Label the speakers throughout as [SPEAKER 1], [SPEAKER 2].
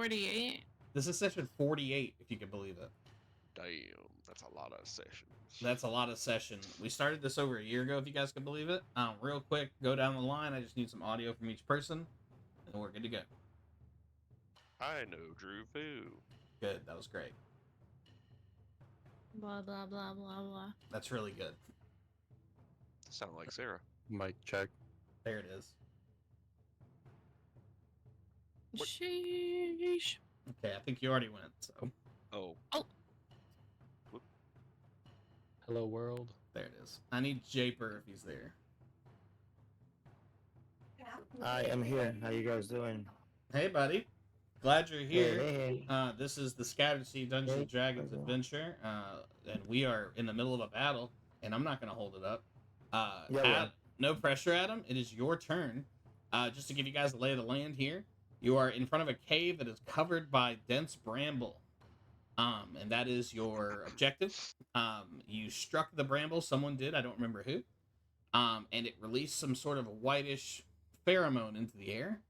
[SPEAKER 1] 48.
[SPEAKER 2] This is session 48, if you can believe it.
[SPEAKER 3] Damn, that's a lot of sessions.
[SPEAKER 2] That's a lot of session. We started this over a year ago, if you guys can believe it. Real quick, go down the line. I just need some audio from each person, and we're good to go.
[SPEAKER 3] I know Drew Foo.
[SPEAKER 2] Good, that was great.
[SPEAKER 1] Blah, blah, blah, blah, blah.
[SPEAKER 2] That's really good.
[SPEAKER 3] Sound like Sarah.
[SPEAKER 4] Mic check.
[SPEAKER 2] There it is.
[SPEAKER 3] What?
[SPEAKER 1] Sheesh.
[SPEAKER 2] Okay, I think you already went, so
[SPEAKER 3] Oh.
[SPEAKER 4] Hello world.
[SPEAKER 2] there it is. I need Japer if he's there.
[SPEAKER 5] I am here. How you guys doing?
[SPEAKER 2] Hey, buddy. Glad you're here.
[SPEAKER 5] Hey.
[SPEAKER 2] This is the Scattered Sea Dungeons and Dragons adventure, and we are in the middle of a battle, and I'm not going to hold it up. No pressure, Adam. It is your turn. Just to give you guys the lay of the land here, you are in front of a cave that is covered by dense bramble, and that is your objective. You struck the bramble. Someone did. I don't remember who. And it released some sort of whitish pheromone into the air.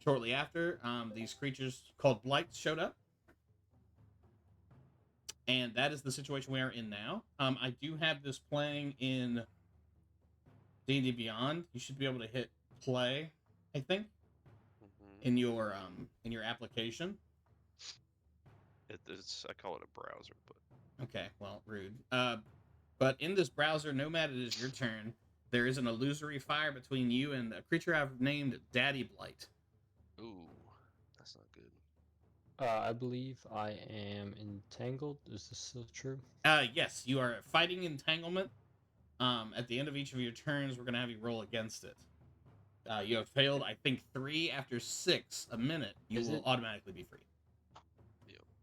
[SPEAKER 2] Shortly after, these creatures called blights showed up. And that is the situation we are in now. I do have this playing in D&D Beyond. You should be able to hit play, I think, in your application.
[SPEAKER 3] It's I call it a browser, but
[SPEAKER 2] Okay, well, rude. But in this browser, nomad, it is your turn. There is an illusory fire between you and a creature I've named Daddy Blight.
[SPEAKER 3] ooh, that's not good.
[SPEAKER 4] I believe I am entangled. Is this still true?
[SPEAKER 2] Yes, you are fighting entanglement. At the end of each of your turns, we're going to have you roll against it. You have failed, I think, 3 after 6 a minute. You will automatically be free.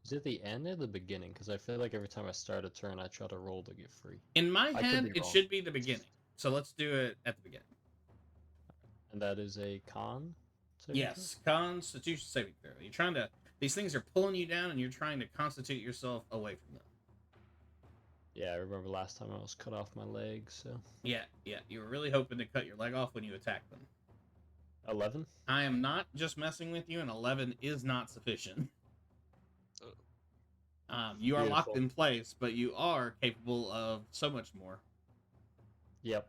[SPEAKER 4] Is it the end or the beginning? Because I feel like every time I start a turn, I try to roll to get free.
[SPEAKER 2] In my
[SPEAKER 4] I could
[SPEAKER 2] head,
[SPEAKER 4] be
[SPEAKER 2] it
[SPEAKER 4] wrong.
[SPEAKER 2] should be the beginning. So let's do it at the beginning.
[SPEAKER 4] And that is a con? saving
[SPEAKER 2] Yes, Constitution saving throw. You're trying to. These things are pulling you down, and you're trying to constitute yourself away from them.
[SPEAKER 4] throw? Yeah, I remember last time I was cut off my leg, so...
[SPEAKER 2] Yeah. You were really hoping to cut your leg off when you attacked them.
[SPEAKER 4] 11?
[SPEAKER 2] I am not just messing with you, and 11 is not sufficient. You are locked in place, but you are capable of so much more.
[SPEAKER 4] Yep.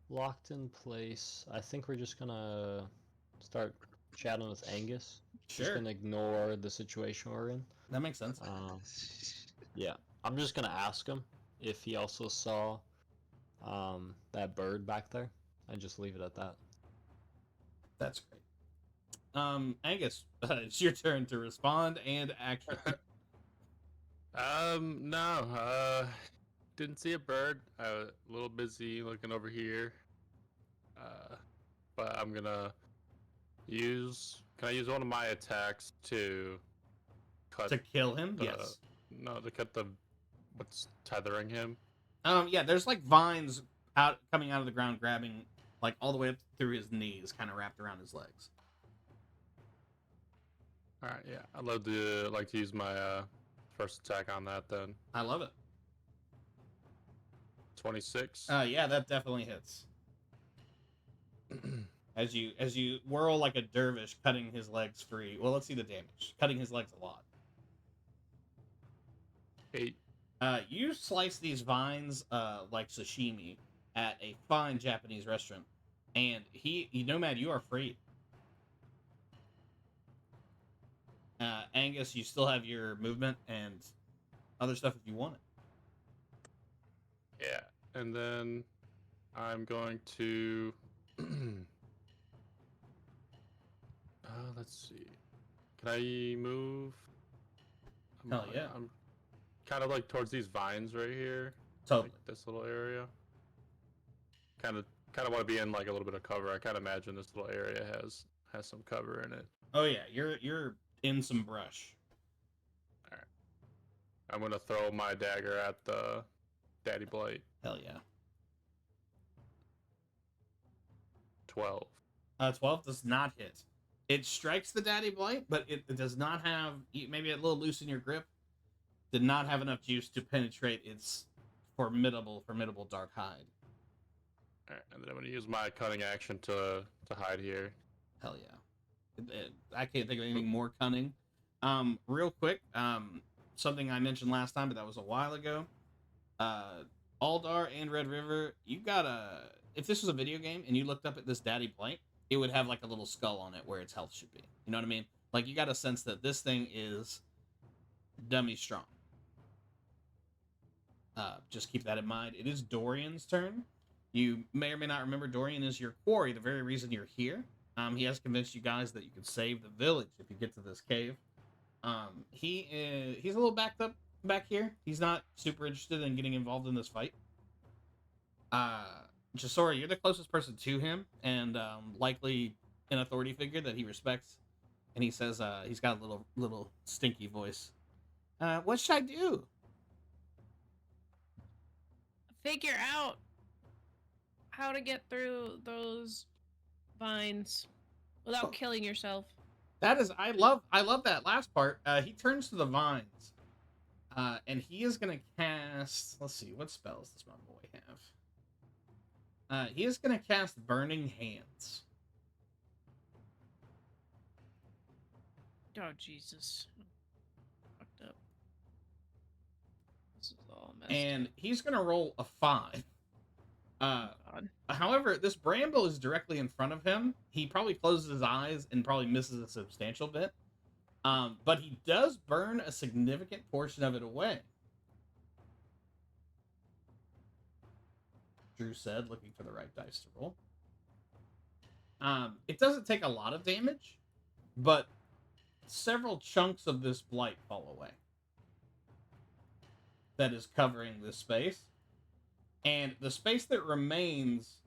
[SPEAKER 4] Locked in place. I think we're just gonna start chatting with Angus. Just
[SPEAKER 2] Sure,
[SPEAKER 4] gonna ignore the situation we're in.
[SPEAKER 2] that makes sense.
[SPEAKER 4] Yeah. I'm just gonna ask him if he also saw that bird back there, and just leave it at that.
[SPEAKER 2] That's great. Angus, it's your turn to respond and action.
[SPEAKER 6] No, didn't see a bird. I was a little busy looking over here. But I'm gonna use. Can I use one of my attacks to cut?
[SPEAKER 2] To kill him?
[SPEAKER 6] the,
[SPEAKER 2] Yes.
[SPEAKER 6] No, to cut the what's tethering him.
[SPEAKER 2] Yeah, there's like vines coming out of the ground, grabbing like all the way up through his knees, kind of wrapped around his legs.
[SPEAKER 6] All right, yeah, I'd like to use my first attack on that then.
[SPEAKER 2] I love it.
[SPEAKER 6] 26.
[SPEAKER 2] Yeah, that definitely hits. As you whirl like a dervish, cutting his legs free. Well, let's see the damage. Cutting his legs a lot.
[SPEAKER 6] 8.
[SPEAKER 2] You slice these vines like sashimi at a fine Japanese restaurant, and Nomad, you are free. Angus, you still have your movement and other stuff if you want it.
[SPEAKER 6] Yeah, and then I'm going to. Let's see. Can I move?
[SPEAKER 2] Hell yeah.
[SPEAKER 6] I'm kind of like towards these vines right here.
[SPEAKER 2] So
[SPEAKER 6] Like this little area. Kind of want to be in like a little bit of cover. I kind of imagine this little area has some cover in it.
[SPEAKER 2] oh yeah, you're in some brush.
[SPEAKER 6] I'm gonna throw my dagger at the Daddy Blight.
[SPEAKER 2] Hell yeah.
[SPEAKER 6] 12.
[SPEAKER 2] 12 does not hit. It strikes the Daddy Blight, but it does not have, maybe a little loose in your grip, did not have enough juice to penetrate its formidable dark hide.
[SPEAKER 6] Alright, and then I'm gonna use my cutting action to hide here.
[SPEAKER 2] Hell yeah. I can't think of anything more cunning. Real quick, something I mentioned last time, but that was a while ago. Aldar and Red River, you gotta. If this was a video game and you looked up at this Daddy Blight, it would have like a little skull on it where its health should be. You know what I mean? Like you got a sense that this thing is dummy strong. Just keep that in mind. It is Dorian's turn. You may or may not remember Dorian is your quarry, the very reason you're here. He has convinced you guys that you can save the village if you get to this cave. He's a little backed up back here. He's not super interested in getting involved in this fight. Jasora, you're the closest person to him, and likely an authority figure that he respects. And he says, he's got a little stinky voice. What should I do?
[SPEAKER 1] Figure out how to get through those vines without killing yourself.
[SPEAKER 2] That is, I love that last part. He turns to the vines, and he is gonna cast. Let's see, what spells does my boy have? He is gonna cast Burning Hands.
[SPEAKER 1] Oh Jesus! Fucked up. This is all messed
[SPEAKER 2] And
[SPEAKER 1] up.
[SPEAKER 2] he's gonna roll a 5.
[SPEAKER 1] God.
[SPEAKER 2] However, this bramble is directly in front of him. He probably closes his eyes and probably misses a substantial bit. But he does burn a significant portion of it away. Drew said, looking for the right dice to roll. It doesn't take a lot of damage, but several chunks of this blight fall away. That is covering this space. And the space that remains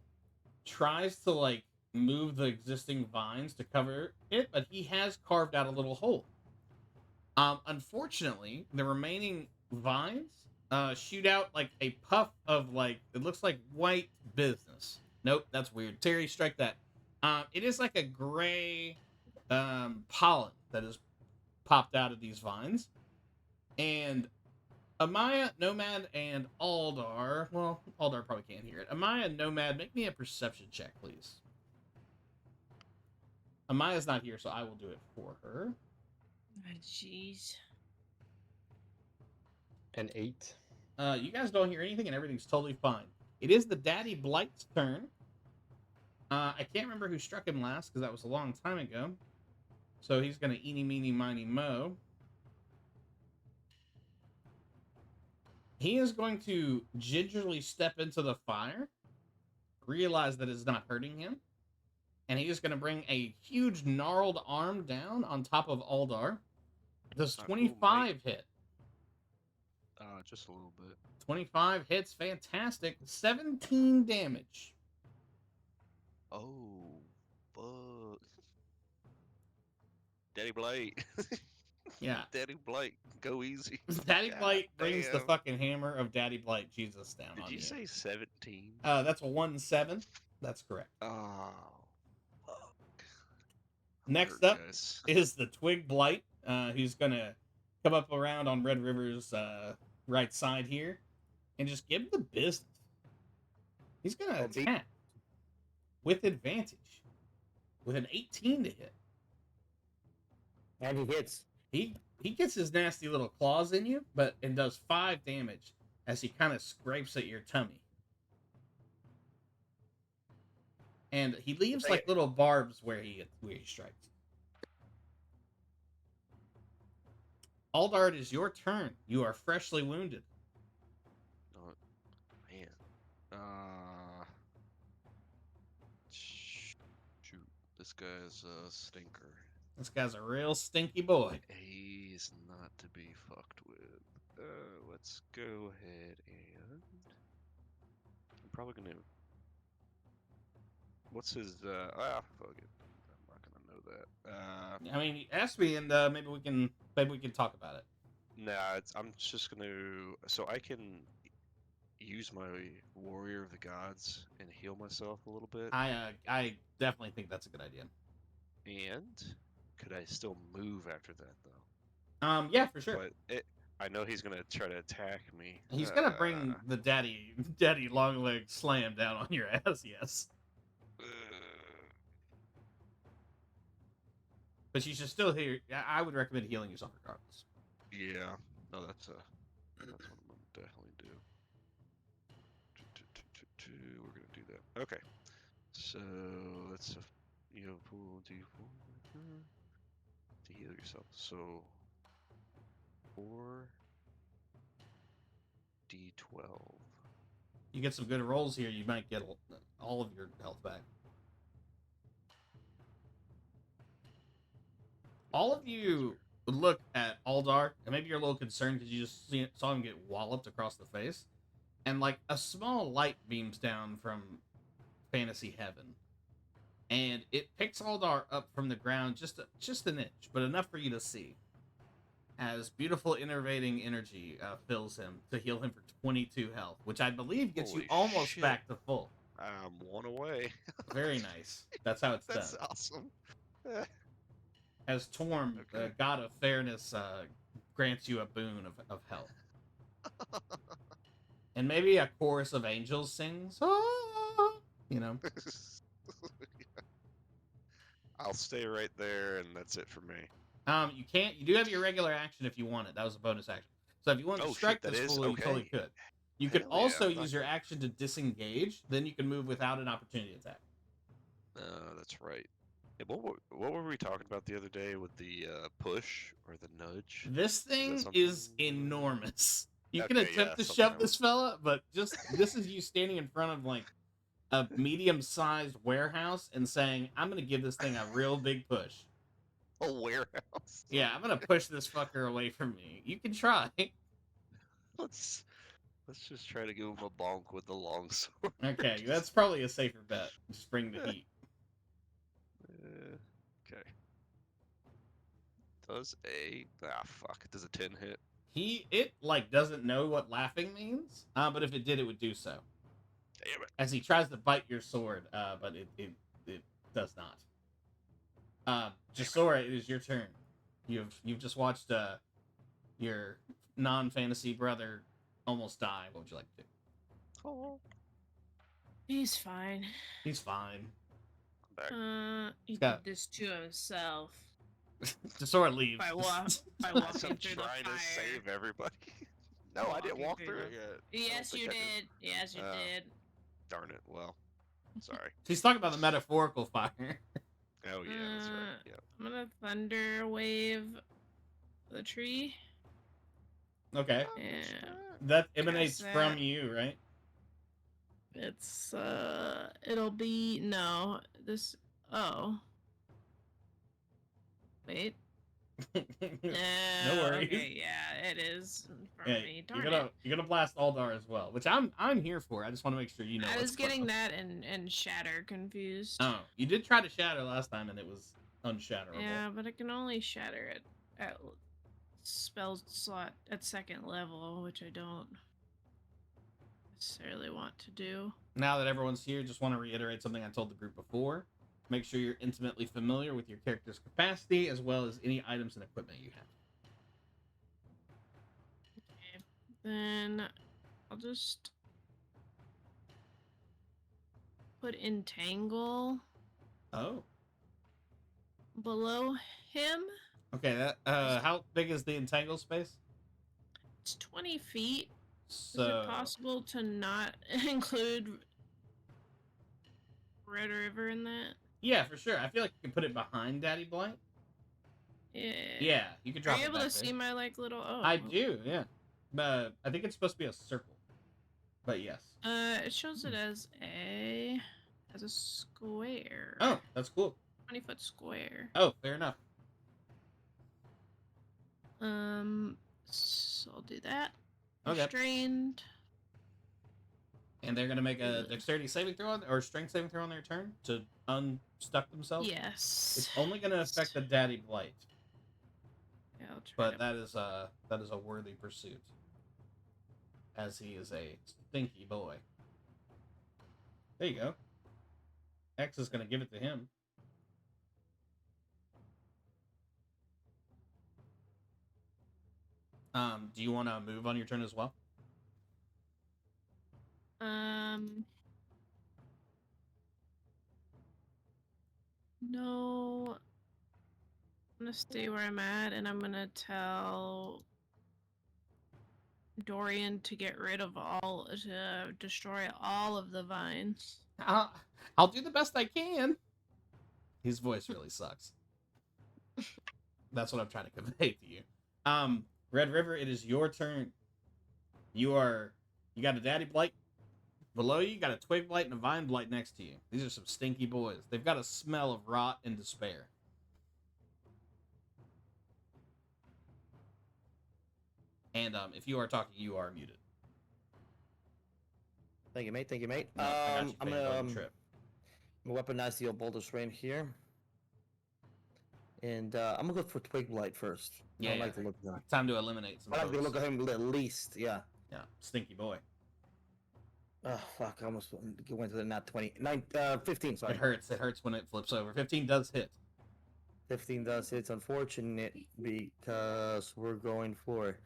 [SPEAKER 2] tries to, like, move the existing vines to cover it, but he has carved out a little hole. Unfortunately, the remaining vines shoot out, like, a puff of, like, it looks like white business. Nope, that's weird. Terry, strike that. It is like a gray pollen that has popped out of these vines. And Amaya, Nomad, and Aldar. Well, Aldar probably can't hear it. Amaya and Nomad, make me a perception check, please. Amaya's not here, so I will do it for her.
[SPEAKER 1] Jeez.
[SPEAKER 4] An 8.
[SPEAKER 2] You guys don't hear anything, and everything's totally fine. It is the Daddy Blight's turn. I can't remember who struck him last, because that was a long time ago. So he's going to eeny, meeny, miny, moe. He is going to gingerly step into the fire, realize that it's not hurting him, and he is going to bring a huge gnarled arm down on top of Aldar. Does 25 hit?
[SPEAKER 3] Just a little bit.
[SPEAKER 2] 25 hits, fantastic. 17 damage.
[SPEAKER 3] Oh, fuck. Daddy Blight.
[SPEAKER 2] Yeah.
[SPEAKER 3] Daddy Blight, go easy.
[SPEAKER 2] Daddy
[SPEAKER 3] God
[SPEAKER 2] Blight brings the
[SPEAKER 3] damn.
[SPEAKER 2] fucking hammer of Daddy Blight Jesus down
[SPEAKER 3] Did
[SPEAKER 2] on
[SPEAKER 3] you
[SPEAKER 2] you.
[SPEAKER 3] say 17?
[SPEAKER 2] That's a 1-7. That's correct.
[SPEAKER 3] Oh, fuck.
[SPEAKER 2] Next
[SPEAKER 3] Hurt,
[SPEAKER 2] up
[SPEAKER 3] guys.
[SPEAKER 2] is the Twig Blight, who's going to come up around on Red River's right side here and just give him the business. He's going to attack with advantage with an 18 to hit.
[SPEAKER 5] And he hits.
[SPEAKER 2] He gets his nasty little claws in you, and does 5 damage as he kind of scrapes at your tummy. And he leaves like little barbs where he strikes. Aldar, it is your turn. You are freshly wounded.
[SPEAKER 3] Oh, man. Shoot. This guy's a stinker.
[SPEAKER 2] This guy's a real stinky boy.
[SPEAKER 3] He's not to be fucked with. Let's go ahead and... I'm probably gonna... What's his, fuck it. I'm not gonna know that.
[SPEAKER 2] I mean, ask me, and maybe we can talk about it.
[SPEAKER 3] Nah, I'm just gonna... So I can use my Warrior of the Gods and heal myself a little bit.
[SPEAKER 2] I definitely think that's a good idea.
[SPEAKER 3] And could I still move after that, though?
[SPEAKER 2] Yeah, for sure.
[SPEAKER 3] But I know he's gonna try to attack me.
[SPEAKER 2] He's gonna bring the daddy long leg slam down on your ass. Yes. But you should still heal. I would recommend healing yourself regardless.
[SPEAKER 3] Yeah. No, that's what I'm gonna definitely do. We're gonna do that. Okay. So that's a pool D4 to heal yourself. So 4 D12.
[SPEAKER 2] You get some good rolls here, you might get all of your health back. All of you look at Aldar, and maybe you're a little concerned because you just saw him get walloped across the face, and like a small light beams down from fantasy heaven, and it picks Aldar up from the ground just an inch, but enough for you to see. As beautiful innervating energy fills him to heal him for 22 health, which I believe gets
[SPEAKER 3] Holy
[SPEAKER 2] you almost
[SPEAKER 3] shit.
[SPEAKER 2] back to full.
[SPEAKER 3] I'm 1 away.
[SPEAKER 2] Very nice. That's how it's
[SPEAKER 3] That's
[SPEAKER 2] done.
[SPEAKER 3] awesome.
[SPEAKER 2] As Torm,
[SPEAKER 3] Okay.
[SPEAKER 2] the god of fairness, grants you a boon of health. And maybe a chorus of angels sings, "Ah," you know.
[SPEAKER 3] I'll stay right there, and that's it for me.
[SPEAKER 2] You do have your regular action if you want it. That was a bonus action. So if you wanted to
[SPEAKER 3] Oh,
[SPEAKER 2] strike
[SPEAKER 3] shit, that
[SPEAKER 2] this
[SPEAKER 3] is?
[SPEAKER 2] fool, you totally
[SPEAKER 3] Okay.
[SPEAKER 2] could. You could
[SPEAKER 3] Hell yeah,
[SPEAKER 2] also
[SPEAKER 3] I'm not
[SPEAKER 2] use your
[SPEAKER 3] gonna-
[SPEAKER 2] action to disengage. Then you can move without an opportunity attack.
[SPEAKER 3] That's right. Yeah, what were we talking about the other day with the push or the nudge?
[SPEAKER 2] This thing is
[SPEAKER 3] something-
[SPEAKER 2] enormous. You can
[SPEAKER 3] Okay, yeah,
[SPEAKER 2] attempt to
[SPEAKER 3] something
[SPEAKER 2] shove this fella, but this is you standing in front of like a medium-sized warehouse and saying, "I'm gonna give this thing a real big push."
[SPEAKER 3] A warehouse.
[SPEAKER 2] Yeah, I'm gonna push this fucker away from me. You can try.
[SPEAKER 3] Let's just try to give him a bonk with the long sword.
[SPEAKER 2] Okay, that's probably a safer bet. Just bring the heat.
[SPEAKER 3] Okay. Does a 10 hit?
[SPEAKER 2] It like doesn't know what laughing means, but if it did, it would do so.
[SPEAKER 3] Damn it.
[SPEAKER 2] As he tries to bite your sword, but it does not. Jasora, it is your turn. You've just watched your non-fantasy brother almost die. What would you like to do?
[SPEAKER 3] Oh,
[SPEAKER 1] He's fine.
[SPEAKER 2] He's fine.
[SPEAKER 3] I'm back.
[SPEAKER 1] He
[SPEAKER 2] Got-
[SPEAKER 1] did this to himself
[SPEAKER 2] Jasora leaves.
[SPEAKER 1] by
[SPEAKER 3] I'm
[SPEAKER 1] walking through the
[SPEAKER 3] trying
[SPEAKER 1] fire.
[SPEAKER 3] to save everybody. No, I didn't
[SPEAKER 1] Walking
[SPEAKER 3] walk
[SPEAKER 1] through
[SPEAKER 3] through
[SPEAKER 1] the-
[SPEAKER 3] it yet. I
[SPEAKER 1] Yes,
[SPEAKER 3] don't
[SPEAKER 1] you
[SPEAKER 3] think I
[SPEAKER 1] did. Yes, you did.
[SPEAKER 3] Darn it. Well, sorry.
[SPEAKER 2] She's talking about the metaphorical fire.
[SPEAKER 3] Oh yeah, that's right. Yeah.
[SPEAKER 1] I'm gonna thunder wave the tree.
[SPEAKER 2] Okay,
[SPEAKER 1] Yeah,
[SPEAKER 2] that emanates
[SPEAKER 1] Cast
[SPEAKER 2] from
[SPEAKER 1] that.
[SPEAKER 2] you, right?
[SPEAKER 1] it's it'll be no this. Oh, wait.
[SPEAKER 2] No worries.
[SPEAKER 1] Okay, yeah, it is from
[SPEAKER 2] Yeah,
[SPEAKER 1] me.
[SPEAKER 2] you're
[SPEAKER 1] Darn
[SPEAKER 2] gonna blast Aldar as well, which I'm here for. I just want to make sure you know.
[SPEAKER 1] I
[SPEAKER 2] what's
[SPEAKER 1] was getting
[SPEAKER 2] going on.
[SPEAKER 1] that and shatter confused.
[SPEAKER 2] Oh, you did try to shatter last time, and it was unshatterable.
[SPEAKER 1] Yeah, but I can only shatter it at spell slot at second level, which I don't necessarily want to do.
[SPEAKER 2] Now that everyone's here, just want to reiterate something I told the group before. Make sure you're intimately familiar with your character's capacity, as well as any items and equipment you have.
[SPEAKER 1] Okay, then I'll just put entangle
[SPEAKER 2] Oh,
[SPEAKER 1] below him.
[SPEAKER 2] okay. That how big is the entangle space?
[SPEAKER 1] It's 20 feet.
[SPEAKER 2] So
[SPEAKER 1] Is it possible to not include Red River in that?
[SPEAKER 2] yeah, for sure. I feel like you can put it behind Daddy Blight.
[SPEAKER 1] Yeah.
[SPEAKER 2] Yeah, you could drop
[SPEAKER 1] Are you
[SPEAKER 2] it
[SPEAKER 1] able
[SPEAKER 2] back
[SPEAKER 1] to
[SPEAKER 2] there.
[SPEAKER 1] see my like little? Oh,
[SPEAKER 2] I do, yeah. But I think it's supposed to be a circle. But yes.
[SPEAKER 1] It shows it as a square.
[SPEAKER 2] Oh, that's cool.
[SPEAKER 1] 20-foot square.
[SPEAKER 2] Oh, fair enough.
[SPEAKER 1] So I'll do that.
[SPEAKER 2] Okay.
[SPEAKER 1] Restrained.
[SPEAKER 2] And they're gonna make a dexterity saving throw or strength saving throw on their turn to unstuck themselves.
[SPEAKER 1] Yes.
[SPEAKER 2] It's only gonna affect the Daddy Blight,
[SPEAKER 1] Yeah, I'll try
[SPEAKER 2] but
[SPEAKER 1] to-
[SPEAKER 2] that is a worthy pursuit, as he is a stinky boy. There you go. X is gonna give it to him. Do you want to move on your turn as well?
[SPEAKER 1] No. gonna stay where I'm at, and I'm gonna tell Dorian to get rid of to destroy all of the vines.
[SPEAKER 2] I'll do the best I can. His voice really sucks. That's what I'm trying to convey to you. Red River, it is your turn. You got a daddy blight below you, got a twig blight and a vine blight next to you. These are some stinky boys. They've got a smell of rot and despair. And if you are talking, you are muted.
[SPEAKER 5] Thank you, mate. Thank you, mate.
[SPEAKER 2] No, I got you,
[SPEAKER 5] I'm
[SPEAKER 2] fam.
[SPEAKER 5] gonna
[SPEAKER 2] Don't trip.
[SPEAKER 5] weaponize the old Boulder's Rain here. And I'm gonna go for Twig Blight first. I don't like the look of him.
[SPEAKER 2] Time to eliminate some.
[SPEAKER 5] I like the look of him at least, yeah.
[SPEAKER 2] Yeah, stinky boy.
[SPEAKER 5] Oh fuck! I almost went to the not 20, 15. Sorry.
[SPEAKER 2] It hurts. It hurts when it flips over. 15 does hit.
[SPEAKER 5] 15 does hit. It's unfortunate because we're going for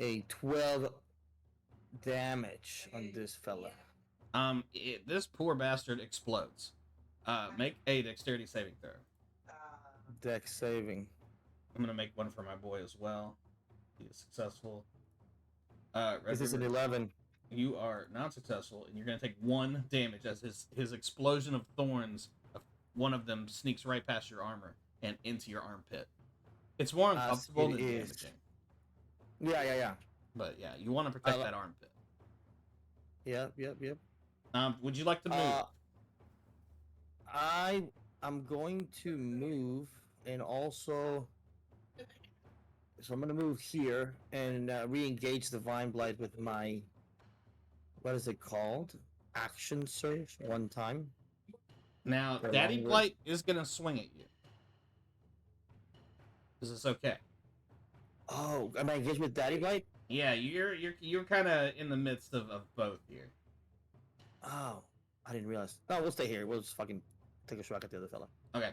[SPEAKER 5] a 12 damage on this fella.
[SPEAKER 2] This poor bastard explodes. Make a dexterity saving throw.
[SPEAKER 5] Dex saving.
[SPEAKER 2] I'm gonna make one for my boy as well. He is successful.
[SPEAKER 5] This is an 11.
[SPEAKER 2] You are not successful, and you're gonna take 1 damage as his explosion of thorns. One of them sneaks right past your armor and into your armpit. It's more uncomfortable than damaging.
[SPEAKER 5] Yeah.
[SPEAKER 2] But yeah, you want to protect that armpit.
[SPEAKER 5] Yep.
[SPEAKER 2] Would you like to move?
[SPEAKER 5] I'm going to move, and also, so I'm going to move here and re-engage the Vine Blight with my, what is it called? Action surge 1 time.
[SPEAKER 2] Now, Daddy Blight is gonna swing at you. Is this okay?
[SPEAKER 5] Oh, am I engaged with Daddy Blight?
[SPEAKER 2] Yeah, you're kind of in the midst of both here.
[SPEAKER 5] Oh, I didn't realize. No, we'll stay here. We'll just fucking take a shot at the other fella.
[SPEAKER 2] Okay.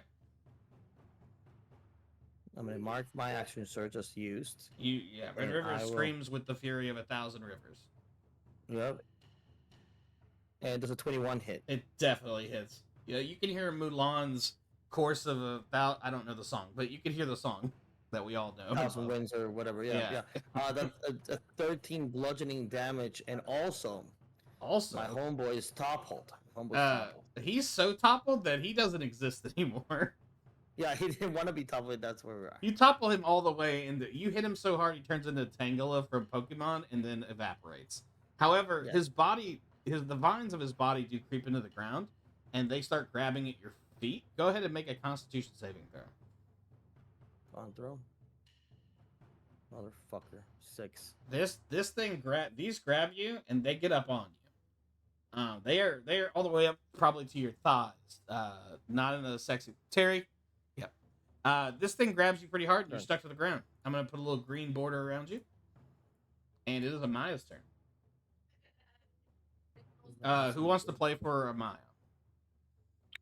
[SPEAKER 5] I'm gonna mark my action surge just used.
[SPEAKER 2] Red River screams with the fury of 1,000 rivers.
[SPEAKER 5] Yep. And does a 21 hit?
[SPEAKER 2] It definitely hits. Yeah, you can hear Mulan's chorus of about, I don't know the song, but you can hear the song that we all know.
[SPEAKER 5] 1,000 Winds or whatever. Yeah. That's a 13 bludgeoning damage, and also my homeboy is toppled.
[SPEAKER 2] He's so toppled that he doesn't exist anymore.
[SPEAKER 5] Yeah, he didn't want to be toppled. That's where we're at.
[SPEAKER 2] You topple him all the way, and you hit him so hard he turns into Tangela from Pokemon and then evaporates. However, his body, the vines of his body do creep into the ground, and they start grabbing at your feet. Go ahead and make a Constitution saving throw.
[SPEAKER 5] On throw. Motherfucker. 6.
[SPEAKER 2] This thing grab you, and they get up on you. They are all the way up probably to your thighs. Not in a sexy Terry. Yep. This thing grabs you pretty hard, and you're stuck to the ground. I'm gonna put a little green border around you, and it is Amaya's turn. Who wants to play for Amaya?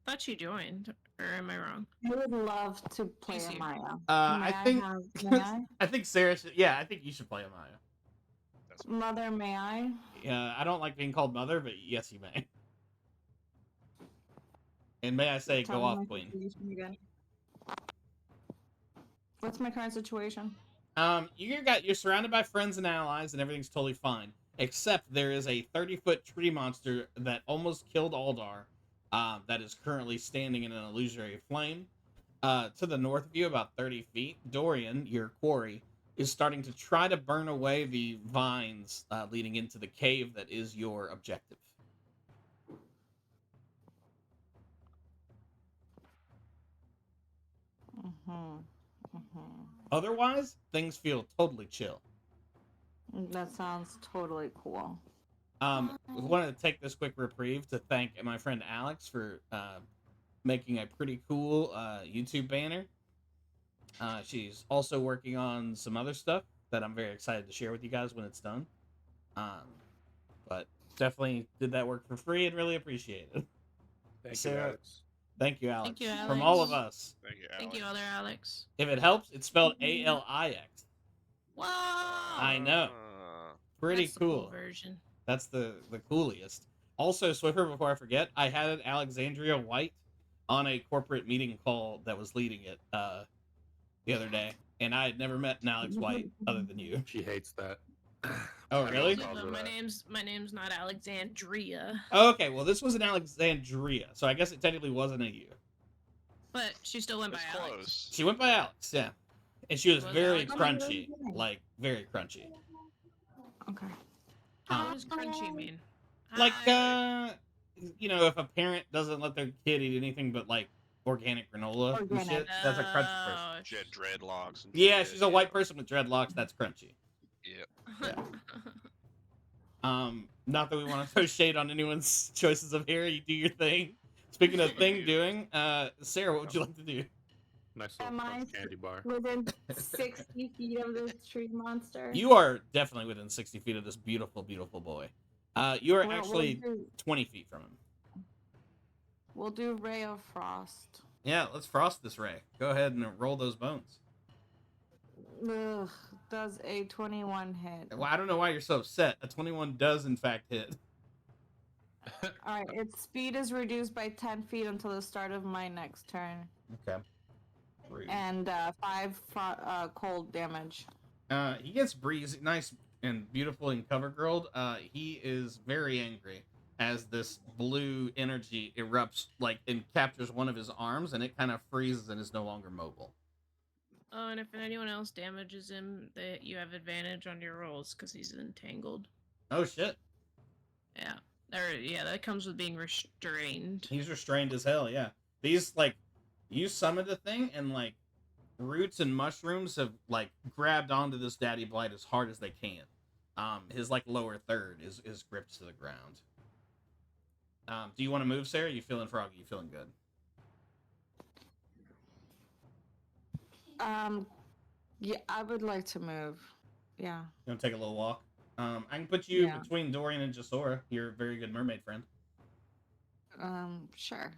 [SPEAKER 1] I thought she joined, or am I wrong?
[SPEAKER 7] I would love to play Amaya.
[SPEAKER 2] I think Sarah should. Yeah, I think you should play Amaya.
[SPEAKER 7] Mother, may I?
[SPEAKER 2] Yeah, I don't like being called mother, but yes, you may. And may I say, go off, queen.
[SPEAKER 7] What's my current situation?
[SPEAKER 2] You're surrounded by friends and allies, and everything's totally fine. Except there is a 30-foot tree monster that almost killed Aldar, that is currently standing in an illusory flame. To the north of you, about 30 feet, Dorian, your quarry, is starting to try to burn away the vines leading into the cave that is your objective. Otherwise, things feel totally chill.
[SPEAKER 7] That sounds totally cool.
[SPEAKER 2] We wanted to take this quick reprieve to thank my friend Alex for making a pretty cool YouTube banner. She's also working on some other stuff that I'm very excited to share with you guys when it's done. But definitely did that work for free and really appreciate it.
[SPEAKER 6] Thank you, Alex.
[SPEAKER 2] Thank you, Alex.
[SPEAKER 1] Thank you, Alex.
[SPEAKER 2] From all of us.
[SPEAKER 3] Thank you, Alex.
[SPEAKER 1] Thank you, other Alex.
[SPEAKER 2] If it helps, it's spelled A-L-I-X.
[SPEAKER 1] Whoa!
[SPEAKER 2] I know. Pretty
[SPEAKER 1] That's the
[SPEAKER 2] cool.
[SPEAKER 1] version.
[SPEAKER 2] That's the coolest. Also, Swiffer, before I forget, I had Alexandria White on a corporate meeting call that was leading it the other day, and I had never met an Alex White other than you.
[SPEAKER 6] She hates that.
[SPEAKER 2] Oh, really?
[SPEAKER 6] Calls her
[SPEAKER 1] My
[SPEAKER 6] that.
[SPEAKER 1] name's not Alexandria,
[SPEAKER 2] Oh, okay, well, this was in Alexandria, so I guess it technically wasn't a you.
[SPEAKER 1] but she still went by
[SPEAKER 3] It's
[SPEAKER 1] Alex.
[SPEAKER 3] close.
[SPEAKER 2] She went by Alex, yeah. And she was
[SPEAKER 1] Was
[SPEAKER 2] very
[SPEAKER 1] Alex-
[SPEAKER 2] crunchy. Like, very crunchy.
[SPEAKER 7] Okay.
[SPEAKER 1] What does crunchy mean?
[SPEAKER 2] Like,
[SPEAKER 1] Hi.
[SPEAKER 2] you know, if a parent doesn't let their kid eat anything but, like, organic granola and
[SPEAKER 7] Organic.
[SPEAKER 2] shit, that's a crunchy person.
[SPEAKER 1] Oh,
[SPEAKER 3] She had dreadlocks. And
[SPEAKER 2] Yeah,
[SPEAKER 3] shit,
[SPEAKER 2] she's a white person with dreadlocks, that's crunchy.
[SPEAKER 3] Yep.
[SPEAKER 2] Not that we want to throw shade on anyone's choices of hair. You do your thing. Speaking of thing doing, Sarah, what would you like to do?
[SPEAKER 6] Nice little
[SPEAKER 7] Am I
[SPEAKER 6] crunch candy bar.
[SPEAKER 7] within 60 feet of this tree monster?
[SPEAKER 2] You are definitely within 60 feet of this beautiful, beautiful boy. You are
[SPEAKER 7] We'll-
[SPEAKER 2] actually
[SPEAKER 7] we'll do,
[SPEAKER 2] 20 feet from him.
[SPEAKER 7] we'll do Ray of Frost.
[SPEAKER 2] Yeah, let's frost this ray. Go ahead and roll those bones.
[SPEAKER 7] Ugh, does a 21 hit?
[SPEAKER 2] Well, I don't know why you're so upset. A 21 does, in fact, hit.
[SPEAKER 7] Alright, its speed is reduced by 10 feet until the start of my next turn.
[SPEAKER 2] Okay. Rude.
[SPEAKER 7] And 5 cold damage.
[SPEAKER 2] He gets breezy, nice and beautiful and cover girled. He is very angry as this blue energy erupts, like, and captures one of his arms, and it kind of freezes and is no longer mobile.
[SPEAKER 1] Oh, and if anyone else damages him, you have advantage on your rolls because he's entangled.
[SPEAKER 2] Oh shit!
[SPEAKER 1] Yeah. Yeah, that comes with being restrained.
[SPEAKER 2] He's restrained as hell. Yeah, these like, you summoned a thing, and like, roots and mushrooms have like grabbed onto this daddy blight as hard as they can. His like lower third is gripped to the ground. Do you want to move, Sarah? You feeling froggy? You feeling good?
[SPEAKER 7] Yeah, I would like to move. Yeah.
[SPEAKER 2] You want to take a little walk? I can put you
[SPEAKER 7] Yeah.
[SPEAKER 2] between Dorian and Jasora, your very good mermaid friend.
[SPEAKER 7] Sure.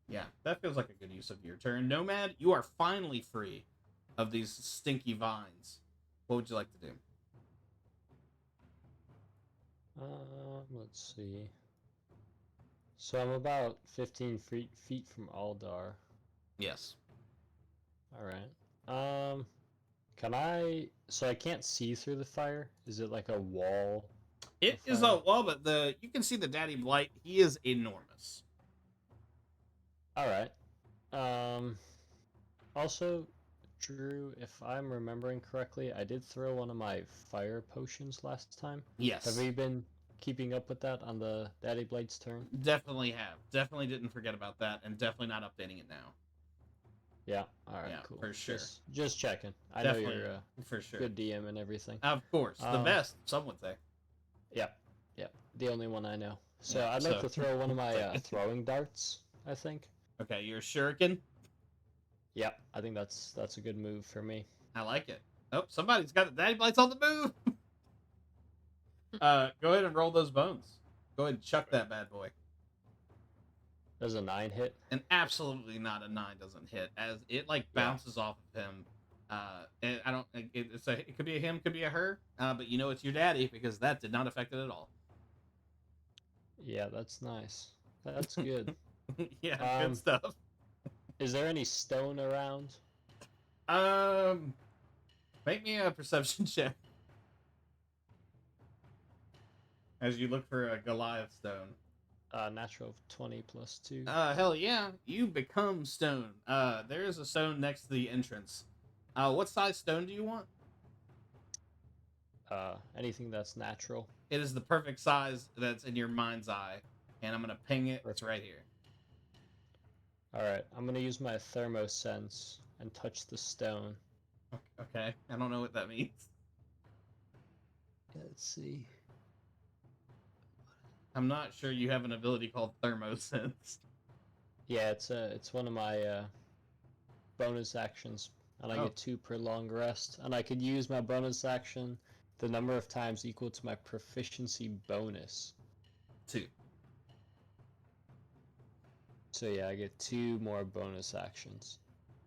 [SPEAKER 2] Yeah, that feels like a good use of your turn. Nomad, you are finally free of these stinky vines. What would you like to do?
[SPEAKER 4] Let's see. So I'm about 15 feet from Aldar.
[SPEAKER 2] Yes.
[SPEAKER 4] All right. Can I? So I can't see through the fire. Is it like a wall?
[SPEAKER 2] It is a wall, but you can see the daddy blight. He is enormous.
[SPEAKER 4] All right. Also, Drew, if I'm remembering correctly, I did throw one of my fire potions last time.
[SPEAKER 2] Yes.
[SPEAKER 4] Have we been keeping up with that on the Daddy Blade's turn?
[SPEAKER 2] Definitely have. Definitely didn't forget about that, and definitely not updating it now.
[SPEAKER 4] Yeah. All right.
[SPEAKER 2] Yeah,
[SPEAKER 4] cool.
[SPEAKER 2] for sure.
[SPEAKER 4] Just checking. I
[SPEAKER 2] Definitely,
[SPEAKER 4] know you're a
[SPEAKER 2] for sure.
[SPEAKER 4] good DM and everything.
[SPEAKER 2] Of course, the best. Some would say.
[SPEAKER 4] Yep. The only one I know. So
[SPEAKER 2] Yeah,
[SPEAKER 4] I'd like to throw one of my throwing darts. I think.
[SPEAKER 2] Okay, you're a shuriken.
[SPEAKER 4] Yep. I think that's a good move for me.
[SPEAKER 2] I like it. Oh, somebody's got the daddy blights on the move. Go ahead and roll those bones. Go ahead and chuck that bad boy.
[SPEAKER 4] Does a 9 hit?
[SPEAKER 2] And absolutely not a 9 doesn't hit, as it like bounces off of him. And I don't. It could be a him, could be a her. But you know it's your daddy because that did not affect it at all.
[SPEAKER 4] Yeah, that's nice. That's good.
[SPEAKER 2] Yeah, good stuff.
[SPEAKER 4] Is there any stone around?
[SPEAKER 2] Make me a perception check as you look for a Goliath stone.
[SPEAKER 4] Natural 20 plus 2.
[SPEAKER 2] Hell yeah, you become stone. There is a stone next to the entrance. What size stone do you want?
[SPEAKER 4] Anything that's natural.
[SPEAKER 2] It is the perfect size that's in your mind's eye, and I'm gonna ping it. It's right here.
[SPEAKER 4] Alright, I'm gonna use my thermosense and touch the stone.
[SPEAKER 2] Okay, I don't know what that means.
[SPEAKER 4] Let's see.
[SPEAKER 2] I'm not sure you have an ability called thermosense.
[SPEAKER 4] Yeah, it's one of my bonus actions, and I get 2 per long rest, and I could use my bonus action the number of times equal to my proficiency bonus.
[SPEAKER 2] 2.
[SPEAKER 4] So yeah, I get 2 more bonus actions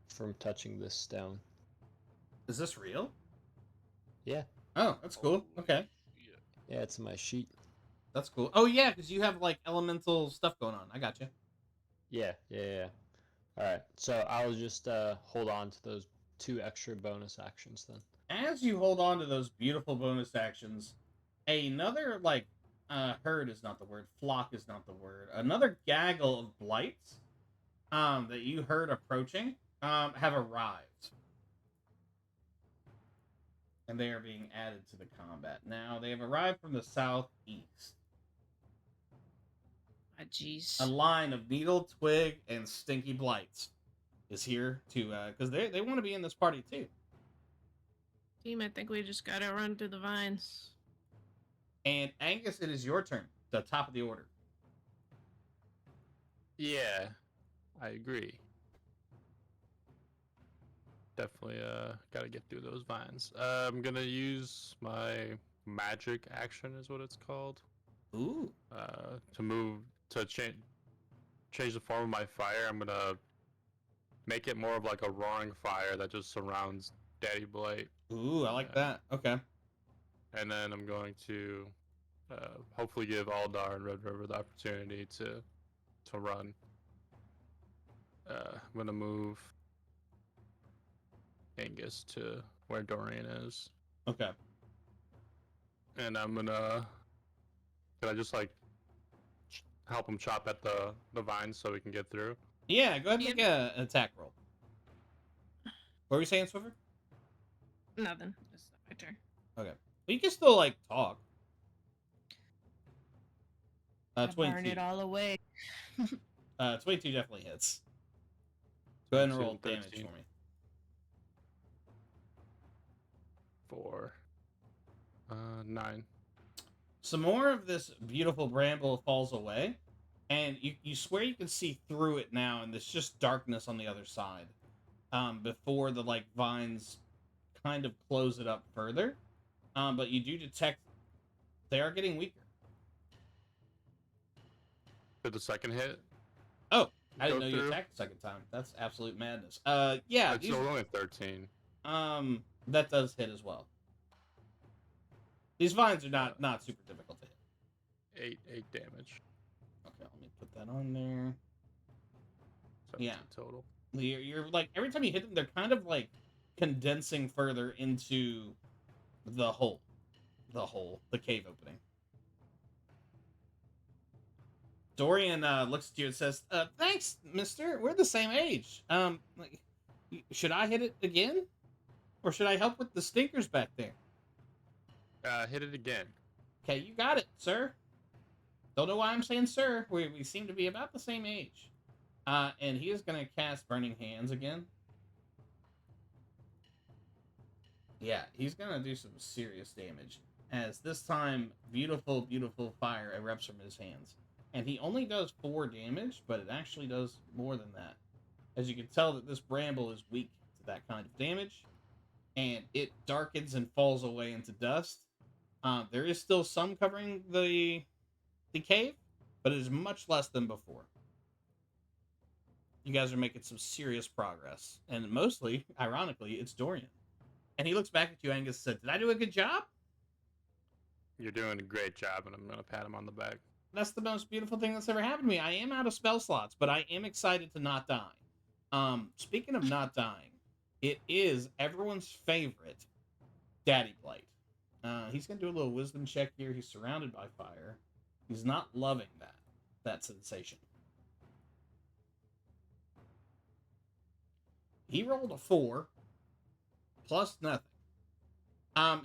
[SPEAKER 4] from touching this stone.
[SPEAKER 2] Is this real?
[SPEAKER 4] Yeah.
[SPEAKER 2] Oh, that's cool. Okay.
[SPEAKER 4] Yeah, it's in my sheet.
[SPEAKER 2] That's cool. Oh yeah, because you have like elemental stuff going on. I got you.
[SPEAKER 4] Yeah. Alright, so I'll just hold on to those 2 extra bonus actions then.
[SPEAKER 2] As you hold on to those beautiful bonus actions, another herd is not the word, flock is not the word. Another gaggle of blights that you heard approaching have arrived. And they are being added to the combat. Now, they have arrived from the southeast.
[SPEAKER 1] Ah, jeez.
[SPEAKER 2] A line of needle, twig, and stinky blights is here to, because they want to be in this party too.
[SPEAKER 1] Team, I think we just gotta run through the vines.
[SPEAKER 2] And Angus, it is your turn. The top of the order.
[SPEAKER 6] Yeah, I agree. Definitely gotta get through those vines. I'm gonna use my magic action is what it's called.
[SPEAKER 2] Ooh.
[SPEAKER 6] To move to change the form of my fire. I'm gonna make it more of like a roaring fire that just surrounds Daddy Blight.
[SPEAKER 2] Ooh, I like that. Okay.
[SPEAKER 6] And then I'm going to hopefully give Aldar and Red River the opportunity to run. I'm gonna move Angus to where Dorian is.
[SPEAKER 2] Okay.
[SPEAKER 6] And I'm gonna... Can I just like help him chop at the vines so we can get through?
[SPEAKER 2] Yeah, go ahead and make an attack roll. What were you saying, Swiffer?
[SPEAKER 1] Nothing. It's my turn.
[SPEAKER 2] Okay. Well, you can still talk. 22.
[SPEAKER 1] Burn it all away.
[SPEAKER 2] 22 definitely hits. Go ahead and roll
[SPEAKER 6] 13.
[SPEAKER 2] damage for me.
[SPEAKER 6] 4. 9.
[SPEAKER 2] Some more of this beautiful bramble falls away, and you swear you can see through it now, and there's just darkness on the other side. Before the vines kind of close it up further. But you do detect they are getting weaker.
[SPEAKER 6] Did the second hit?
[SPEAKER 2] Oh, I didn't know you attacked the second time. That's absolute madness. Yeah.
[SPEAKER 6] It's only 13.
[SPEAKER 2] That does hit as well. These vines are not super difficult to hit.
[SPEAKER 6] 8 damage.
[SPEAKER 2] Okay, let me put that on there.
[SPEAKER 6] 17
[SPEAKER 2] Yeah.
[SPEAKER 6] total.
[SPEAKER 2] You're every time you hit them, they're kind of condensing further into the hole, the cave opening. Dorian looks at you and says, "Thanks, mister. We're the same age. Should I hit it again, or should I help with the stinkers back there?"
[SPEAKER 6] Hit it again.
[SPEAKER 2] Okay, you got it, sir. Don't know why I'm saying sir. We seem to be about the same age. And he is going to cast Burning Hands again. Yeah, he's going to do some serious damage. As this time, beautiful, beautiful fire erupts from his hands. And he only does 4 damage, but it actually does more than that. As you can tell that this bramble is weak to that kind of damage. And it darkens and falls away into dust. There is still some covering the cave, but it is much less than before. You guys are making some serious progress. And mostly, ironically, it's Dorian. And he looks back at you, Angus, and said, "Did I do a good job?"
[SPEAKER 6] You're doing a great job, and I'm going to pat him on the back.
[SPEAKER 2] That's the most beautiful thing that's ever happened to me. I am out of spell slots, but I am excited to not die. Speaking of not dying, it is everyone's favorite, Daddy Blight. He's going to do a little wisdom check here. He's surrounded by fire. He's not loving that sensation. He rolled a 4 plus nothing.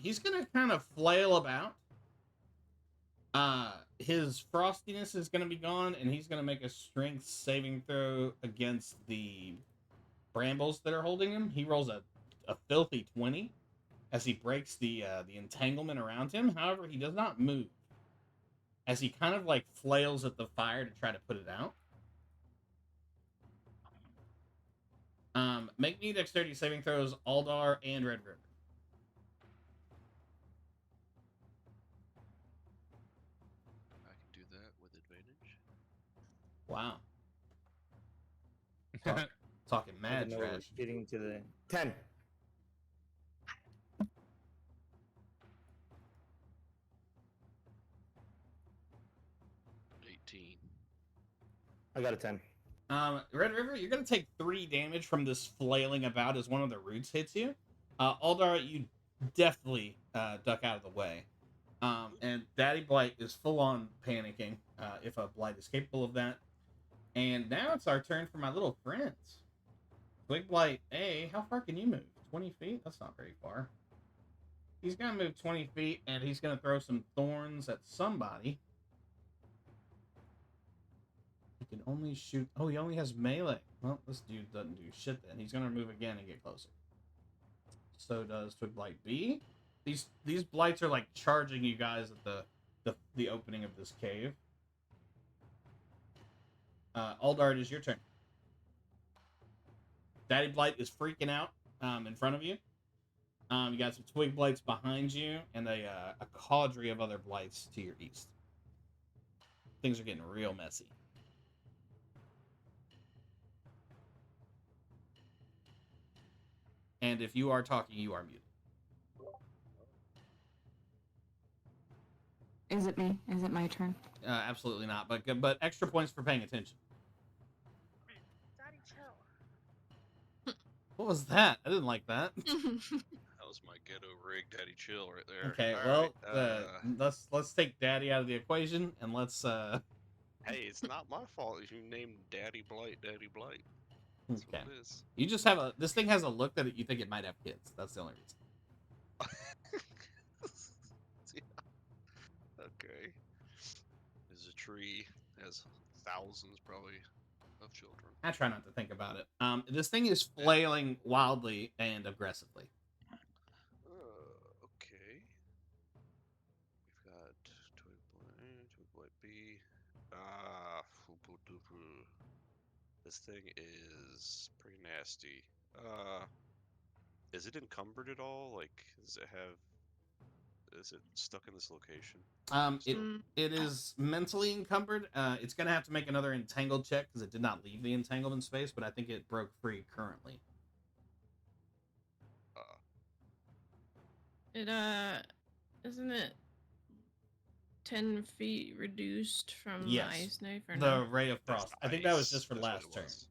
[SPEAKER 2] He's going to kind of flail about. His frostiness is going to be gone, and he's going to make a strength saving throw against the brambles that are holding him. He rolls a filthy 20 as he breaks the entanglement around him. However, he does not move as he kind of flails at the fire to try to put it out. Make me dexterity saving throws, Aldar and Red River.
[SPEAKER 3] I can do that with advantage.
[SPEAKER 2] Wow. Talking mad trash.
[SPEAKER 5] Getting to the 10.
[SPEAKER 3] $18.
[SPEAKER 5] I got a 10.
[SPEAKER 2] Red River, you're gonna take 3 damage from this flailing about as one of the roots hits you. Aldar, you definitely duck out of the way. And Daddy Blight is full on panicking, if a Blight is capable of that. And now it's our turn for my little friends. Twig Blight A, how far can you move? 20 feet? That's not very far. He's gonna move 20 feet and he's gonna throw some thorns at somebody. He can only shoot. Oh, he only has melee. Well, this dude doesn't do shit then. He's gonna move again and get closer. So does Twig Blight B. These blights are like charging you guys at the opening of this cave. Aldar, it is your turn. Daddy Blight is freaking out in front of you. You got some Twig Blights behind you and a cadre of other blights to your east. Things are getting real messy. And if you are talking, you are muted.
[SPEAKER 7] Is it me? Is it my turn?
[SPEAKER 2] Absolutely not. But extra points for paying attention.
[SPEAKER 8] Daddy, chill.
[SPEAKER 2] What was that? I didn't like that.
[SPEAKER 3] That was my ghetto rig, Daddy Chill, right there.
[SPEAKER 2] Okay,
[SPEAKER 3] All
[SPEAKER 2] well,
[SPEAKER 3] right,
[SPEAKER 2] let's take Daddy out of the equation and let's.
[SPEAKER 3] Hey, it's not my fault if you named Daddy Blight Daddy Blight. That's
[SPEAKER 2] Okay.
[SPEAKER 3] what it is.
[SPEAKER 2] You just have this thing has a look that you think it might have kids. That's the only reason.
[SPEAKER 3] Yeah. Okay. There's a tree has thousands probably of children.
[SPEAKER 2] I try not to think about it. This thing is flailing wildly and aggressively.
[SPEAKER 3] Okay. We've got Twig Blight B. This thing is pretty nasty. Is it encumbered at all? Like, is it stuck in this location?
[SPEAKER 2] It is mentally encumbered. It's gonna have to make another entangled check because it did not leave the entanglement space, but I think it broke free currently.
[SPEAKER 1] It isn't it 10 feet reduced from
[SPEAKER 2] Yes.
[SPEAKER 1] the ice knife or
[SPEAKER 2] The
[SPEAKER 1] no?
[SPEAKER 2] Ray of
[SPEAKER 3] That's
[SPEAKER 2] Frost. I think that was just for
[SPEAKER 3] That's what
[SPEAKER 2] last
[SPEAKER 3] it
[SPEAKER 2] turn.
[SPEAKER 3] was.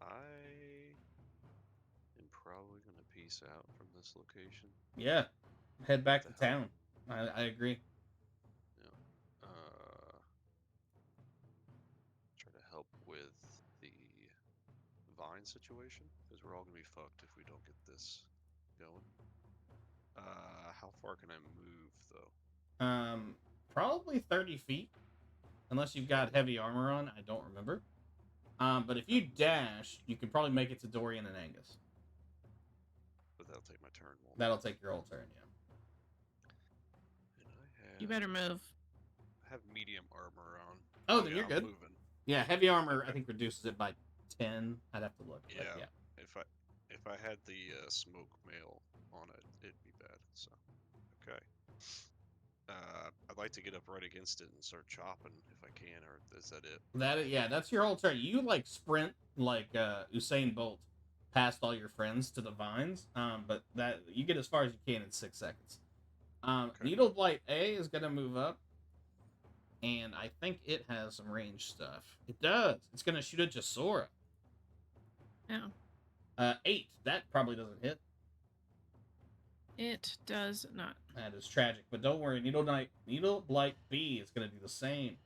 [SPEAKER 3] I am probably gonna peace out from this location.
[SPEAKER 2] Yeah, head back to
[SPEAKER 3] What the hell?
[SPEAKER 2] town. I agree.
[SPEAKER 3] Yeah. Try to help with the vine situation because we're all gonna be fucked if we don't get this going. How far can I move though?
[SPEAKER 2] Probably 30 feet, unless you've got heavy armor on. I don't remember. But if you dash, you can probably make it to Dorian and Angus.
[SPEAKER 3] But that'll take my turn. won't it?
[SPEAKER 2] That'll take your whole turn, yeah.
[SPEAKER 3] And I have,
[SPEAKER 1] You better move.
[SPEAKER 3] I have medium armor on.
[SPEAKER 2] Oh, then
[SPEAKER 3] yeah,
[SPEAKER 2] you're
[SPEAKER 3] I'm
[SPEAKER 2] good.
[SPEAKER 3] Moving.
[SPEAKER 2] Yeah, heavy armor I think reduces it by 10. I'd have to look. But
[SPEAKER 3] Yeah.
[SPEAKER 2] yeah.
[SPEAKER 3] If I had the smoke mail on it, it'd be bad. So, okay. I'd like to get up right against it and start chopping if I can, or is that it?
[SPEAKER 2] That's your whole turn. You like sprint like Usain Bolt past all your friends to the vines. But that you get as far as you can in 6 seconds.
[SPEAKER 3] Okay.
[SPEAKER 2] Needle Blight A is gonna move up. And I think it has some range stuff. It does. It's gonna shoot at Jasora.
[SPEAKER 1] No.
[SPEAKER 2] 8. That probably doesn't hit.
[SPEAKER 1] It does not.
[SPEAKER 2] That is tragic, but don't worry. Needle Blight B is going to do the same.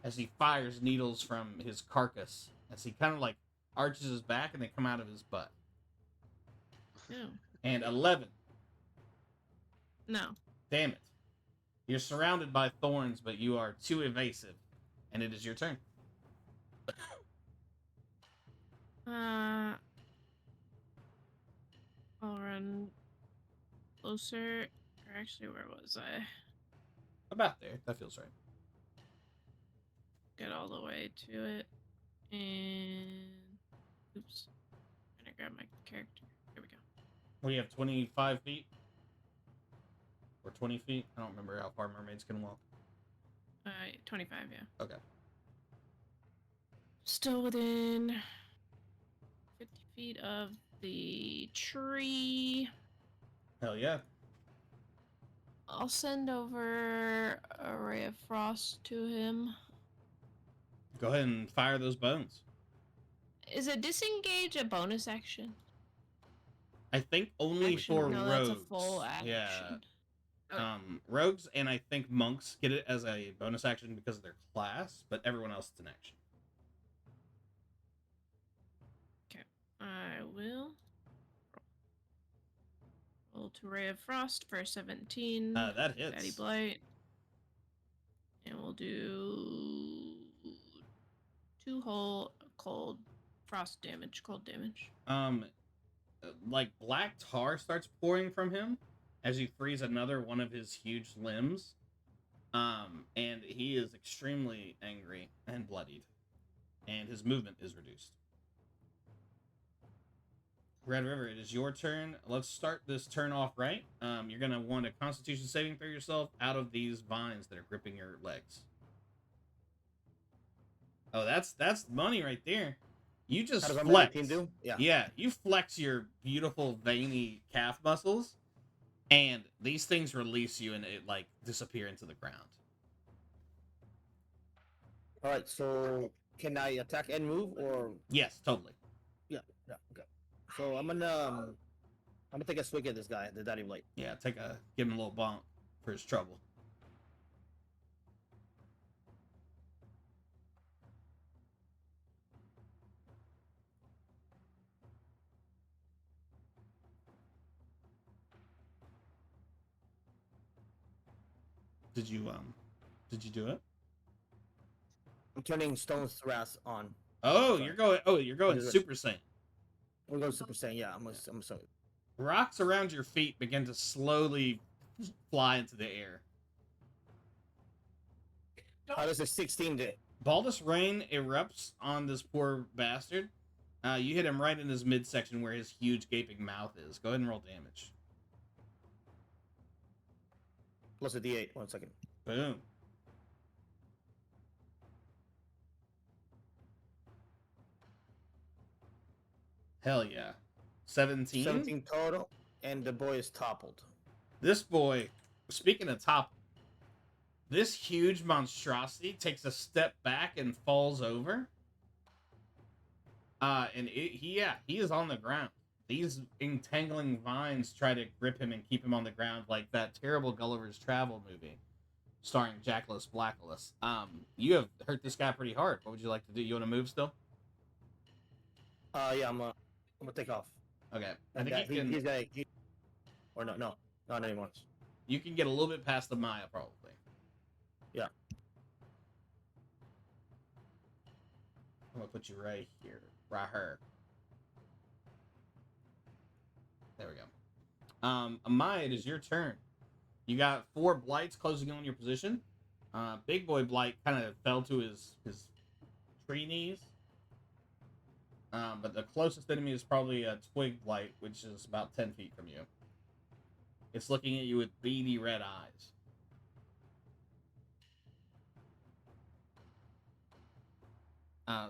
[SPEAKER 2] As he fires needles from his carcass, as he kind of like arches his back and they come out of his butt.
[SPEAKER 1] No.
[SPEAKER 2] And 11.
[SPEAKER 1] No.
[SPEAKER 2] Damn it. You're surrounded by thorns, but you are too evasive. And it is your turn.
[SPEAKER 1] I'll run closer. Or actually, where was I?
[SPEAKER 2] About there. That feels right.
[SPEAKER 1] Get all the way to it. And oops. I'm gonna grab my character. Here we go.
[SPEAKER 2] We have 25 feet. Or 20 feet. I don't remember how far mermaids can walk.
[SPEAKER 1] 25, yeah.
[SPEAKER 2] Okay.
[SPEAKER 1] Still within 50 feet of the tree.
[SPEAKER 2] Hell yeah.
[SPEAKER 1] I'll send over a ray of frost to him.
[SPEAKER 2] Go ahead and fire those bones.
[SPEAKER 1] Is a disengage a bonus action?
[SPEAKER 2] I think only for
[SPEAKER 1] no,
[SPEAKER 2] rogues.
[SPEAKER 1] that's a full action.
[SPEAKER 2] Yeah.
[SPEAKER 1] Okay.
[SPEAKER 2] Rogues and I think monks get it as a bonus action because of their class, but everyone else it's an action.
[SPEAKER 1] Okay. I will roll to ray of frost for 17.
[SPEAKER 2] That hits.
[SPEAKER 1] Daddy Blight. And we'll do 2 whole cold frost damage, cold damage.
[SPEAKER 2] Like black tar starts pouring from him as you freeze another one of his huge limbs. And he is extremely angry and bloodied. And his movement is reduced. Red River, it is your turn. Let's start this turn off right. You're going to want a Constitution saving throw yourself out of these vines that are gripping your legs. Oh, that's money right there. You just flex.
[SPEAKER 5] Team do?
[SPEAKER 2] Yeah, you flex your beautiful veiny calf muscles, and these things release you and it like disappear into the ground.
[SPEAKER 5] All right, so can I attack and move, or?
[SPEAKER 2] Yes, totally.
[SPEAKER 5] Yeah, okay. So I'm gonna take a swig at this guy, the Daddy Blight.
[SPEAKER 2] Yeah, give him a little bump for his trouble. Did you do it?
[SPEAKER 5] I'm turning Stone's Thrust on.
[SPEAKER 2] Oh, you're going Super Saiyan.
[SPEAKER 5] We're going Super Saiyan, yeah. I'm sorry.
[SPEAKER 2] Rocks around your feet begin to slowly fly into the air.
[SPEAKER 5] How does a 16 do?
[SPEAKER 2] Baldus Rain erupts on this poor bastard. You hit him right in his midsection where his huge gaping mouth is. Go ahead and roll damage.
[SPEAKER 5] Plus a D8. 1 second.
[SPEAKER 2] Boom. Hell yeah. 17?
[SPEAKER 5] 17 total, and the boy is toppled.
[SPEAKER 2] This boy, speaking of top, this huge monstrosity takes a step back and falls over. He is on the ground. These entangling vines try to grip him and keep him on the ground like that terrible Gulliver's Travel movie starring Jackalus Blackalus. You have hurt this guy pretty hard. What would you like to do? You want to move still?
[SPEAKER 5] Yeah, I'm gonna take off.
[SPEAKER 2] Okay. I
[SPEAKER 5] And
[SPEAKER 2] think you can...
[SPEAKER 5] or no, not anymore.
[SPEAKER 2] You can get a little bit past the Maya, probably.
[SPEAKER 5] Yeah.
[SPEAKER 2] I'm gonna put you right here. Right here. There we go. Amaya, it is your turn. You got 4 blights closing in on your position. Big boy blight kind of fell to his tree knees. But the closest enemy is probably a twig blight, which is about 10 feet from you. It's looking at you with beady red eyes.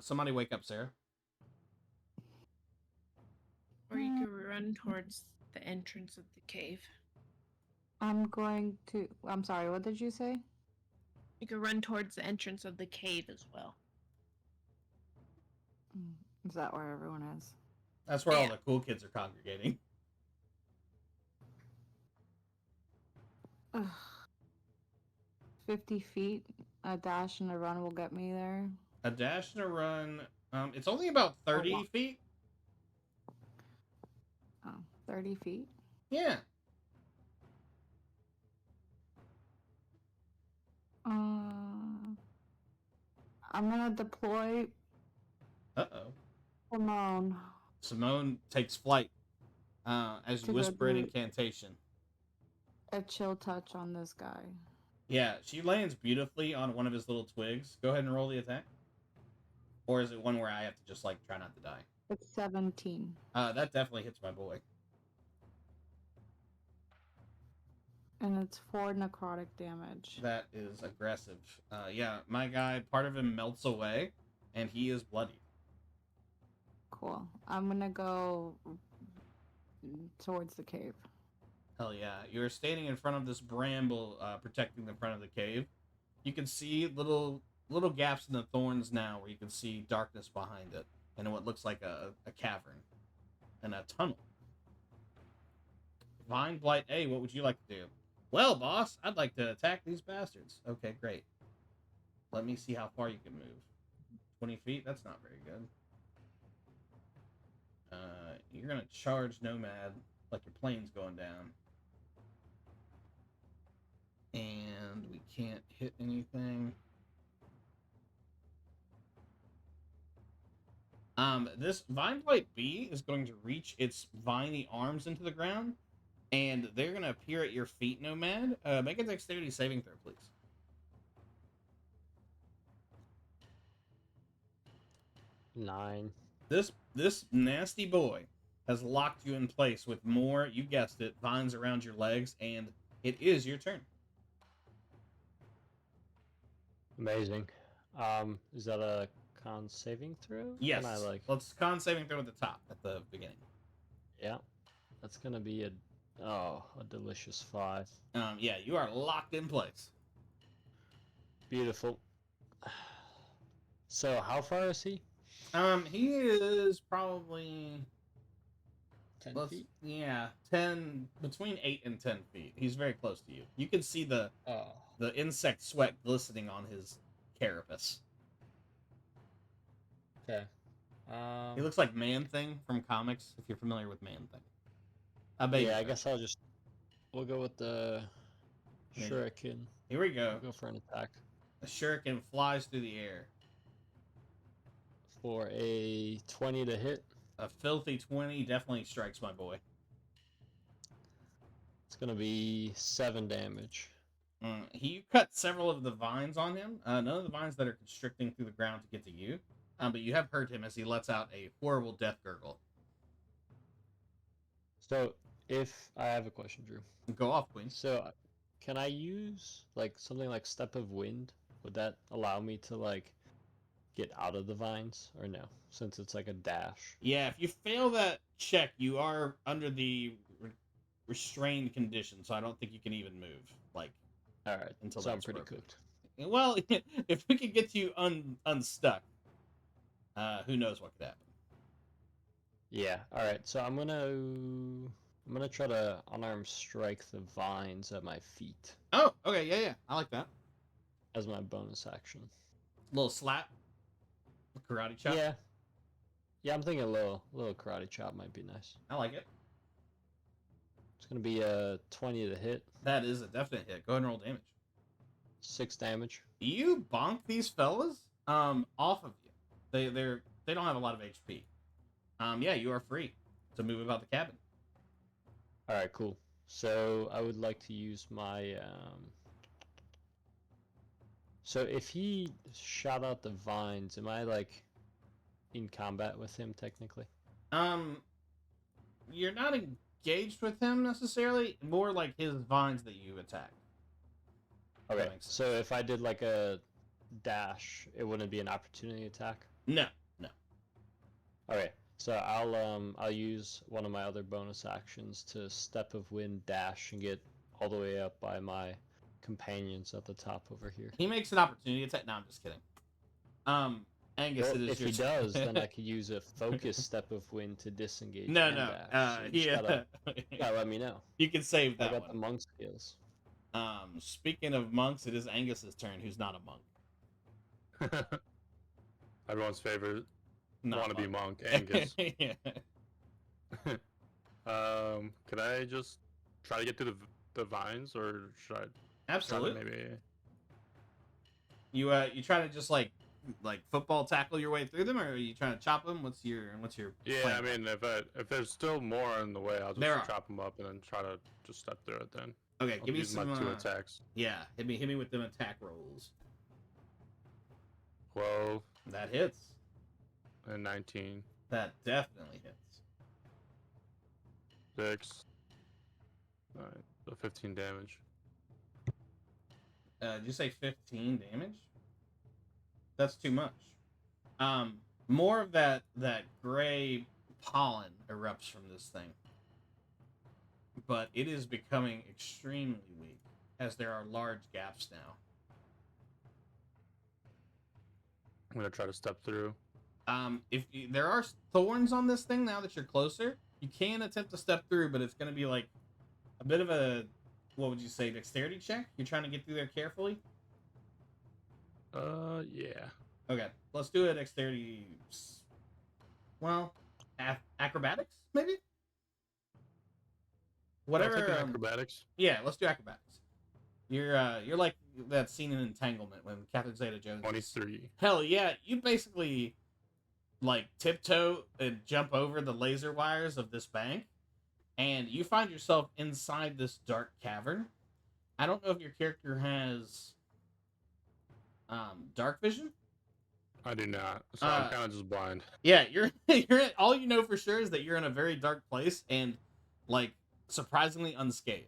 [SPEAKER 2] Somebody wake up Sarah.
[SPEAKER 1] Or you could run towards the entrance of the cave.
[SPEAKER 7] I'm sorry, what did you say?
[SPEAKER 1] You could run towards the entrance of the cave as well.
[SPEAKER 7] Is that where everyone is?
[SPEAKER 2] That's where all the cool kids are congregating.
[SPEAKER 7] Ugh. 50 feet, a dash and a run will get me there.
[SPEAKER 2] A dash and a run. It's only about 30 feet.
[SPEAKER 7] Oh, 30 feet?
[SPEAKER 2] Yeah.
[SPEAKER 7] I'm gonna deploy Simone.
[SPEAKER 2] Simone takes flight as you whisper an incantation.
[SPEAKER 7] A chill touch on this guy.
[SPEAKER 2] Yeah, she lands beautifully on one of his little twigs. Go ahead and roll the attack. Or is it one where I have to just, like, try not to die?
[SPEAKER 7] It's 17.
[SPEAKER 2] That definitely hits my boy.
[SPEAKER 7] And it's 4 necrotic damage.
[SPEAKER 2] That is aggressive. Yeah, my guy, part of him melts away, and he is bloody.
[SPEAKER 7] Cool. I'm gonna go towards the cave.
[SPEAKER 2] Hell yeah. You're standing in front of this bramble protecting the front of the cave. You can see little gaps in the thorns now where you can see darkness behind it and what looks like a cavern and a tunnel. Vine Blight A, what would you like to do? Well, boss, I'd like to attack these bastards. Okay, great. Let me see how far you can move. 20 feet? That's not very good. You're going to charge Nomad like your plane's going down. And we can't hit anything. This Vine Blight B is going to reach its viney arms into the ground, and they're going to appear at your feet, Nomad. Make a dexterity saving throw, please.
[SPEAKER 4] 9.
[SPEAKER 2] This nasty boy has locked you in place with more, you guessed it, vines around your legs, and it is your turn.
[SPEAKER 4] Amazing. Is that a con saving throw?
[SPEAKER 2] Yes.
[SPEAKER 4] Can I, like...
[SPEAKER 2] Let's con saving throw at the top, at the beginning.
[SPEAKER 4] Yeah. That's gonna be a delicious 5.
[SPEAKER 2] Yeah, you are locked in place.
[SPEAKER 4] Beautiful. So, how far is he?
[SPEAKER 2] He is probably
[SPEAKER 4] 10 feet?
[SPEAKER 2] Yeah, 10, between 8 and 10 feet. He's very close to you. You can see the insect sweat glistening on his carapace.
[SPEAKER 4] Okay.
[SPEAKER 2] He looks like Man-Thing from comics, if you're familiar with Man-Thing.
[SPEAKER 4] Yeah, I guess we'll go with the shuriken.
[SPEAKER 2] Here we go.
[SPEAKER 4] We'll go for an attack.
[SPEAKER 2] The shuriken flies through the air.
[SPEAKER 4] For a 20 to hit.
[SPEAKER 2] A filthy 20 definitely strikes my boy.
[SPEAKER 4] It's gonna be 7 damage.
[SPEAKER 2] He cut several of the vines on him. None of the vines that are constricting through the ground to get to you. But you have hurt him as he lets out a horrible death gurgle.
[SPEAKER 4] So, if I have a question, Drew.
[SPEAKER 2] Go off, Queen.
[SPEAKER 4] So, can I use like something like Step of Wind? Would that allow me to like get out of the vines, or no? Since it's like a dash.
[SPEAKER 2] Yeah, if you fail that check, you are under the restrained condition, so I don't think you can even move. Like,
[SPEAKER 4] all right,
[SPEAKER 2] until
[SPEAKER 4] so I'm
[SPEAKER 2] that's
[SPEAKER 4] pretty
[SPEAKER 2] broken.
[SPEAKER 4] cooked.
[SPEAKER 2] Well, if we could get you unstuck, who knows what could happen?
[SPEAKER 4] Yeah. All right. So I'm gonna try to unarmed strike the vines at my feet.
[SPEAKER 2] Oh, okay, yeah, I like that.
[SPEAKER 4] As my bonus action.
[SPEAKER 2] Little slap, karate chop.
[SPEAKER 4] Yeah, I'm thinking a little karate chop might be nice.
[SPEAKER 2] I like it.
[SPEAKER 4] It's gonna be a 20 to hit.
[SPEAKER 2] That is a definite hit. Go ahead and roll damage.
[SPEAKER 4] 6 damage.
[SPEAKER 2] You bonk these fellas off of you. They don't have a lot of HP. Yeah, you are free to move about the cabin.
[SPEAKER 4] All right, cool. So I would like to use my So if he shot out the vines, am I like in combat with him technically?
[SPEAKER 2] You're not engaged with him necessarily. More like his vines that you attack.
[SPEAKER 4] Okay. So if I did like a dash, it wouldn't be an opportunity attack?
[SPEAKER 2] No.
[SPEAKER 4] Okay. So I'll use one of my other bonus actions to Step of Wind dash and get all the way up by my companions at the top over here.
[SPEAKER 2] He makes an opportunity attack. No, I'm just kidding. Angus,
[SPEAKER 4] well,
[SPEAKER 2] it is
[SPEAKER 4] if he does, then I could use a focus Step of Wind to disengage.
[SPEAKER 2] No.
[SPEAKER 4] Dash. So you gotta let me know.
[SPEAKER 2] You can save that
[SPEAKER 4] I got
[SPEAKER 2] one.
[SPEAKER 4] the monk skills.
[SPEAKER 2] Speaking of monks, it is Angus's turn, who's not a monk.
[SPEAKER 6] Everyone's favorite
[SPEAKER 2] Not
[SPEAKER 6] wannabe monk, Angus.
[SPEAKER 2] Yeah.
[SPEAKER 6] Could I just try to get to the vines, or should I?
[SPEAKER 2] Absolutely.
[SPEAKER 6] Maybe.
[SPEAKER 2] You try to just like football tackle your way through them, or are you trying to chop them? What's your
[SPEAKER 6] Yeah,
[SPEAKER 2] plan?
[SPEAKER 6] I mean, if there's still more in the way, I'll
[SPEAKER 2] There
[SPEAKER 6] just
[SPEAKER 2] are.
[SPEAKER 6] chop them up and then try to just step through it. Then
[SPEAKER 2] Okay,
[SPEAKER 6] I'll
[SPEAKER 2] give me
[SPEAKER 6] use
[SPEAKER 2] some
[SPEAKER 6] my 2 attacks.
[SPEAKER 2] Yeah, hit me with them attack rolls.
[SPEAKER 6] 12
[SPEAKER 2] That hits.
[SPEAKER 6] and 19.
[SPEAKER 2] That definitely hits.
[SPEAKER 6] 6. Alright, so 15 damage.
[SPEAKER 2] Did you say 15 damage? That's too much. More of that gray pollen erupts from this thing. but it is becoming extremely weak as there are large gaps now.
[SPEAKER 6] I'm gonna try to step through.
[SPEAKER 2] There are thorns on this thing now that you're closer, you can attempt to step through, but it's going to be like a bit of a, what would you say, dexterity check? You're trying to get through there carefully?
[SPEAKER 6] Yeah.
[SPEAKER 2] Okay, let's do a dexterity. Well, acrobatics, maybe? Whatever.
[SPEAKER 6] I'll take an acrobatics.
[SPEAKER 2] Yeah, let's do acrobatics. You're like that scene in Entanglement when Catherine Zeta-Jones.
[SPEAKER 6] 23.
[SPEAKER 2] Hell yeah, you basically like tiptoe and jump over the laser wires of this bank, and you find yourself inside this dark cavern. I don't know if your character has dark vision.
[SPEAKER 6] I do not, so I'm kind of just blind.
[SPEAKER 2] Yeah, you're all you know for sure is that you're in a very dark place and like surprisingly unscathed.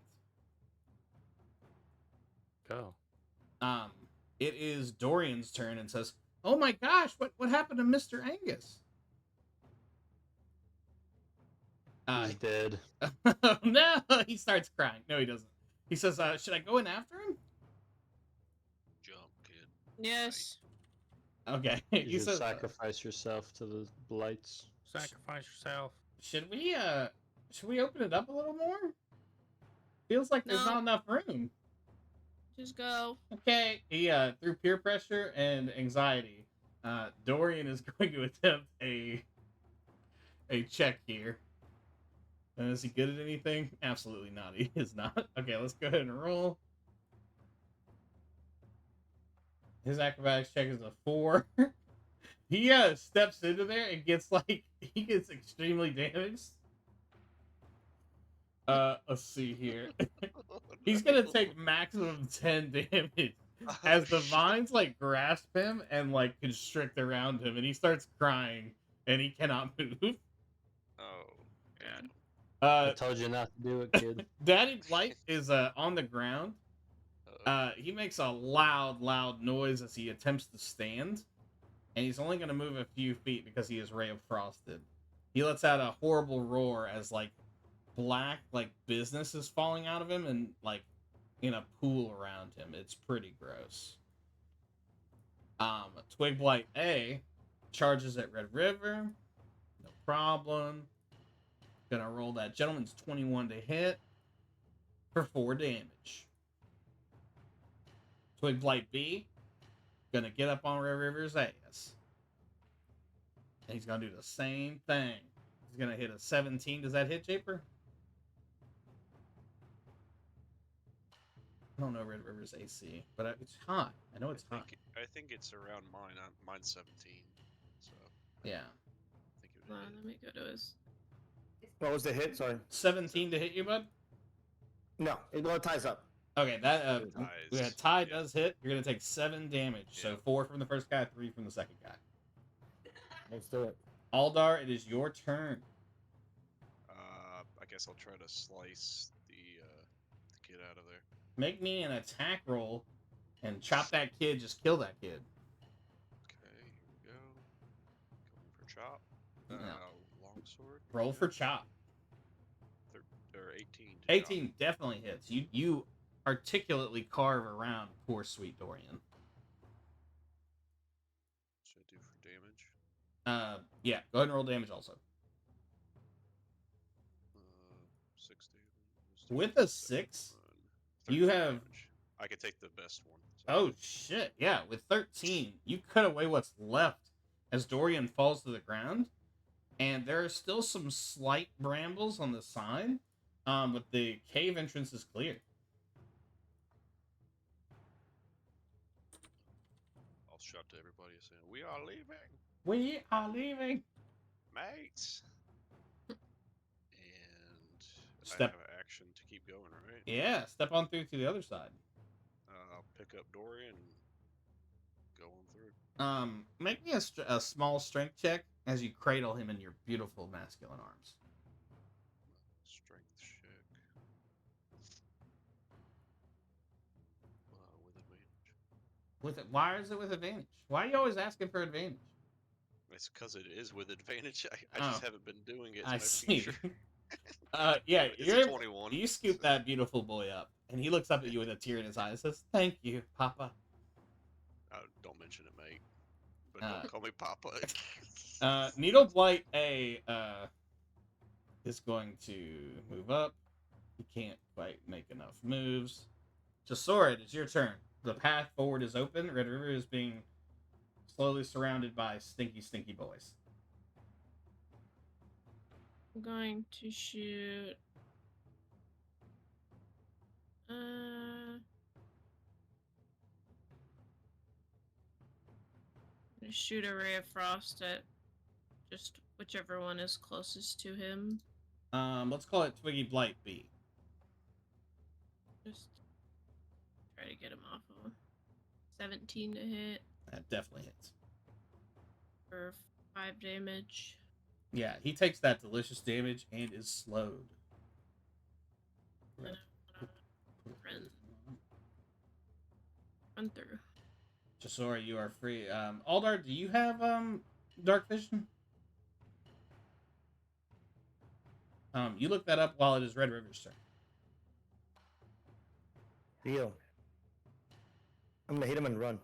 [SPEAKER 6] Oh.
[SPEAKER 2] It is Dorian's turn and says, "Oh my gosh, what happened to Mr. Angus?"
[SPEAKER 4] He's dead.
[SPEAKER 2] No, he starts crying. No, he doesn't. He says, "Should I go in after him?"
[SPEAKER 3] Jump, kid.
[SPEAKER 1] Yes.
[SPEAKER 2] Okay.
[SPEAKER 4] You
[SPEAKER 2] He
[SPEAKER 4] should
[SPEAKER 2] says,
[SPEAKER 4] sacrifice yourself to the blights.
[SPEAKER 6] Sacrifice yourself.
[SPEAKER 2] Should we open it up a little more? Feels like there's
[SPEAKER 1] No.
[SPEAKER 2] not enough room.
[SPEAKER 1] Just go.
[SPEAKER 2] Okay. He through peer pressure and anxiety, Dorian is going to attempt a check here. And is he good at anything? Absolutely not. He is not. Okay, let's go ahead and roll. His acrobatics check is a 4. He steps into there and gets extremely damaged. Let's see here. He's gonna take maximum 10 damage as the vines like grasp him and like constrict around him, and he starts crying and he cannot move.
[SPEAKER 3] Oh, yeah.
[SPEAKER 4] I told you not to do it, kid.
[SPEAKER 2] Daddy Blight is on the ground. He makes a loud noise as he attempts to stand, and he's only gonna move a few feet because he is Ray of Frosted. He lets out a horrible roar as like black like business is falling out of him and like in a pool around him. It's pretty gross. Twig Blight A charges at Red River. No problem. Gonna roll that gentleman's 21 to hit for 4 damage. Twig Blight B gonna get up on Red River's ass. And he's gonna do the same thing. He's gonna hit a 17. Does that hit, Japer? I don't know Red River's AC, but it's hot. I know it's hot.
[SPEAKER 3] I think it's around mine. Mine's 17. So
[SPEAKER 2] Yeah.
[SPEAKER 3] I think it would
[SPEAKER 1] Hold on,
[SPEAKER 3] hit.
[SPEAKER 1] let me go to his.
[SPEAKER 5] What was the hit? Sorry.
[SPEAKER 2] 17 to hit you, bud?
[SPEAKER 5] No, it ties up.
[SPEAKER 2] Okay, that tie
[SPEAKER 3] Yeah.
[SPEAKER 2] does hit. You're gonna take 7 damage. So
[SPEAKER 3] Yeah.
[SPEAKER 2] 4 from the first guy, 3 from the second guy.
[SPEAKER 5] Let's do it.
[SPEAKER 2] Aldar, it is your turn.
[SPEAKER 3] I guess I'll try to slice the kid out of there.
[SPEAKER 2] Make me an attack roll and chop that kid. Just kill that kid.
[SPEAKER 3] Okay, here we go. Going for chop.
[SPEAKER 2] Yeah.
[SPEAKER 3] Longsword.
[SPEAKER 2] Roll for chop.
[SPEAKER 3] Or 18.
[SPEAKER 2] 18 definitely hits. You articulately carve around poor sweet Dorian.
[SPEAKER 3] Should I do for damage?
[SPEAKER 2] Yeah. Go ahead and roll damage also.
[SPEAKER 3] 6 damage.
[SPEAKER 2] With a 6, you
[SPEAKER 3] 13
[SPEAKER 2] have.
[SPEAKER 3] damage. I could take the best one. So.
[SPEAKER 2] Oh shit! Yeah, with 13, you cut away what's left as Dorian falls to the ground, and there are still some slight brambles on the side, but the cave entrance is clear.
[SPEAKER 3] I'll shout to everybody saying, "We are leaving,
[SPEAKER 2] We are leaving.
[SPEAKER 3] mates!" And
[SPEAKER 2] Step.
[SPEAKER 3] I have an action to keep going, right?
[SPEAKER 2] Yeah, step on through to the other side.
[SPEAKER 3] I'll pick up Dorian and go on through.
[SPEAKER 2] Make me a small strength check as you cradle him in your beautiful masculine arms.
[SPEAKER 3] Strength check. With advantage.
[SPEAKER 2] With it, why is it with advantage? Why are you always asking for advantage?
[SPEAKER 3] It's because it is with advantage. I just
[SPEAKER 2] Oh.
[SPEAKER 3] haven't been doing it.
[SPEAKER 2] I
[SPEAKER 3] so
[SPEAKER 2] see.
[SPEAKER 3] Future.
[SPEAKER 2] Yeah,
[SPEAKER 3] It's
[SPEAKER 2] you're
[SPEAKER 3] a
[SPEAKER 2] able,
[SPEAKER 3] 21.
[SPEAKER 2] you scoop that beautiful boy up, and he looks up at you with a tear in his eye and says, "Thank you, Papa."
[SPEAKER 3] Don't mention it, mate. But
[SPEAKER 2] Uh,
[SPEAKER 3] don't call me Papa.
[SPEAKER 2] Needle Blight A is going to move up. He can't quite make enough moves. Jasora, it is your turn. The path forward is open. Red River is being slowly surrounded by stinky boys.
[SPEAKER 1] I'm going to shoot. I'm gonna shoot a ray of frost at just whichever one is closest to him.
[SPEAKER 2] Let's call it Twiggy Blight B.
[SPEAKER 1] Just try to get him off of him. 17 to hit
[SPEAKER 2] That definitely hits.
[SPEAKER 1] for 5 damage.
[SPEAKER 2] Yeah, he takes that delicious damage and is slowed.
[SPEAKER 1] Run through.
[SPEAKER 2] Jasora, you are free. Aldar, do you have dark vision? You look that up while it is Red River's turn.
[SPEAKER 5] Deal. I'm gonna hit him and run.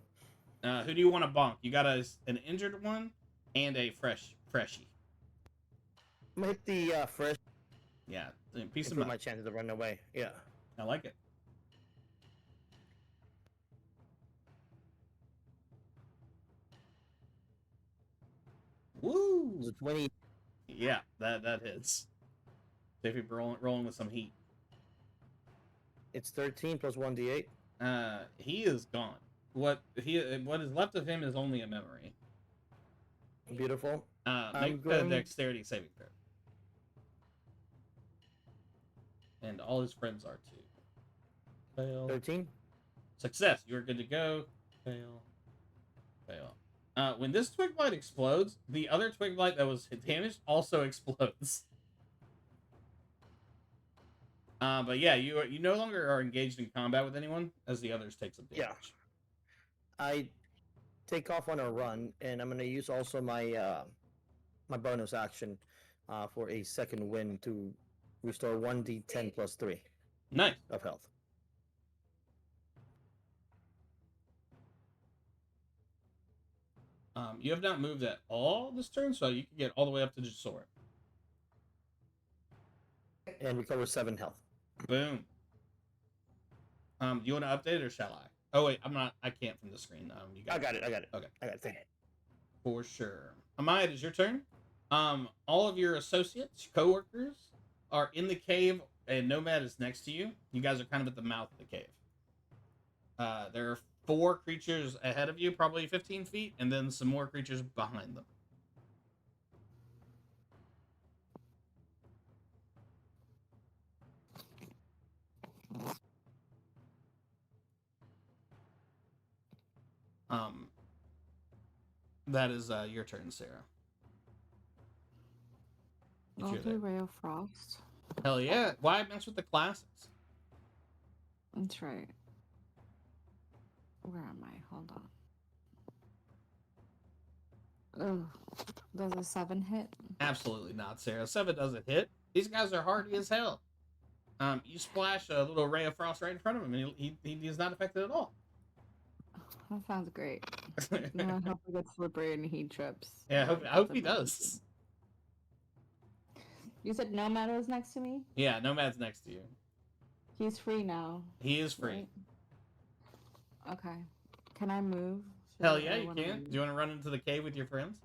[SPEAKER 2] Who do you want to bonk? You got an injured one and a freshie.
[SPEAKER 5] I'm gonna hit the fresh.
[SPEAKER 2] Yeah, piece of
[SPEAKER 5] Improve
[SPEAKER 2] my.
[SPEAKER 5] my chances to run away. Yeah.
[SPEAKER 2] I like it. Woo!
[SPEAKER 5] It's a 20.
[SPEAKER 2] Yeah, that hits. If rolling with some heat.
[SPEAKER 5] It's 13 plus 1d8.
[SPEAKER 2] He is gone. What is left of him is only a memory.
[SPEAKER 5] Beautiful.
[SPEAKER 2] Make a dexterity saving throw. And all his friends are too. Fail.
[SPEAKER 5] 13.
[SPEAKER 2] Success. You're good to go. Fail. Fail. When this twig blight explodes, the other twig blight that was damaged also explodes. But yeah, you no longer are engaged in combat with anyone as the others take some damage.
[SPEAKER 5] Yeah. I take off on a run, and I'm gonna use also my my bonus action for a second wind to restore 1d10 plus 3
[SPEAKER 2] Nice.
[SPEAKER 5] of health.
[SPEAKER 2] You have not moved at all this turn, so you can get all the way up to Jasora.
[SPEAKER 5] And recover 7 health.
[SPEAKER 2] Boom. Do you want to update it or shall I? Oh wait, I can't from the screen. You
[SPEAKER 5] I got it.
[SPEAKER 2] Okay.
[SPEAKER 5] I got it.
[SPEAKER 2] For sure. Amaya, it is your turn. All of your associates, coworkers, are in the cave, and Nomad is next to you. You guys are kind of at the mouth of the cave. There are 4 creatures ahead of you, probably 15 feet, and then some more creatures behind them. That is your turn, Sarah.
[SPEAKER 7] I'll do Ray of Frost.
[SPEAKER 2] Hell yeah. Why mess with the classics?
[SPEAKER 7] That's right. Where am I? Hold on. Oh, does a 7 hit?
[SPEAKER 2] Absolutely not, Sarah. 7 doesn't hit. These guys are hardy as hell. You splash a little ray of frost right in front of him, and he is not affected at all.
[SPEAKER 7] That sounds great. No, I hope he gets slippery and he trips.
[SPEAKER 2] Yeah, I hope he does.
[SPEAKER 7] You said Nomad was next to me?
[SPEAKER 2] Yeah, Nomad's next to you.
[SPEAKER 7] He's free now.
[SPEAKER 2] He is free.
[SPEAKER 7] Right? Okay. Can I move?
[SPEAKER 2] Hell yeah, you can. Do you want to run into the cave with your friends?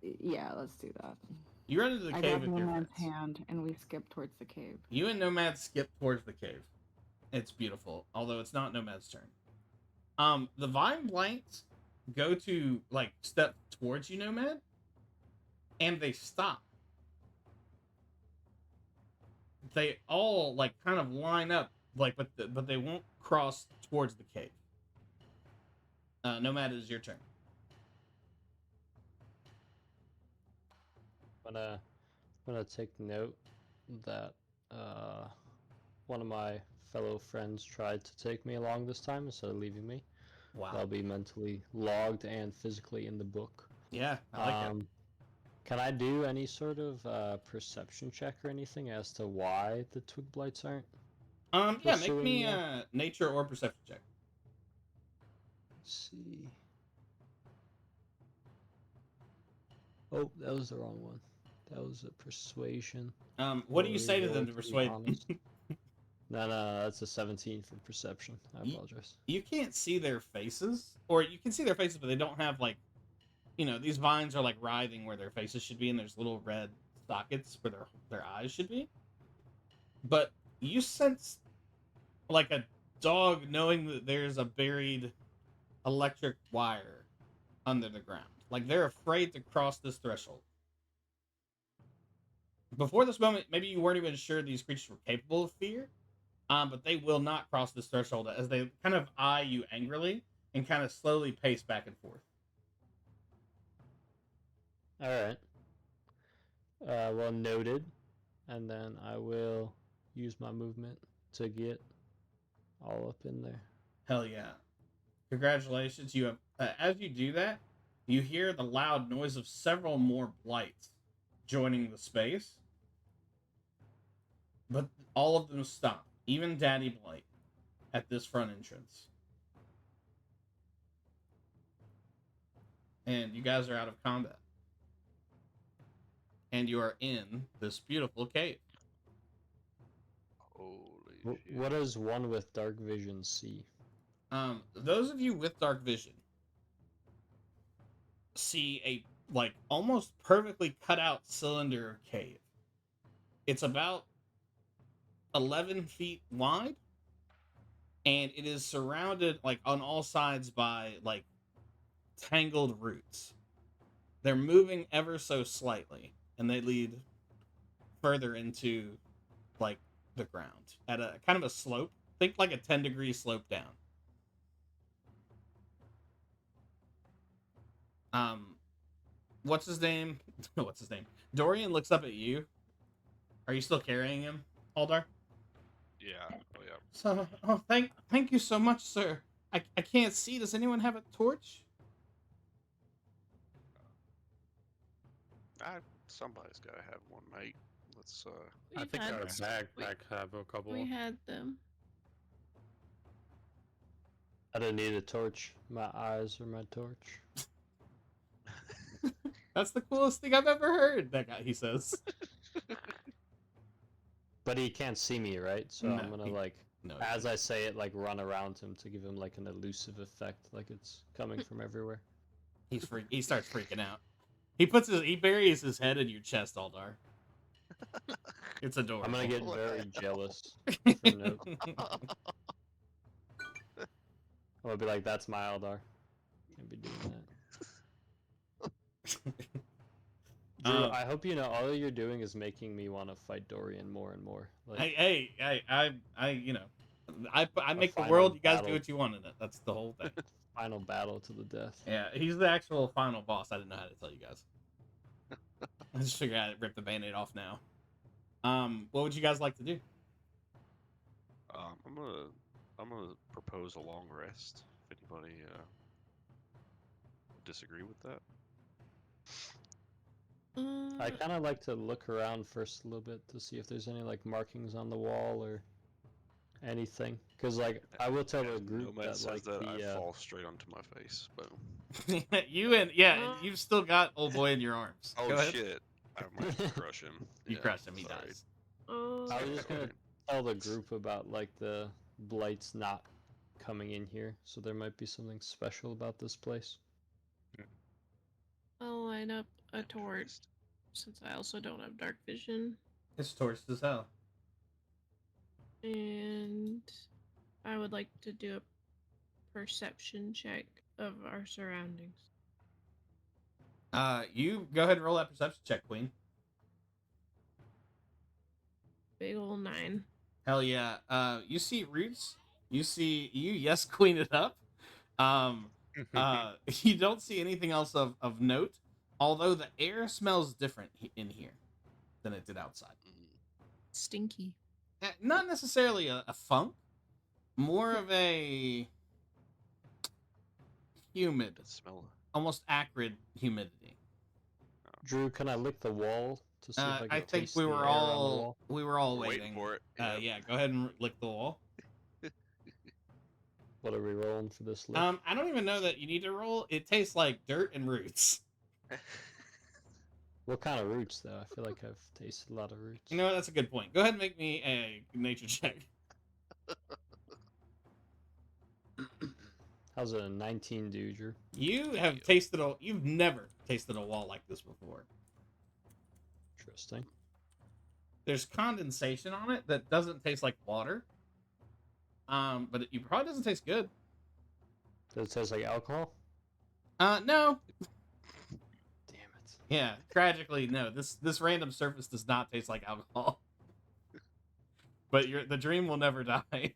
[SPEAKER 7] Yeah, let's do that.
[SPEAKER 2] You run into the cave with your friends.
[SPEAKER 7] I grab Nomad's hand and we skip towards the cave.
[SPEAKER 2] You and Nomad skip towards the cave. It's beautiful, although it's not Nomad's turn. The vine blights go to step towards you, Nomad, and they stop. They all kind of line up, but they won't cross towards the cave. Nomad, it is your turn.
[SPEAKER 4] I'm gonna take note that one of my fellow friends tried to take me along this time instead of leaving me. Wow. I'll be mentally logged and physically in the book.
[SPEAKER 2] Yeah, I like it.
[SPEAKER 4] Can I do any sort of perception check or anything as to why the twig blights aren't?
[SPEAKER 2] Yeah, make
[SPEAKER 4] pursuing
[SPEAKER 2] me
[SPEAKER 4] me?
[SPEAKER 2] a nature or perception check.
[SPEAKER 4] Let's see. Oh, that was the wrong one. That was a persuasion.
[SPEAKER 2] What do you say to them
[SPEAKER 4] Roll
[SPEAKER 2] to
[SPEAKER 4] be
[SPEAKER 2] persuade?
[SPEAKER 4] honest. No, that's a 17 for perception. I apologize.
[SPEAKER 2] You can't see their faces, or you can see their faces, but they don't have like, these vines are like writhing where their faces should be, and there's little red sockets where their eyes should be. But you sense like a dog knowing that there's a buried electric wire under the ground. Like they're afraid to cross this threshold. Before this moment, maybe you weren't even sure these creatures were capable of fear, but they will not cross this threshold as they kind of eye you angrily and kind of slowly pace back and forth.
[SPEAKER 4] All right. Well, noted. And then I will use my movement to get all up in there.
[SPEAKER 2] Hell yeah. Congratulations. You have, as you do that, you hear the loud noise of several more blights joining the space. But all of them stop, even Daddy Blight, at this front entrance. And you guys are out of combat. And you are in this beautiful cave.
[SPEAKER 3] Holy shit.
[SPEAKER 4] What does one with dark vision see?
[SPEAKER 2] Those of you with dark vision see a like almost perfectly cut out cylinder cave. It's about 11 feet wide, and it is surrounded like on all sides by like tangled roots. They're moving ever so slightly, and they lead further into like the ground at a kind of a slope. Think like a 10-degree slope down. What's his name? What's his name? Dorian looks up at you. Are you still carrying him, Aldar?
[SPEAKER 3] Yeah. Oh yeah.
[SPEAKER 2] So, thank you so much, sir. I can't see. Does anyone have a torch?
[SPEAKER 3] Somebody's gotta have one, mate. Let's
[SPEAKER 6] I think our backpack have a couple.
[SPEAKER 1] We had them.
[SPEAKER 4] I don't need a torch. My eyes are my torch.
[SPEAKER 2] That's the coolest thing I've ever heard. That guy, he says.
[SPEAKER 4] But he can't see me, right? So
[SPEAKER 2] No,
[SPEAKER 4] I'm gonna
[SPEAKER 2] no,
[SPEAKER 4] as I say it, like run around him to give him like an elusive effect, like it's coming from everywhere.
[SPEAKER 2] He starts freaking out. He buries his head in your chest, Aldar. It's adorable.
[SPEAKER 4] I'm gonna get very jealous. For note. I'm gonna be like, "That's my Eldar. Can't be doing that." Drew, I hope you know all you're doing is making me want to fight Dorian more and more. Like,
[SPEAKER 2] I make the
[SPEAKER 4] final
[SPEAKER 2] world. You guys do
[SPEAKER 4] battle.
[SPEAKER 2] what you want in it. That's the whole thing.
[SPEAKER 4] final battle to the death.
[SPEAKER 2] Yeah, he's the actual final boss. I didn't know how to tell you guys. I just figured I'd rip the band-aid off now. What would you guys like to do?
[SPEAKER 3] I'm gonna propose a long rest. If anybody disagree with that.
[SPEAKER 4] I kind of like to look around first a little bit to see if there's any like markings on the wall or anything. Because like I will tell the group
[SPEAKER 3] Nomad
[SPEAKER 4] that
[SPEAKER 3] says
[SPEAKER 4] like
[SPEAKER 3] that
[SPEAKER 4] the
[SPEAKER 3] I fall straight onto my face. Boom.
[SPEAKER 2] You've still got old boy in your arms.
[SPEAKER 3] Oh
[SPEAKER 2] Go ahead.
[SPEAKER 3] shit! I might crush him.
[SPEAKER 2] You
[SPEAKER 3] Yeah,
[SPEAKER 2] crushed him. He
[SPEAKER 3] sorry.
[SPEAKER 2] dies.
[SPEAKER 1] Oh.
[SPEAKER 4] I was just gonna tell the group about like the blights not coming in here, so there might be something special about this place.
[SPEAKER 1] I'll line up a torch since I also don't have dark vision.
[SPEAKER 2] It's torched as hell.
[SPEAKER 1] And I would like to do a perception check of our surroundings.
[SPEAKER 2] You go ahead and roll that perception check, Queen.
[SPEAKER 1] Big ol' 9.
[SPEAKER 2] Hell yeah. You see roots. You yes, queen it up. You don't see anything else of note, although the air smells different in here than it did outside.
[SPEAKER 1] Stinky.
[SPEAKER 2] Not necessarily a funk, more of a humid,
[SPEAKER 3] Smell.
[SPEAKER 2] almost acrid humidity.
[SPEAKER 3] Oh.
[SPEAKER 4] Drew, can I lick the wall to see if I can
[SPEAKER 2] I think
[SPEAKER 4] taste the air on the wall?
[SPEAKER 2] we were all
[SPEAKER 3] We're waiting
[SPEAKER 2] waiting.
[SPEAKER 3] for it.
[SPEAKER 2] Yeah, go ahead and lick the wall.
[SPEAKER 4] What are we rolling for this lick?
[SPEAKER 2] I don't even know that you need to roll. It tastes like dirt and roots.
[SPEAKER 4] What kind of roots, though? I feel like I've tasted a lot of roots.
[SPEAKER 2] You know what? That's a good point. Go ahead and make me a nature check.
[SPEAKER 4] How's a 19 do, Drew?
[SPEAKER 2] You have you've never tasted a wall like this before.
[SPEAKER 4] Interesting.
[SPEAKER 2] There's condensation on it that doesn't taste like water. But it probably doesn't taste good.
[SPEAKER 4] Does it taste like alcohol?
[SPEAKER 2] No.
[SPEAKER 4] Damn it.
[SPEAKER 2] Yeah, tragically, no. This random surface does not taste like alcohol. But the dream will never die.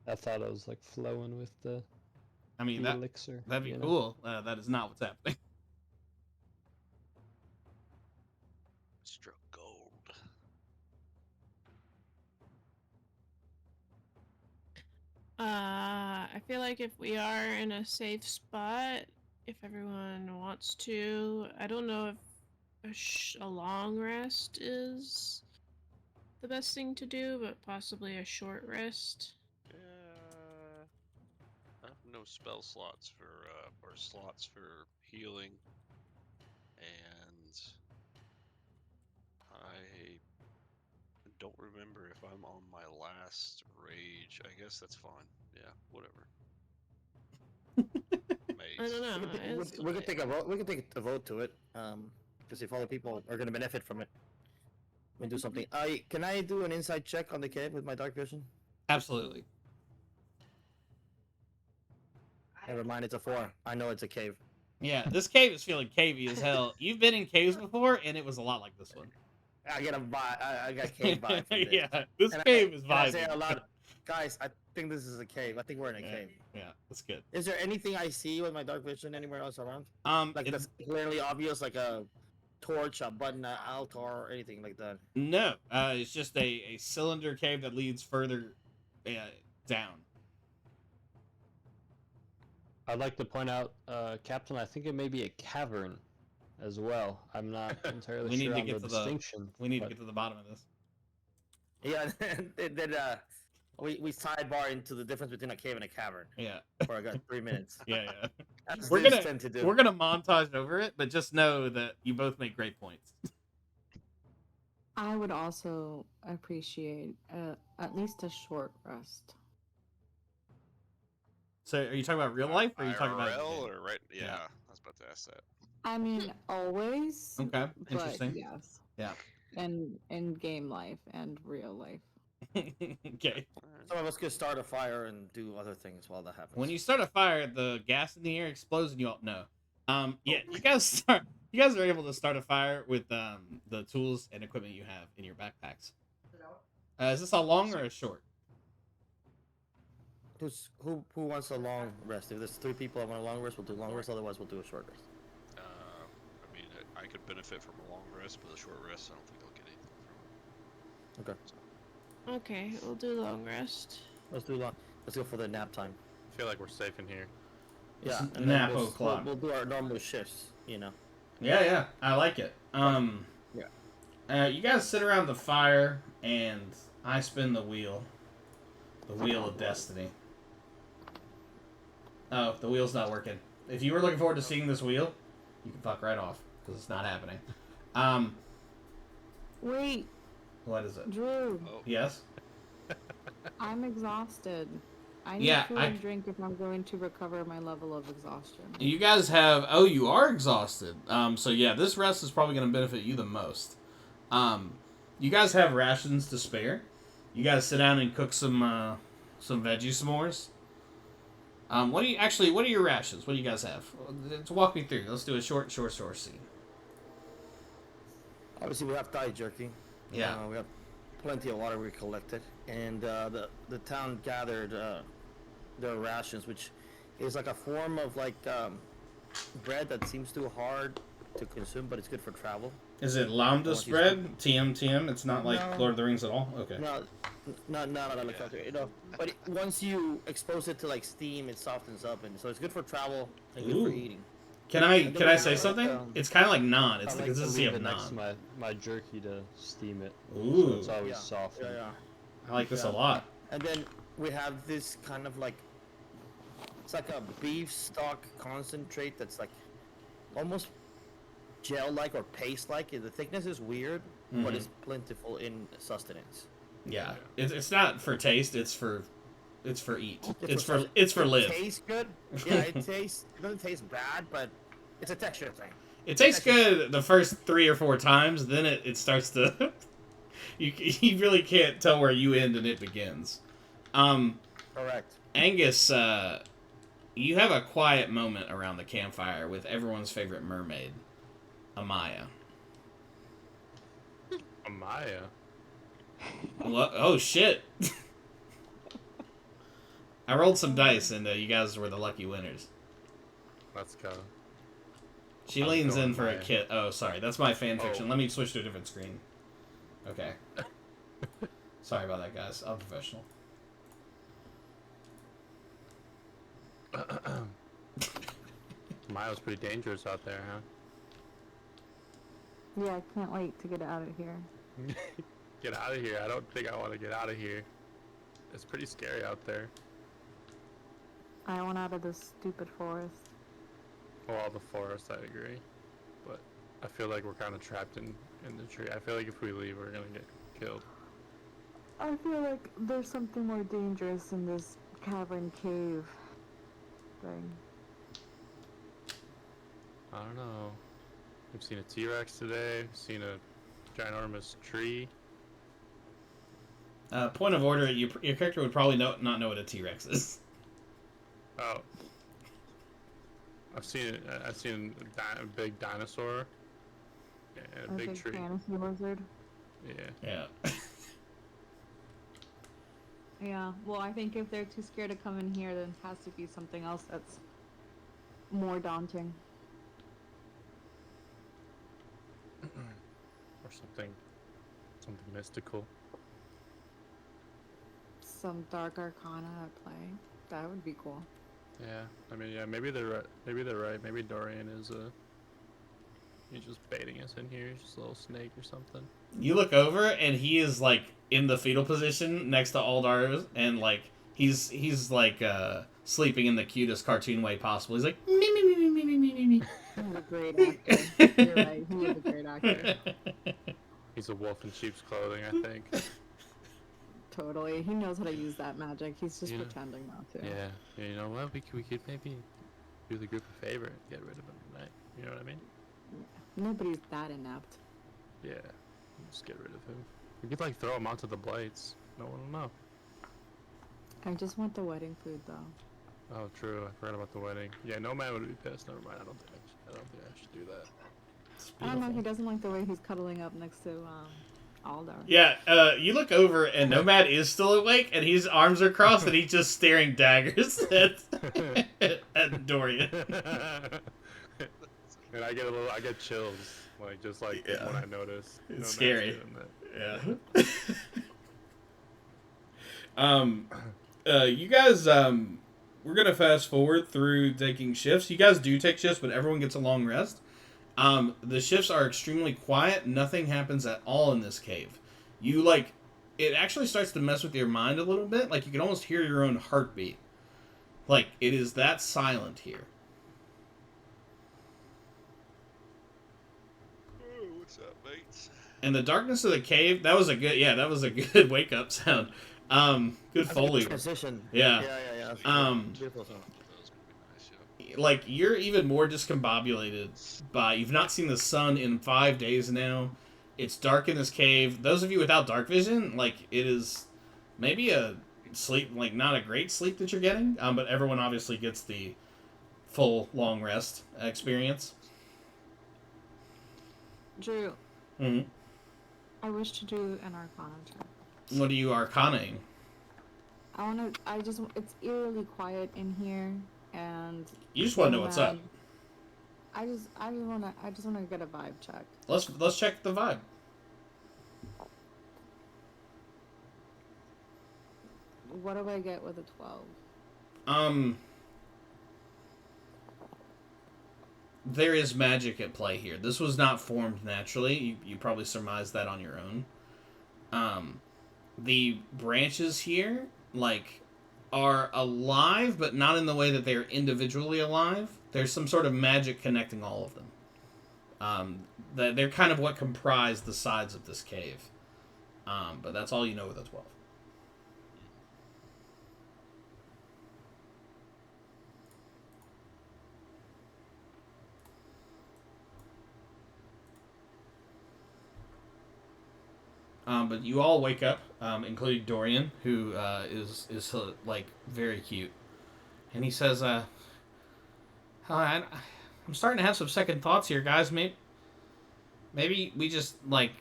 [SPEAKER 4] I thought I was like flowing with the
[SPEAKER 2] I mean,
[SPEAKER 4] elixir.
[SPEAKER 2] that'd be
[SPEAKER 4] you know?
[SPEAKER 2] cool. That is not what's happening.
[SPEAKER 3] Struck gold.
[SPEAKER 1] I feel like if we are in a safe spot, if everyone wants to, I don't know if a long rest is the best thing to do, but possibly a short rest.
[SPEAKER 3] Yeah. I have no spell slots for or slots for healing, and I don't remember if I'm on my last rage. I guess that's fine. Yeah, whatever.
[SPEAKER 1] I don't know.
[SPEAKER 5] We could take a vote. We could take a vote to it. Because if other people are going to benefit from it, we do something. Can I do an inside check on the cave with my dark vision?
[SPEAKER 2] Absolutely.
[SPEAKER 5] Never mind, it's a 4. I know it's a cave.
[SPEAKER 2] Yeah, this cave is feeling cavey as hell. You've been in caves before, and it was a lot like this one.
[SPEAKER 5] I get a vibe. I got cave vibe from this.
[SPEAKER 2] Yeah, this cave is
[SPEAKER 5] I say
[SPEAKER 2] vibing.
[SPEAKER 5] out loud, guys, I think this is a cave. I think we're in a cave.
[SPEAKER 2] Yeah, that's good.
[SPEAKER 5] Is there anything I see with my dark vision anywhere else around? Like
[SPEAKER 2] It's,
[SPEAKER 5] that's clearly obvious, like a torch, a button, an altar, or anything like that.
[SPEAKER 2] no, it's just a cylinder cave that leads further down.
[SPEAKER 4] I'd like to point out, Captain, I think it may be a cavern as well. I'm not entirely
[SPEAKER 2] We need
[SPEAKER 4] sure
[SPEAKER 2] to
[SPEAKER 4] on
[SPEAKER 2] get
[SPEAKER 4] the
[SPEAKER 2] to the-
[SPEAKER 4] distinction.
[SPEAKER 2] We need to
[SPEAKER 4] but-
[SPEAKER 2] get to the bottom of this.
[SPEAKER 5] Yeah, then we sidebar into the difference between a cave and a cavern
[SPEAKER 2] Yeah,
[SPEAKER 5] for a good 3 minutes.
[SPEAKER 2] yeah.
[SPEAKER 5] That's
[SPEAKER 2] We're
[SPEAKER 5] what
[SPEAKER 2] gonna-
[SPEAKER 5] tend to do.
[SPEAKER 2] We're gonna montage over it, but just know that you both make great points.
[SPEAKER 7] I would also appreciate at least a short rest.
[SPEAKER 2] So, are you talking about real life, or are you talking about?
[SPEAKER 3] IRL or right? Yeah,
[SPEAKER 2] Yeah.
[SPEAKER 3] I was about to ask that.
[SPEAKER 7] I mean, always.
[SPEAKER 2] Okay,
[SPEAKER 7] but
[SPEAKER 2] interesting.
[SPEAKER 7] Yes.
[SPEAKER 2] Yeah.
[SPEAKER 7] And in game life and real life.
[SPEAKER 2] Okay.
[SPEAKER 3] Alright.
[SPEAKER 5] Some of us could start a fire and do other things while that happens.
[SPEAKER 2] When you start a fire, the gas in the air explodes, and you all know. Yeah, you guys are able to start a fire with the tools and equipment you have in your backpacks. Is this a long or a short?
[SPEAKER 5] Who wants a long rest? If there's 3 people that want a long rest, we'll do a long rest. Otherwise, we'll do a short rest.
[SPEAKER 3] I mean, I could benefit from a long rest, but a short rest, I don't think I'll get anything from it.
[SPEAKER 5] Okay.
[SPEAKER 3] So,
[SPEAKER 1] Okay, we'll do long rest.
[SPEAKER 5] Let's do long. Let's go for the nap time.
[SPEAKER 6] I feel like we're safe in here.
[SPEAKER 5] Yeah,
[SPEAKER 2] It's
[SPEAKER 5] and
[SPEAKER 2] nap
[SPEAKER 5] then
[SPEAKER 2] o'clock.
[SPEAKER 5] we'll do our normal shifts. You know.
[SPEAKER 2] Yeah, I like it. You guys sit around the fire, and I spin the wheel. The wheel of destiny. Oh, the wheel's not working. If you were looking forward to seeing this wheel, you can fuck right off, because it's not happening.
[SPEAKER 7] Wait,
[SPEAKER 2] What is it?
[SPEAKER 7] Drew,
[SPEAKER 3] oh,
[SPEAKER 2] Yes?
[SPEAKER 7] I'm exhausted. I need
[SPEAKER 2] Yeah,
[SPEAKER 7] food and drink if I'm going to recover my level of exhaustion.
[SPEAKER 2] You guys have... Oh, you are exhausted. So yeah, this rest is probably going to benefit you the most. You guys have rations to spare. You guys sit down and cook some veggie s'mores. What are your rations? What do you guys have? Let's walk me through. Let's do a short scene.
[SPEAKER 5] Obviously, we have Thai jerky.
[SPEAKER 2] Yeah.
[SPEAKER 5] We have plenty of water we collected, and the town gathered their rations, which is like a form of like bread that seems too hard to consume, but it's good for travel.
[SPEAKER 2] Is it lambda spread? TM? It's not like
[SPEAKER 5] No.
[SPEAKER 2] Lord of the Rings at all? Okay.
[SPEAKER 5] No, not like that. You know, but once you expose it to like steam, it softens up, and so it's good for travel and good for
[SPEAKER 2] Ooh.
[SPEAKER 5] eating.
[SPEAKER 2] Can I say something? It's kind of like naan. It's
[SPEAKER 4] I
[SPEAKER 2] the
[SPEAKER 4] like to
[SPEAKER 2] consistency
[SPEAKER 4] leave
[SPEAKER 2] of
[SPEAKER 4] it next to
[SPEAKER 2] naan.
[SPEAKER 4] my jerky to steam it. So
[SPEAKER 2] Ooh,
[SPEAKER 4] it's always
[SPEAKER 5] Yeah.
[SPEAKER 4] soft.
[SPEAKER 5] Yeah, yeah.
[SPEAKER 2] I like this a
[SPEAKER 5] Yeah.
[SPEAKER 2] lot.
[SPEAKER 5] And then we have this kind of like, it's like a beef stock concentrate that's like almost gel-like or paste-like. The thickness is weird, but it's plentiful in sustenance.
[SPEAKER 2] Yeah, it's not for taste. It's for eat. It's for
[SPEAKER 5] It
[SPEAKER 2] live.
[SPEAKER 5] tastes good. Yeah, it doesn't taste bad, but it's a texture thing.
[SPEAKER 2] It tastes good the first 3 or 4 times. Then it starts to. you really can't tell where you end and it begins.
[SPEAKER 5] Correct.
[SPEAKER 2] Angus, you have a quiet moment around the campfire with everyone's favorite mermaid, Amaya.
[SPEAKER 6] Amaya.
[SPEAKER 2] What? Oh shit! I rolled some dice and you guys were the lucky winners.
[SPEAKER 6] Let's go.
[SPEAKER 2] She
[SPEAKER 6] I'm
[SPEAKER 2] leans
[SPEAKER 6] going
[SPEAKER 2] in for a
[SPEAKER 6] Maya.
[SPEAKER 2] kid. Oh, sorry, that's my fan fiction.
[SPEAKER 6] Oh.
[SPEAKER 2] Let me switch to a different screen. Okay. Sorry about that, guys. I'm professional.
[SPEAKER 6] Maya's pretty dangerous out there, huh?
[SPEAKER 7] Yeah, I can't wait to get out of here.
[SPEAKER 6] Get out of here. I don't think I want to get out of here. It's pretty scary out there.
[SPEAKER 7] I want out of this stupid forest.
[SPEAKER 6] Well, the forest, I agree. But I feel like we're kind of trapped in the tree. I feel like if we leave, we're going to get killed.
[SPEAKER 7] I feel like there's something more dangerous in this cavern cave thing.
[SPEAKER 6] I don't know. We've seen a T-Rex today. We've seen a ginormous tree.
[SPEAKER 2] Point of order: your character would probably not know what a T-Rex is.
[SPEAKER 6] Oh. I've seen a big dinosaur and a big tree.
[SPEAKER 7] Fantasy lizard.
[SPEAKER 6] Yeah.
[SPEAKER 2] Yeah.
[SPEAKER 7] Yeah, well, I think if they're too scared to come in here, then it has to be something else that's more daunting.
[SPEAKER 6] Or something mystical.
[SPEAKER 7] Some dark arcana at play. That would be cool.
[SPEAKER 6] Yeah, I mean, yeah, maybe they're right. Maybe they're right. Maybe Dorian is he's just baiting us in here. He's just a little snake or something.
[SPEAKER 2] You look over and he is like in the fetal position next to Aldar, and like he's like sleeping in the cutest cartoon way possible. He's like me me me me me me me me.
[SPEAKER 7] He's a great actor. You're right. He is a great actor.
[SPEAKER 6] He's a wolf in sheep's clothing, I think.
[SPEAKER 7] Totally. He knows how to use that magic. He's just
[SPEAKER 6] Yeah.
[SPEAKER 7] pretending not to.
[SPEAKER 6] Yeah, you know what? We could maybe do the group a favor and get rid of him tonight. You know what I mean?
[SPEAKER 7] Nobody's that inept.
[SPEAKER 6] Yeah, just get rid of him. We could like throw him onto the blades. No one will know.
[SPEAKER 7] I just want the wedding food, though.
[SPEAKER 6] Oh, true. I forgot about the wedding. Yeah, no man would be pissed. Never mind. I don't think I should do that.
[SPEAKER 7] I don't know. He doesn't like the way he's cuddling up next to Aldar.
[SPEAKER 2] Yeah, you look over and Nomad is still awake, and his arms are crossed, and he's just staring daggers at Dorian.
[SPEAKER 6] And I get chills, like just like
[SPEAKER 2] Yeah.
[SPEAKER 6] when I notice.
[SPEAKER 2] It's
[SPEAKER 6] Nomad's
[SPEAKER 2] scary.
[SPEAKER 6] doing
[SPEAKER 2] Yeah.
[SPEAKER 6] that.
[SPEAKER 2] You guys, we're gonna fast forward through taking shifts. You guys do take shifts, but everyone gets a long rest. The shifts are extremely quiet. Nothing happens at all in this cave. You like, it actually starts to mess with your mind a little bit. Like you can almost hear your own heartbeat. Like it is that silent here.
[SPEAKER 3] What's up, mates?
[SPEAKER 2] And the darkness of the cave, that was a good wake up sound. Good Foley.
[SPEAKER 5] Transition.
[SPEAKER 2] Yeah.
[SPEAKER 5] Yeah. Beautiful sound.
[SPEAKER 3] That was gonna be nice, yeah.
[SPEAKER 2] Like you're even more discombobulated by you've not seen the sun in 5 days now. It's dark in this cave. Those of you without dark vision, like it is maybe a sleep, like not a great sleep that you're getting. But everyone obviously gets the full long rest experience.
[SPEAKER 7] Drew,
[SPEAKER 2] Mm-hmm.
[SPEAKER 7] I wish to do an arcana check.
[SPEAKER 2] What are you arcanaing?
[SPEAKER 7] It's eerily quiet in here, and
[SPEAKER 2] You just want to know what's up.
[SPEAKER 7] I just wanna get a vibe check.
[SPEAKER 2] Let's check the vibe.
[SPEAKER 7] What do I get with a 12?
[SPEAKER 2] there is magic at play here. This was not formed naturally. You probably surmised that on your own. The branches here, like, are alive, but not in the way that they are individually alive. There's some sort of magic connecting all of them. They're kind of what comprise the sides of this cave. But that's all you know with the 12. But you all wake up, including Dorian, who is like very cute, and he says, I'm starting to have some second thoughts here, guys. Maybe we just like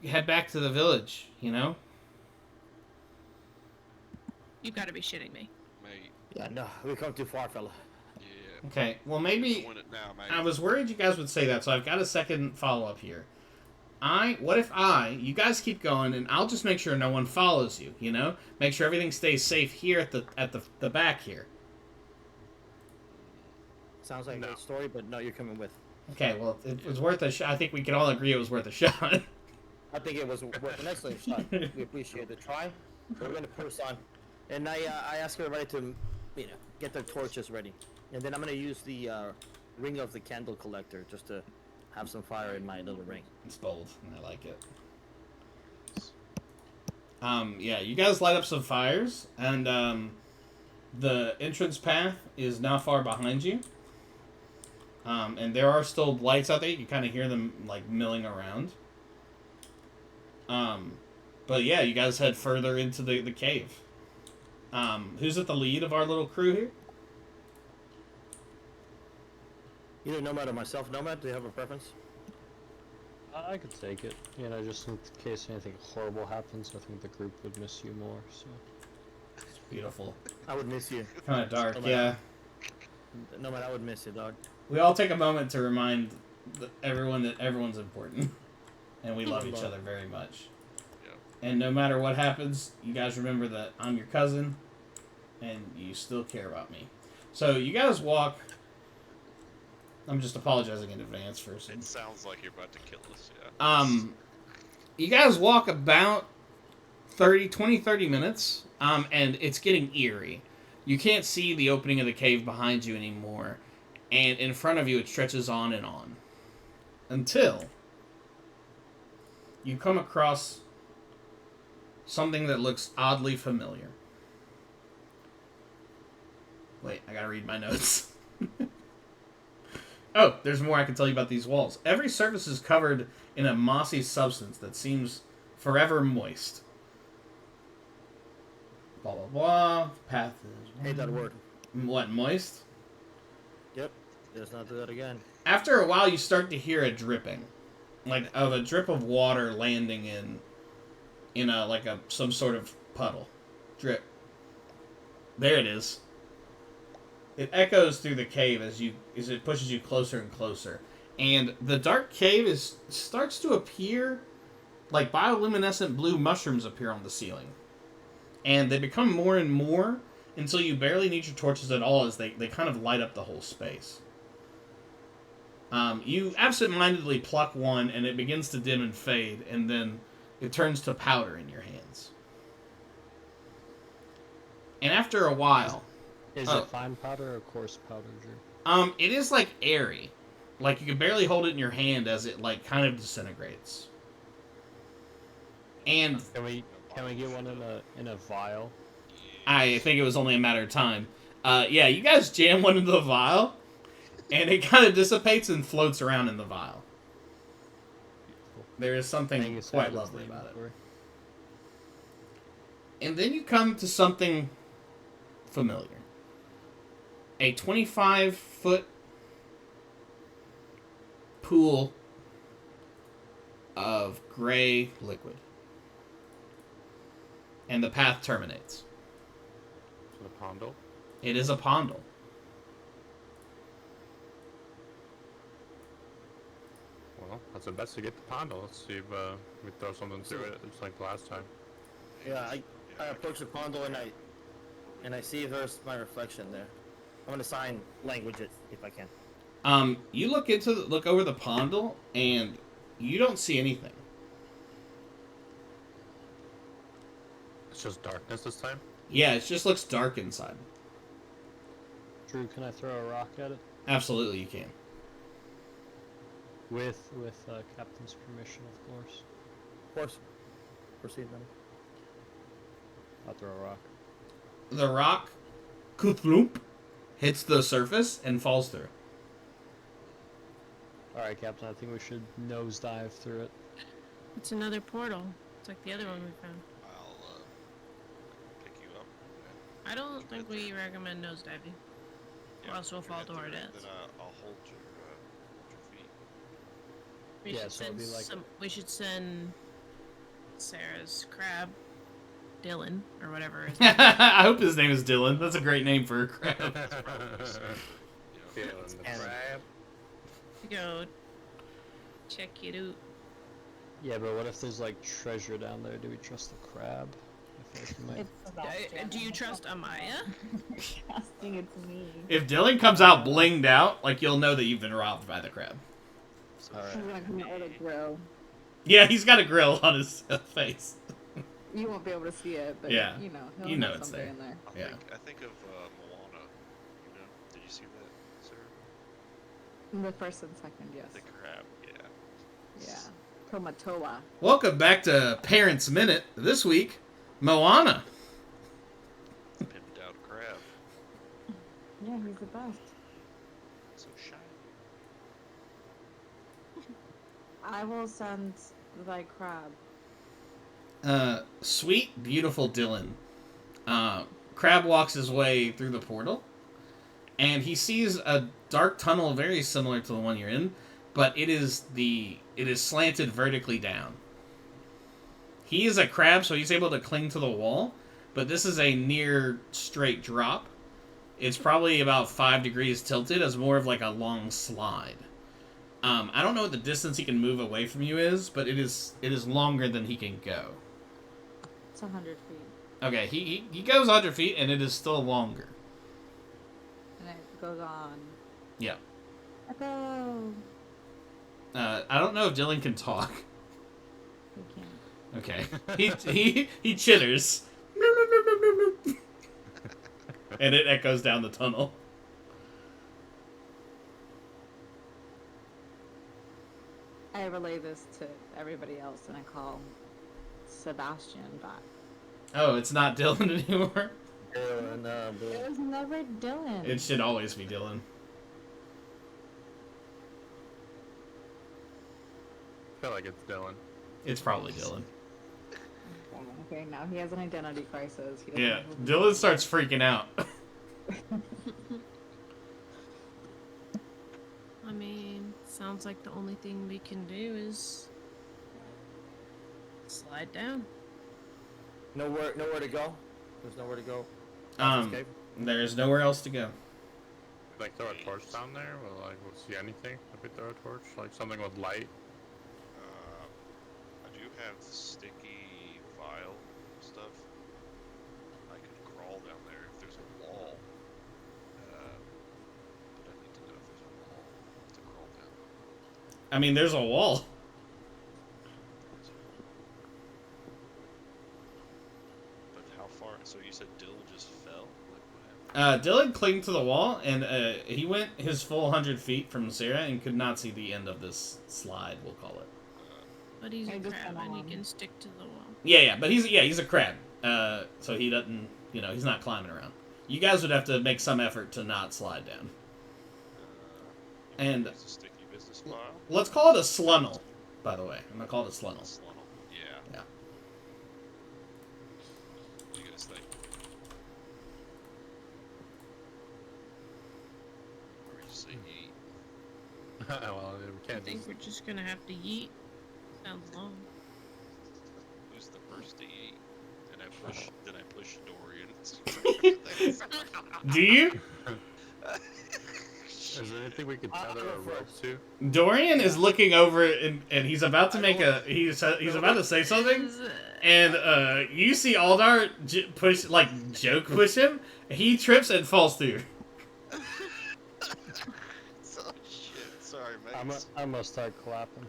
[SPEAKER 2] head back to the village, you know?
[SPEAKER 1] You gotta be shitting me.
[SPEAKER 3] Mate.
[SPEAKER 5] Yeah, no, we come too far, fella.
[SPEAKER 3] Yeah.
[SPEAKER 2] Okay, well maybe
[SPEAKER 3] Doing it now, mate.
[SPEAKER 2] I was worried you guys would say that, so I've got a second follow up here. What if you guys keep going, and I'll just make sure no one follows you, you know? Make sure everything stays safe here at the back here.
[SPEAKER 5] Sounds like a great story, but no, you're coming with.
[SPEAKER 2] Okay, well, it was worth a shot. I think we can all agree it was worth a shot.
[SPEAKER 5] I think it was worth an excellent shot. We appreciate the try. We're gonna push on, and I ask everybody to, get their torches ready, and then I'm gonna use the ring of the candle collector just to have some fire in my little ring.
[SPEAKER 2] It's bold, and I like it. Yeah, you guys light up some fires, and the entrance path is not far behind you. And there are still lights out there. You kind of hear them like milling around. But yeah, you guys head further into the cave. Who's at the lead of our little crew here?
[SPEAKER 5] Either Nomad or myself. Nomad, do you have a preference?
[SPEAKER 4] I could take it. Just in case anything horrible happens, I think the group would miss you more, so...
[SPEAKER 2] It's beautiful.
[SPEAKER 5] I would miss you.
[SPEAKER 2] Kind of dark,
[SPEAKER 5] Nomad.
[SPEAKER 2] yeah.
[SPEAKER 5] Nomad, I would miss you, dog.
[SPEAKER 2] We all take a moment to remind everyone that everyone's important. And we love each other very much. Yeah. And no matter what happens, you guys remember that I'm your cousin, and you still care about me. So you guys walk... I'm just apologizing in advance for some...
[SPEAKER 3] It sounds like you're about to kill us, yeah.
[SPEAKER 2] You guys walk about 30 minutes, and it's getting eerie. You can't see the opening of the cave behind you anymore, and in front of you it stretches on and on. Until you come across something that looks oddly familiar. Wait, I gotta read my notes. Oh, there's more I can tell you about these walls. Every surface is covered in a mossy substance that seems forever moist. Blah, blah, blah. Path is...
[SPEAKER 5] Hate that word.
[SPEAKER 2] What, moist?
[SPEAKER 5] Yep. Let's not do that again.
[SPEAKER 2] After a while, you start to hear a dripping. Like, of a drip of water landing in some sort of puddle. Drip. There it is. It echoes through the cave as it pushes you closer and closer. And the dark cave starts to appear like bioluminescent blue mushrooms appear on the ceiling. And they become more and more until you barely need your torches at all as they kind of light up the whole space. You absentmindedly pluck one and it begins to dim and fade, and then it turns to powder in your hands. And after a while...
[SPEAKER 4] Is it fine powder or coarse powder, Drew?
[SPEAKER 2] It is like airy. Like you can barely hold it in your hand as it like kind of disintegrates. And
[SPEAKER 4] can we get one in a vial?
[SPEAKER 2] I think it was only a matter of time. Yeah, you guys jam one into the vial, and it kind of dissipates and floats around in the vial. There is something quite lovely about it. And then you come to something familiar. A 25-foot pool of gray liquid. And the path terminates.
[SPEAKER 6] Is it a Pondle?
[SPEAKER 2] It is a Pondle.
[SPEAKER 6] Well, let's investigate the Pondle. Let's see if we throw something through it, just like last time.
[SPEAKER 5] Yeah, I approach the Pondle and I see if there's my reflection there. I'm gonna sign language it if I can.
[SPEAKER 2] You look over the Pondle, and you don't see anything.
[SPEAKER 6] It's just darkness this time?
[SPEAKER 2] Yeah, it just looks dark inside.
[SPEAKER 4] Drew, can I throw a rock at it?
[SPEAKER 2] Absolutely, you can.
[SPEAKER 4] With Captain's permission, of course.
[SPEAKER 5] Of course. Proceed, then.
[SPEAKER 4] I'll throw a rock.
[SPEAKER 2] The rock, kuthloop, hits the surface and falls through.
[SPEAKER 4] Alright, Captain, I think we should nosedive through it.
[SPEAKER 1] It's another portal. It's like the other one we found.
[SPEAKER 3] I'll pick you up.
[SPEAKER 1] I don't think we recommend nosediving. Or else we'll fall to our deaths.
[SPEAKER 3] Then I'll hold your feet.
[SPEAKER 1] We
[SPEAKER 4] Yeah,
[SPEAKER 1] should
[SPEAKER 4] so it'll
[SPEAKER 1] send
[SPEAKER 4] be like-
[SPEAKER 1] we should send Sarah's crab, Dylan, or whatever his name is.
[SPEAKER 2] I hope his name is Dylan. That's a great name for a crab.
[SPEAKER 6] Feeling the
[SPEAKER 5] And-
[SPEAKER 6] crab.
[SPEAKER 1] To go check it out.
[SPEAKER 4] Yeah, but what if there's like treasure down there? Do we trust the crab? I feel like we might.
[SPEAKER 7] It's Sebastian.
[SPEAKER 1] Do you trust Amaya?
[SPEAKER 7] Trusting it's me.
[SPEAKER 2] If Dylan comes out blinged out, like you'll know that you've been robbed by the crab.
[SPEAKER 4] Alright.
[SPEAKER 7] He's gonna come out with a grill.
[SPEAKER 2] Yeah, he's got a grill on his face.
[SPEAKER 7] You won't be able to see it, but
[SPEAKER 2] Yeah.
[SPEAKER 7] you know, he'll
[SPEAKER 2] You know
[SPEAKER 7] have
[SPEAKER 2] it's
[SPEAKER 7] something
[SPEAKER 2] there.
[SPEAKER 7] in there.
[SPEAKER 2] Yeah.
[SPEAKER 3] I think of Moana. You know, did you see that, sir?
[SPEAKER 7] The first and second, yes.
[SPEAKER 3] The crab. Yeah.
[SPEAKER 7] Yeah. Tomatoa.
[SPEAKER 2] Welcome back to Parents Minute. This week, Moana.
[SPEAKER 3] Pimped out crab.
[SPEAKER 7] Yeah, he's the best.
[SPEAKER 3] So shiny.
[SPEAKER 7] I will send thy crab.
[SPEAKER 2] Sweet, beautiful Dylan. Crab walks his way through the portal, and he sees a dark tunnel very similar to the one you're in, but it is slanted vertically down. He is a crab, so he's able to cling to the wall, but this is a near straight drop. It's probably about 5 degrees tilted as more of like a long slide. I don't know what the distance he can move away from you is, but it is longer than he can go.
[SPEAKER 7] It's 100 feet.
[SPEAKER 2] Okay, he goes 100 feet, and it is still longer.
[SPEAKER 7] And it goes on.
[SPEAKER 2] Yeah.
[SPEAKER 7] Echo!
[SPEAKER 2] I don't know if Dylan can talk.
[SPEAKER 7] We can't.
[SPEAKER 2] Okay. He chitters. And it echoes down the tunnel.
[SPEAKER 7] I relay this to everybody else and I call Sebastian back.
[SPEAKER 2] Oh, it's not Dylan anymore?
[SPEAKER 7] It was never Dylan.
[SPEAKER 2] It should always be Dylan.
[SPEAKER 6] I feel like it's Dylan.
[SPEAKER 2] It's probably Dylan.
[SPEAKER 7] Okay, now he has an identity crisis. He doesn't
[SPEAKER 2] Yeah,
[SPEAKER 7] know who he
[SPEAKER 2] Dylan starts freaking out.
[SPEAKER 1] I mean, sounds like the only thing we can do is slide down.
[SPEAKER 5] Nowhere to go? There's nowhere to go? Escape?
[SPEAKER 2] There's nowhere else to go.
[SPEAKER 6] Like throw a torch down there? Will like we'll see anything if we throw a torch? Like something with light?
[SPEAKER 3] I do have sticky vial stuff. I could crawl down there if there's a wall. But I need to know if there's a wall to crawl down.
[SPEAKER 2] I mean, there's a wall.
[SPEAKER 3] But how far? So you said Dill just fell? Like what happened?
[SPEAKER 2] Dylan clinged to the wall, and he went his full 100 feet from Sarah and could not see the end of this slide, we'll call it.
[SPEAKER 1] But he's a
[SPEAKER 7] I just
[SPEAKER 1] crab
[SPEAKER 7] went
[SPEAKER 1] and he
[SPEAKER 7] along.
[SPEAKER 1] can stick to the wall.
[SPEAKER 2] Yeah, but he's a crab. So he doesn't, he's not climbing around. You guys would have to make some effort to not slide down.
[SPEAKER 3] You
[SPEAKER 2] And-
[SPEAKER 3] use a sticky business file?
[SPEAKER 2] Let's call it a slunnel, by the way. I'm gonna call it a slunnel.
[SPEAKER 3] Slunnel. Yeah.
[SPEAKER 2] Yeah.
[SPEAKER 3] What do you guys think? Or you say eat?
[SPEAKER 6] Well, we
[SPEAKER 1] I
[SPEAKER 6] can't
[SPEAKER 1] think
[SPEAKER 6] just...
[SPEAKER 1] we're just gonna have to yeet. Sounds long.
[SPEAKER 3] Who's the first to eat? Then I push Dorian.
[SPEAKER 2] Do you?
[SPEAKER 6] Is there anything we could
[SPEAKER 5] I'll
[SPEAKER 6] tether
[SPEAKER 5] go
[SPEAKER 6] a rope
[SPEAKER 5] first.
[SPEAKER 6] to?
[SPEAKER 2] Dorian is looking over and he's about to make he's about to say something, and you see Aldar joke push him. He trips and falls through.
[SPEAKER 3] So
[SPEAKER 4] I'm gonna start clapping.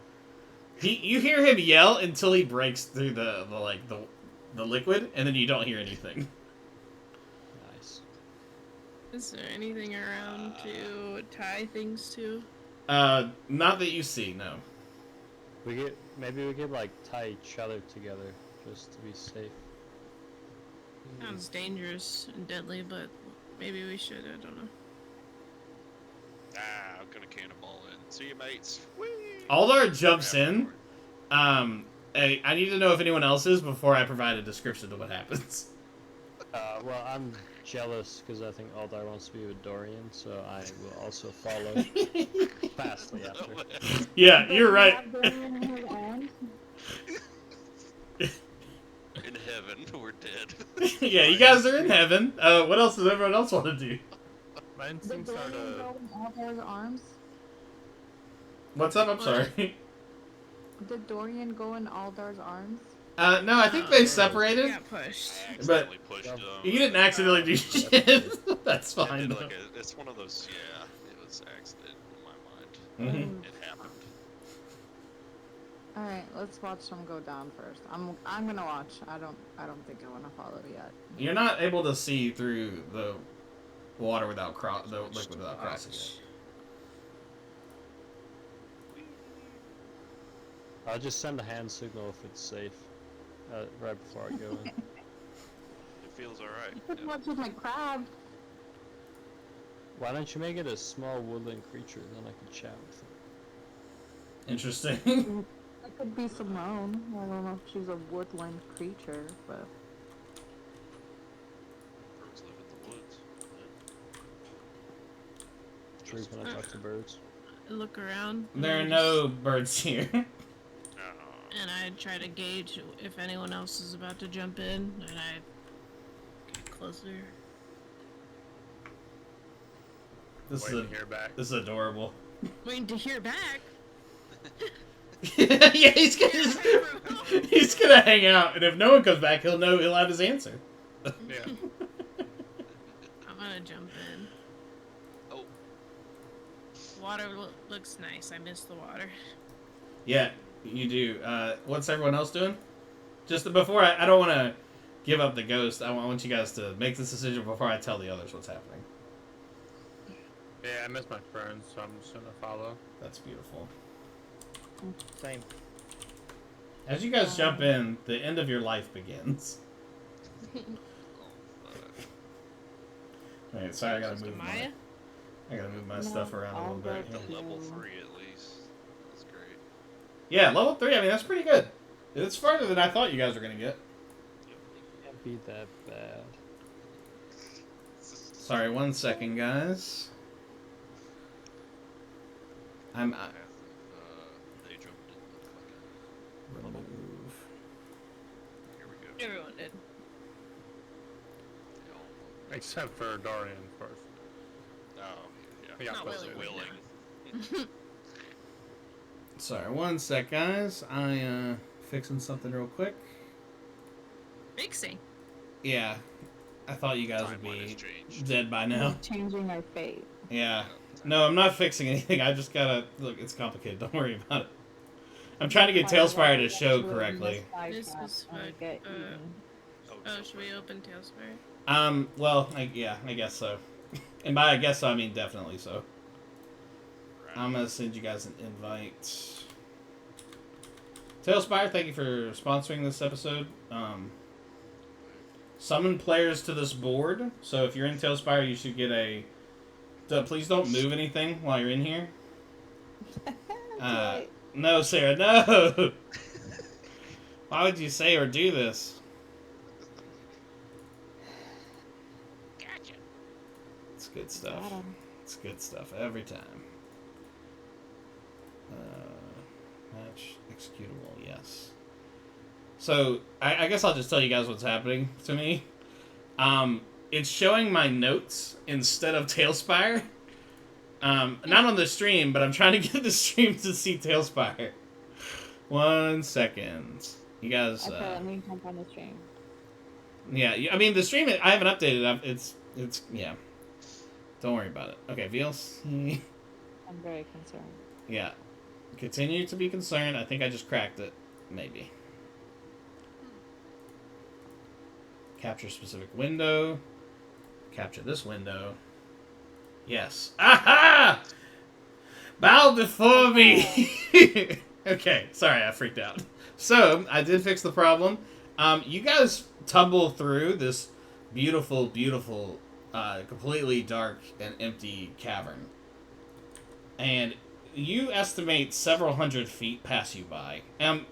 [SPEAKER 2] You hear him yell until he breaks through the liquid, and then you don't hear anything.
[SPEAKER 4] Nice.
[SPEAKER 1] Is there anything around to tie things to?
[SPEAKER 2] Not that you see, no.
[SPEAKER 4] Maybe we could like tie each other together just to be safe.
[SPEAKER 1] Sounds dangerous and deadly, but maybe we should. I don't know.
[SPEAKER 3] I'm gonna cannonball in. See you, mates. Whee!
[SPEAKER 2] Aldar jumps in. I need to know if anyone else is before I provide a description of what happens.
[SPEAKER 4] Well, I'm jealous because I think Aldar wants to be with Dorian, so I will also follow fastly after.
[SPEAKER 2] Yeah, you're right.
[SPEAKER 3] In heaven, we're dead.
[SPEAKER 2] Yeah, you guys are in heaven. What else does everyone else want to do?
[SPEAKER 6] My
[SPEAKER 7] Did
[SPEAKER 6] instincts are
[SPEAKER 7] Dorian
[SPEAKER 6] to.
[SPEAKER 7] go in Aldar's arms?
[SPEAKER 2] What's up? I'm sorry.
[SPEAKER 7] Did Dorian go in Aldar's arms?
[SPEAKER 2] No, I think they separated.
[SPEAKER 1] Got pushed.
[SPEAKER 3] I
[SPEAKER 2] But
[SPEAKER 3] accidentally pushed him.
[SPEAKER 2] you didn't accidentally do shit. That's
[SPEAKER 3] I
[SPEAKER 2] fine.
[SPEAKER 3] did
[SPEAKER 2] though.
[SPEAKER 3] it's one of those, yeah, it was accident in my mind.
[SPEAKER 2] Mhm.
[SPEAKER 3] It happened.
[SPEAKER 7] All right, let's watch them go down first. I'm gonna watch. I don't think I want to follow yet.
[SPEAKER 2] You're not able to see through the water without the liquid without crossing it.
[SPEAKER 4] I'll just send a hand signal if it's safe, right before I go in.
[SPEAKER 3] It feels alright.
[SPEAKER 7] You could watch with my crab.
[SPEAKER 4] Why don't you make it a small woodland creature, then I can chat with it.
[SPEAKER 2] Interesting.
[SPEAKER 7] It could be Simone. I don't know if she's a woodland creature, but
[SPEAKER 3] Birds live in the woods.
[SPEAKER 4] True, when I talk to birds.
[SPEAKER 1] I look around.
[SPEAKER 2] There are no birds here.
[SPEAKER 1] And I try to gauge if anyone else is about to jump in, and I get closer.
[SPEAKER 2] This
[SPEAKER 6] Waiting to hear back.
[SPEAKER 2] is adorable.
[SPEAKER 1] Waiting to hear back.
[SPEAKER 2] Yeah, he's gonna hang out, and if no one comes back, he'll have his answer.
[SPEAKER 6] Yeah.
[SPEAKER 1] I'm gonna jump in.
[SPEAKER 3] Oh.
[SPEAKER 1] Water looks nice. I miss the water.
[SPEAKER 2] Yeah, you do. What's everyone else doing? Just before I don't want to give up the ghost. I want you guys to make this decision before I tell the others what's happening.
[SPEAKER 6] Yeah, I miss my friends, so I'm just gonna follow.
[SPEAKER 2] That's beautiful.
[SPEAKER 5] Same.
[SPEAKER 2] As you guys jump in, the end of your life begins. Alright, sorry, I gotta move my stuff around a little bit.
[SPEAKER 3] The level 3 at least. That's great.
[SPEAKER 2] Yeah, level 3, I mean, that's pretty good. It's farther than I thought you guys were gonna get.
[SPEAKER 4] Can't be that bad.
[SPEAKER 2] Sorry, 1 second, guys. I'm...
[SPEAKER 3] They jumped in the fucking...
[SPEAKER 2] Remove.
[SPEAKER 3] Here we go.
[SPEAKER 1] Everyone did.
[SPEAKER 6] Except for Dorian first.
[SPEAKER 3] Oh, yeah.
[SPEAKER 6] He got
[SPEAKER 1] Not
[SPEAKER 6] closer.
[SPEAKER 3] Willing.
[SPEAKER 2] Sorry, 1 sec, guys. I, fixing something real quick.
[SPEAKER 1] Fixing.
[SPEAKER 2] Yeah. I thought you guys would
[SPEAKER 3] Timeline has
[SPEAKER 2] be
[SPEAKER 3] changed.
[SPEAKER 2] dead by now.
[SPEAKER 7] changing our fate.
[SPEAKER 2] Yeah. No, I'm not fixing anything. I just gotta... Look, it's complicated. Don't worry about it. I'm trying to get Tailspire to show correctly.
[SPEAKER 1] This is what, oh, should we open Tailspire?
[SPEAKER 2] Well, I guess so. And by I guess so, I mean definitely so.
[SPEAKER 3] Right.
[SPEAKER 2] I'm gonna send you guys an invite. Tailspire, thank you for sponsoring this episode. Summon players to this board. So if you're in Tailspire, you should get a... Please don't move anything while you're in here. No, Sarah, no! Why would you say or do this?
[SPEAKER 3] Gotcha.
[SPEAKER 2] It's good stuff. It's good stuff every time. Match executable, yes. So, I guess I'll just tell you guys what's happening to me. It's showing my notes instead of Tailspire. Not on the stream, but I'm trying to get the stream to see Tailspire. 1 second. You guys...
[SPEAKER 7] Okay, let me jump on the stream.
[SPEAKER 2] Yeah, I mean, the stream, I haven't updated it. It's, yeah. Don't worry about it. Okay, VLC.
[SPEAKER 7] I'm very concerned.
[SPEAKER 2] Yeah. Continue to be concerned. I think I just cracked it. Maybe. Capture specific window. Capture this window. Yes. Aha! Bow before me! Okay, sorry, I freaked out. So, I did fix the problem. You guys tumble through this beautiful, beautiful, completely dark and empty cavern. And you estimate several hundred feet pass you by.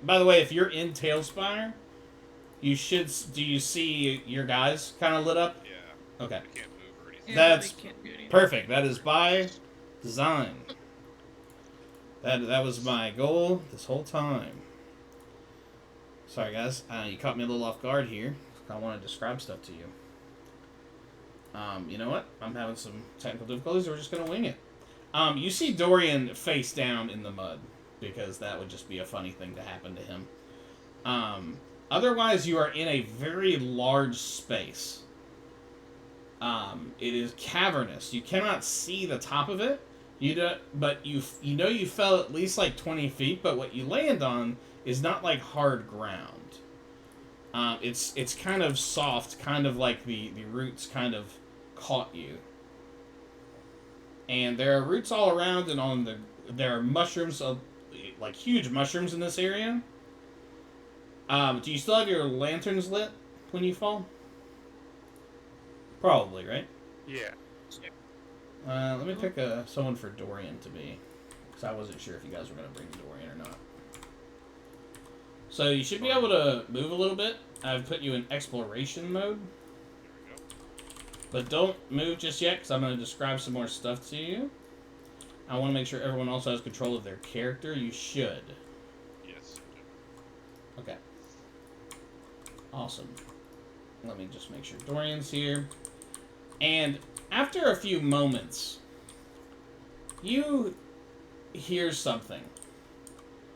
[SPEAKER 2] By the way, if you're in Tailspire, you should... Do you see your guys kind of lit up?
[SPEAKER 3] Yeah.
[SPEAKER 2] Okay.
[SPEAKER 3] We can't move or anything.
[SPEAKER 1] Yeah,
[SPEAKER 2] That's
[SPEAKER 1] we can't do anything.
[SPEAKER 2] perfect. That is by design. That was my goal this whole time. Sorry, guys. You caught me a little off guard here. I want to describe stuff to you. You know what? I'm having some technical difficulties. So we're just going to wing it. You see Dorian face down in the mud, because that would just be a funny thing to happen to him. Otherwise, you are in a very large space. It is cavernous. You cannot see the top of it. But you know you fell at least like 20 feet, but what you land on is not like hard ground. It's kind of soft, kind of like the roots kind of caught you. And there are roots all around, and there are mushrooms, like huge mushrooms in this area. Do you still have your lanterns lit when you fall? Probably, right?
[SPEAKER 6] Yeah.
[SPEAKER 2] Let me pick someone for Dorian to be, because I wasn't sure if you guys were going to bring Dorian or not. So you should be able to move a little bit. I've put you in exploration mode.
[SPEAKER 3] There we go.
[SPEAKER 2] But don't move just yet, because I'm going to describe some more stuff to you. I want to make sure everyone also has control of their character. You should.
[SPEAKER 3] Yes.
[SPEAKER 2] Okay. Awesome. Let me just make sure Dorian's here. And after a few moments, you hear something.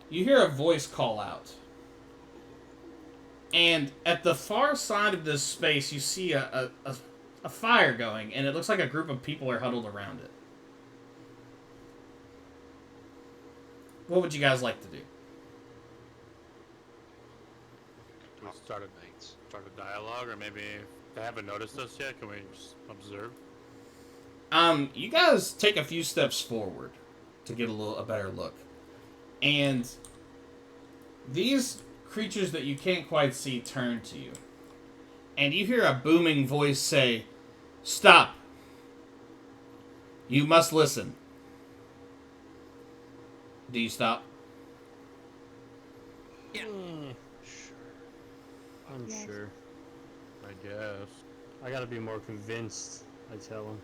[SPEAKER 2] You hear a voice call out. And at the far side of this space, you see a fire going, and it looks like a group of people are huddled around it. What would you guys like to do?
[SPEAKER 6] Do we start a dialogue, or maybe if they haven't noticed us yet, can we just observe?
[SPEAKER 2] You guys take a few steps forward to get a better look. And these creatures that you can't quite see turn to you. And you hear a booming voice say, "Stop. You must listen." Do you stop?
[SPEAKER 1] Yeah.
[SPEAKER 3] Sure.
[SPEAKER 4] I'm
[SPEAKER 7] Yes.
[SPEAKER 4] sure.
[SPEAKER 6] I guess.
[SPEAKER 4] I gotta be more convinced, I tell him.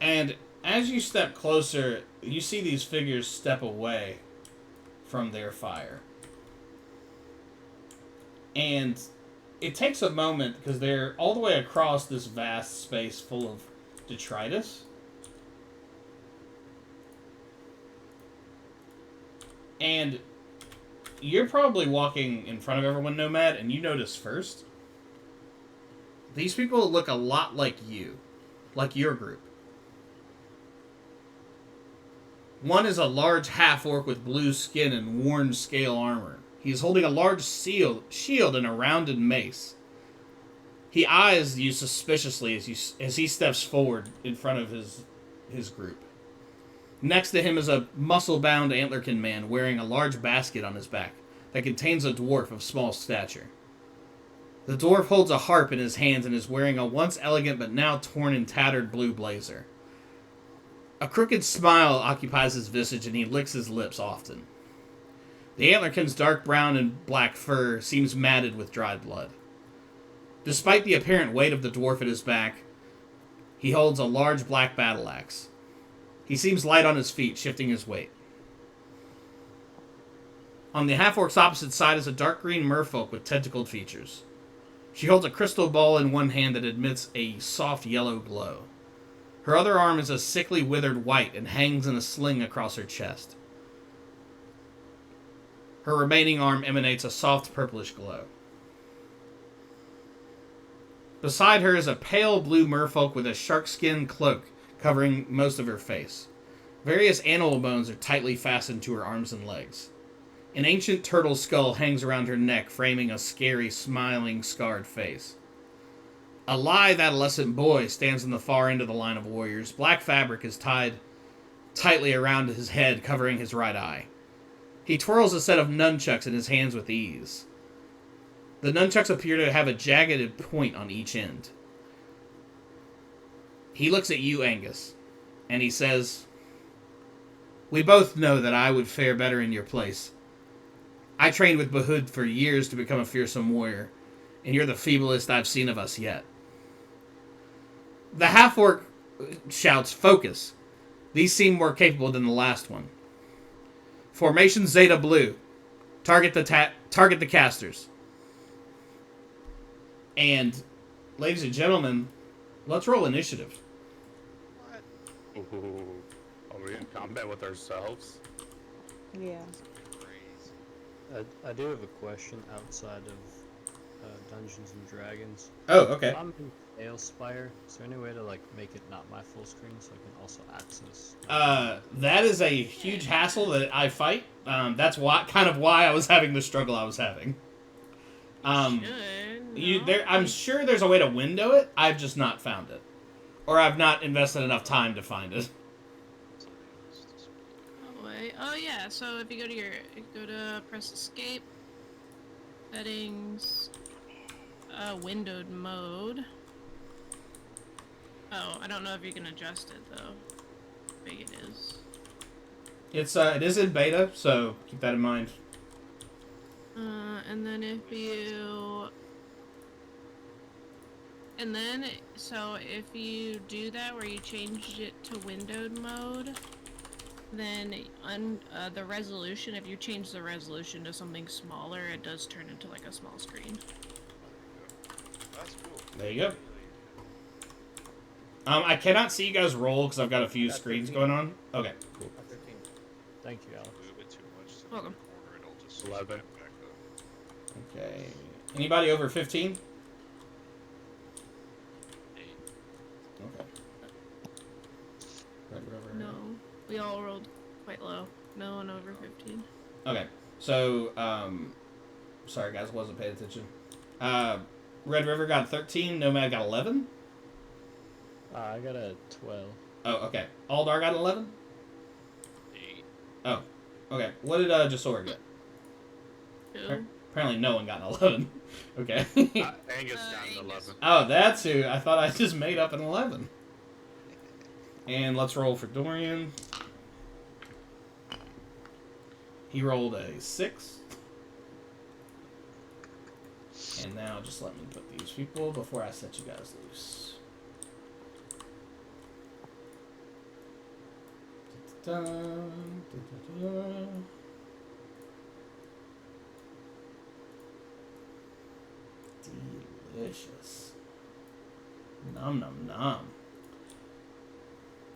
[SPEAKER 2] And as you step closer, you see these figures step away from their fire. And it takes a moment, because they're all the way across this vast space full of detritus. And you're probably walking in front of everyone, Nomad, and you notice first, these people look a lot like you. Like your group. One is a large half-orc with blue skin and worn scale armor. He is holding a large shield and a rounded mace. He eyes you suspiciously as he steps forward in front of his group. Next to him is a muscle-bound antlerkin man wearing a large basket on his back that contains a dwarf of small stature. The dwarf holds a harp in his hands and is wearing a once elegant but now torn and tattered blue blazer. A crooked smile occupies his visage, and he licks his lips often. The antlerkin's dark brown and black fur seems matted with dried blood. Despite the apparent weight of the dwarf at his back, he holds a large black battle axe. He seems light on his feet, shifting his weight. On the half-orc's opposite side is a dark green merfolk with tentacled features. She holds a crystal ball in one hand that emits a soft yellow glow. Her other arm is a sickly withered white and hangs in a sling across her chest. Her remaining arm emanates a soft purplish glow. Beside her is a pale blue merfolk with a shark-skin cloak covering most of her face. Various animal bones are tightly fastened to her arms and legs. An ancient turtle skull hangs around her neck, framing a scary, smiling, scarred face. A lithe adolescent boy stands in the far end of the line of warriors. Black fabric is tied tightly around his head, covering his right eye. He twirls a set of nunchucks in his hands with ease. The nunchucks appear to have a jagged point on each end. He looks at you, Angus, and he says, "We both know that I would fare better in your place. I trained with Bahud for years to become a fearsome warrior, and you're the feeblest I've seen of us yet." The half-orc shouts, "Focus! These seem more capable than the last one. Formation Zeta Blue. Target the casters." And, ladies and gentlemen, let's roll initiative.
[SPEAKER 3] What?
[SPEAKER 6] Ooh, are we in combat with ourselves?
[SPEAKER 7] Yeah.
[SPEAKER 3] Crazy.
[SPEAKER 4] I do have a question outside of Dungeons and Dragons.
[SPEAKER 2] Oh, okay.
[SPEAKER 4] If I'm in Ailspire, is there any way to like make it not my full screen so I can also access?
[SPEAKER 2] That is a huge hassle that I fight. That's kind of why I was having the struggle I was having. I'm sure there's a way to window it. I've just not found it, or I've not invested enough time to find it.
[SPEAKER 1] Oh yeah. So if you go to press escape, settings, windowed mode. Oh, I don't know if you can adjust it though. How big it is.
[SPEAKER 2] It is in beta, so keep that in mind.
[SPEAKER 1] And then if you do that where you changed it to windowed mode, then the resolution, if you change the resolution to something smaller, it does turn into like a small screen.
[SPEAKER 3] That's cool.
[SPEAKER 2] There you go. I cannot see you guys roll because I've got a few screens going on. Okay, cool.
[SPEAKER 4] Thank you, Alex.
[SPEAKER 3] Move it too much to
[SPEAKER 1] Welcome.
[SPEAKER 3] the corner, it'll just
[SPEAKER 6] 11.
[SPEAKER 3] snap back up.
[SPEAKER 2] Okay. Anybody over 15?
[SPEAKER 3] 8.
[SPEAKER 2] Okay. Red River.
[SPEAKER 1] No, we all rolled quite low. No one over 15.
[SPEAKER 2] Okay, so, sorry guys, wasn't paying attention. Red River got 13, Nomad got 11?
[SPEAKER 4] I got a 12.
[SPEAKER 2] Oh, okay. Aldar got 11?
[SPEAKER 3] 8.
[SPEAKER 2] Oh, okay. What did Jasor get?
[SPEAKER 1] 2.
[SPEAKER 2] Apparently no one got an 11. Okay.
[SPEAKER 6] Angus got an 11.
[SPEAKER 2] Oh, that's who. I thought I just made up an 11. And let's roll for Dorian. He rolled a 6. And now just let me put these people before I set you guys loose. Delicious. Nom nom nom.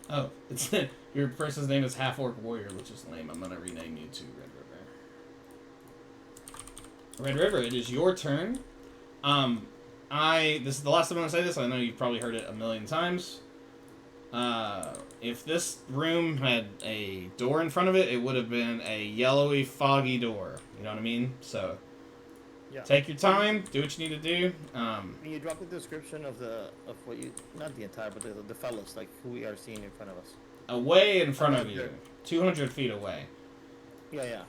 [SPEAKER 2] Oh, it's your person's name is Half Orc Warrior, which is lame. I'm gonna rename you to Red River. Red River, it is your turn. This is the last time I'm gonna say this. I know you've probably heard it a million times. If this room had a door in front of it, it would have been a yellowy, foggy door. You know what I mean? So,
[SPEAKER 5] Yeah.
[SPEAKER 2] take your time, do what you need to do.
[SPEAKER 5] Can you drop the description of what you, not the entire, but the fellows, like who we are seeing in front of us?
[SPEAKER 2] Away in front of you, 200 feet away.
[SPEAKER 5] Yeah, yeah.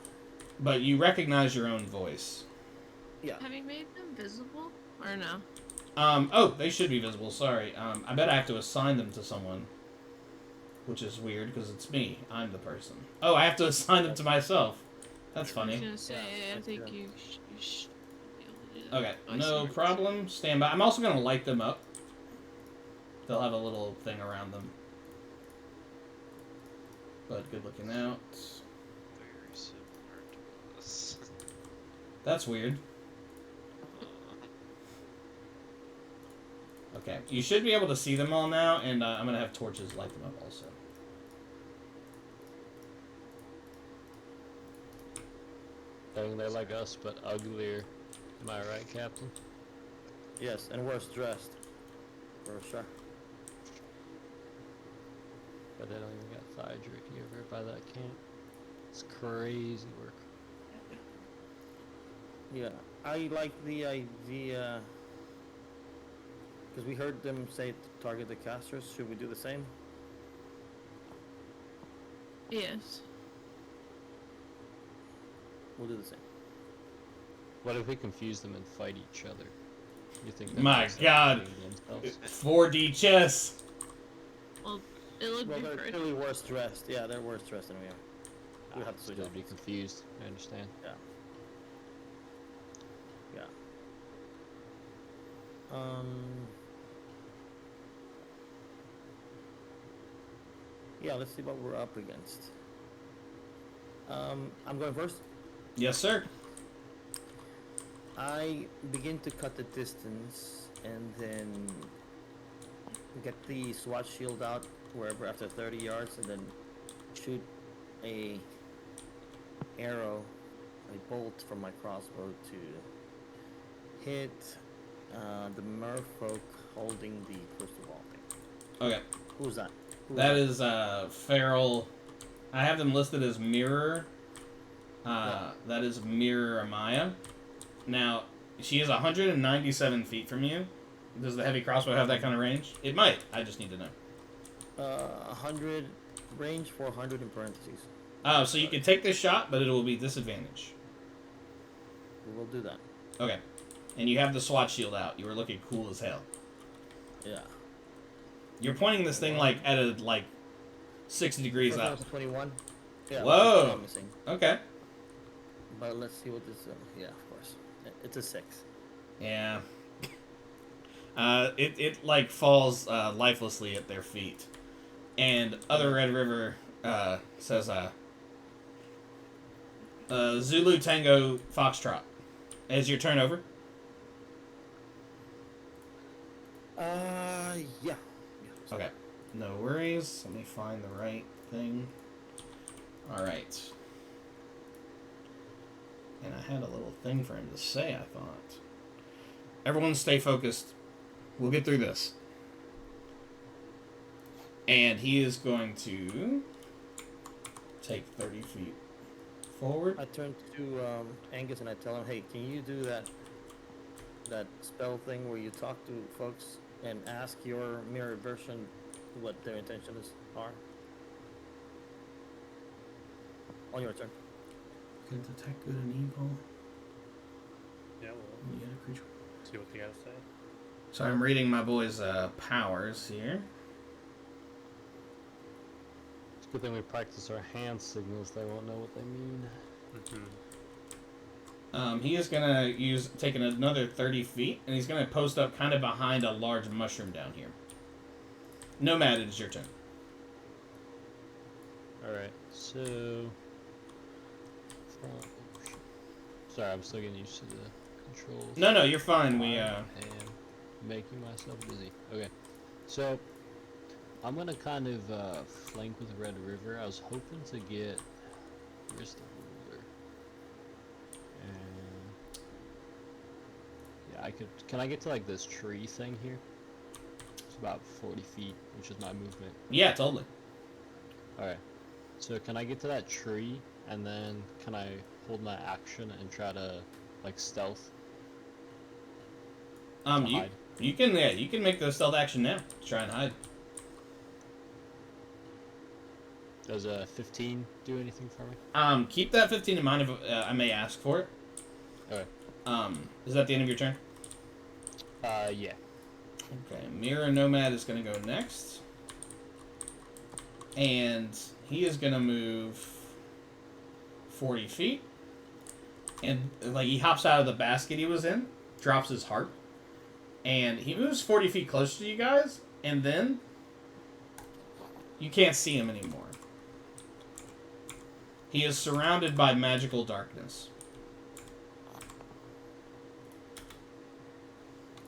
[SPEAKER 2] But you recognize your own voice.
[SPEAKER 5] Yeah.
[SPEAKER 1] Have you made them visible or no?
[SPEAKER 2] Oh, they should be visible. Sorry. I bet I have to assign them to someone. Which is weird, because it's me. I'm the person. Oh, I have to assign them to myself. That's funny.
[SPEAKER 1] I was gonna say,
[SPEAKER 5] Yeah,
[SPEAKER 1] I think
[SPEAKER 5] good.
[SPEAKER 1] you should be able to do that.
[SPEAKER 2] Okay,
[SPEAKER 1] Oh, I see
[SPEAKER 2] no
[SPEAKER 1] what you're
[SPEAKER 2] problem. Stand by. I'm also going to light them up. They'll have a little thing around them. But good looking out.
[SPEAKER 3] Very similar to us.
[SPEAKER 2] That's weird. Okay, you should be able to see them all now, and I'm going to have torches light them up also.
[SPEAKER 4] Dang, they're like us, but uglier. Am I right, Captain?
[SPEAKER 5] Yes, and worse dressed. For sure.
[SPEAKER 4] But they don't even got thigh jerky over by that camp. It's crazy work.
[SPEAKER 5] Yeah, I like the idea because we heard them say to target the casters. Should we do the same?
[SPEAKER 1] Yes.
[SPEAKER 5] We'll do the same.
[SPEAKER 4] What if we confuse them and fight each other? You think that
[SPEAKER 2] My
[SPEAKER 4] makes them
[SPEAKER 2] God.
[SPEAKER 4] themselves?
[SPEAKER 2] 4D chess.
[SPEAKER 1] Well, it would
[SPEAKER 5] Well,
[SPEAKER 1] be
[SPEAKER 5] they're
[SPEAKER 1] first.
[SPEAKER 5] clearly worse dressed. Yeah, they're worse dressed than we are. We have to switch
[SPEAKER 4] Still
[SPEAKER 5] off.
[SPEAKER 4] be confused. I understand.
[SPEAKER 5] Yeah. Yeah. Yeah, let's see what we're up against. I'm going first.
[SPEAKER 2] Yes, sir.
[SPEAKER 5] I begin to cut the distance and then get the SWAT shield out wherever after 30 yards and then shoot a arrow, a bolt from my crossbow to hit the merfolk holding the crystal ball thing.
[SPEAKER 2] Okay.
[SPEAKER 5] Who's that?
[SPEAKER 2] That is Feral. I have them listed as Mirror. That is Mirror Amaya. Now, she is 197 feet from you. Does the heavy crossbow have that kind of range? It might. I just need to know.
[SPEAKER 5] 100 range, 400 in parentheses.
[SPEAKER 2] Oh, so you can take this shot, but it will be disadvantage.
[SPEAKER 5] We will do that.
[SPEAKER 2] Okay. And you have the SWAT shield out. You were looking cool as hell.
[SPEAKER 5] Yeah.
[SPEAKER 2] You're pointing this thing like at a 60 degrees
[SPEAKER 5] First one
[SPEAKER 2] up.
[SPEAKER 5] was a 21. Yeah.
[SPEAKER 2] Whoa.
[SPEAKER 5] Promising.
[SPEAKER 2] Okay.
[SPEAKER 5] But let's see what this. Yeah, of course. It's a 6.
[SPEAKER 2] Yeah. It like falls lifelessly at their feet, and other Red River says Zulu Tango Foxtrot. Is your turn over?
[SPEAKER 5] Yeah.
[SPEAKER 2] Okay. No worries. Let me find the right thing. All right. And I had a little thing for him to say, I thought. Everyone stay focused. We'll get through this. And he is going to take 30 feet forward.
[SPEAKER 5] I turn to Angus and I tell him, hey, can you do that spell thing where you talk to folks and ask your mirror version what their intentions are? On your turn.
[SPEAKER 2] Can detect good and evil.
[SPEAKER 6] Yeah,
[SPEAKER 2] When you hit a creature.
[SPEAKER 6] see what they gotta say.
[SPEAKER 2] So I'm reading my boy's powers here.
[SPEAKER 4] It's a good thing we practice our hand signals. They won't know what they mean.
[SPEAKER 2] He is gonna take another 30 feet, and he's gonna post up kind of behind a large mushroom down here. Nomad, it is your turn.
[SPEAKER 4] Alright, so... Sorry, I'm still getting used to the controls.
[SPEAKER 2] No, you're fine. We
[SPEAKER 4] I am making myself busy. Okay, so I'm gonna kind of flank with Red River. I was hoping to get... Where's the ruler? And... Yeah, I could... Can I get to like this tree thing here? It's about 40 feet, which is my movement.
[SPEAKER 2] Yeah, totally.
[SPEAKER 4] Alright, so can I get to that tree, and then can I hold my action and try to, like, stealth?
[SPEAKER 2] You can make the stealth action now. Try and hide.
[SPEAKER 4] Does a 15 do anything for me?
[SPEAKER 2] Keep that 15 in mind if I may ask for it.
[SPEAKER 4] Okay.
[SPEAKER 2] Is that the end of your turn?
[SPEAKER 4] Yeah.
[SPEAKER 2] Okay, Mirror Nomad is gonna go next. And he is gonna move 40 feet. And, like, he hops out of the basket he was in, drops his harp, and he moves 40 feet closer to you guys, and then you can't see him anymore. He is surrounded by magical darkness.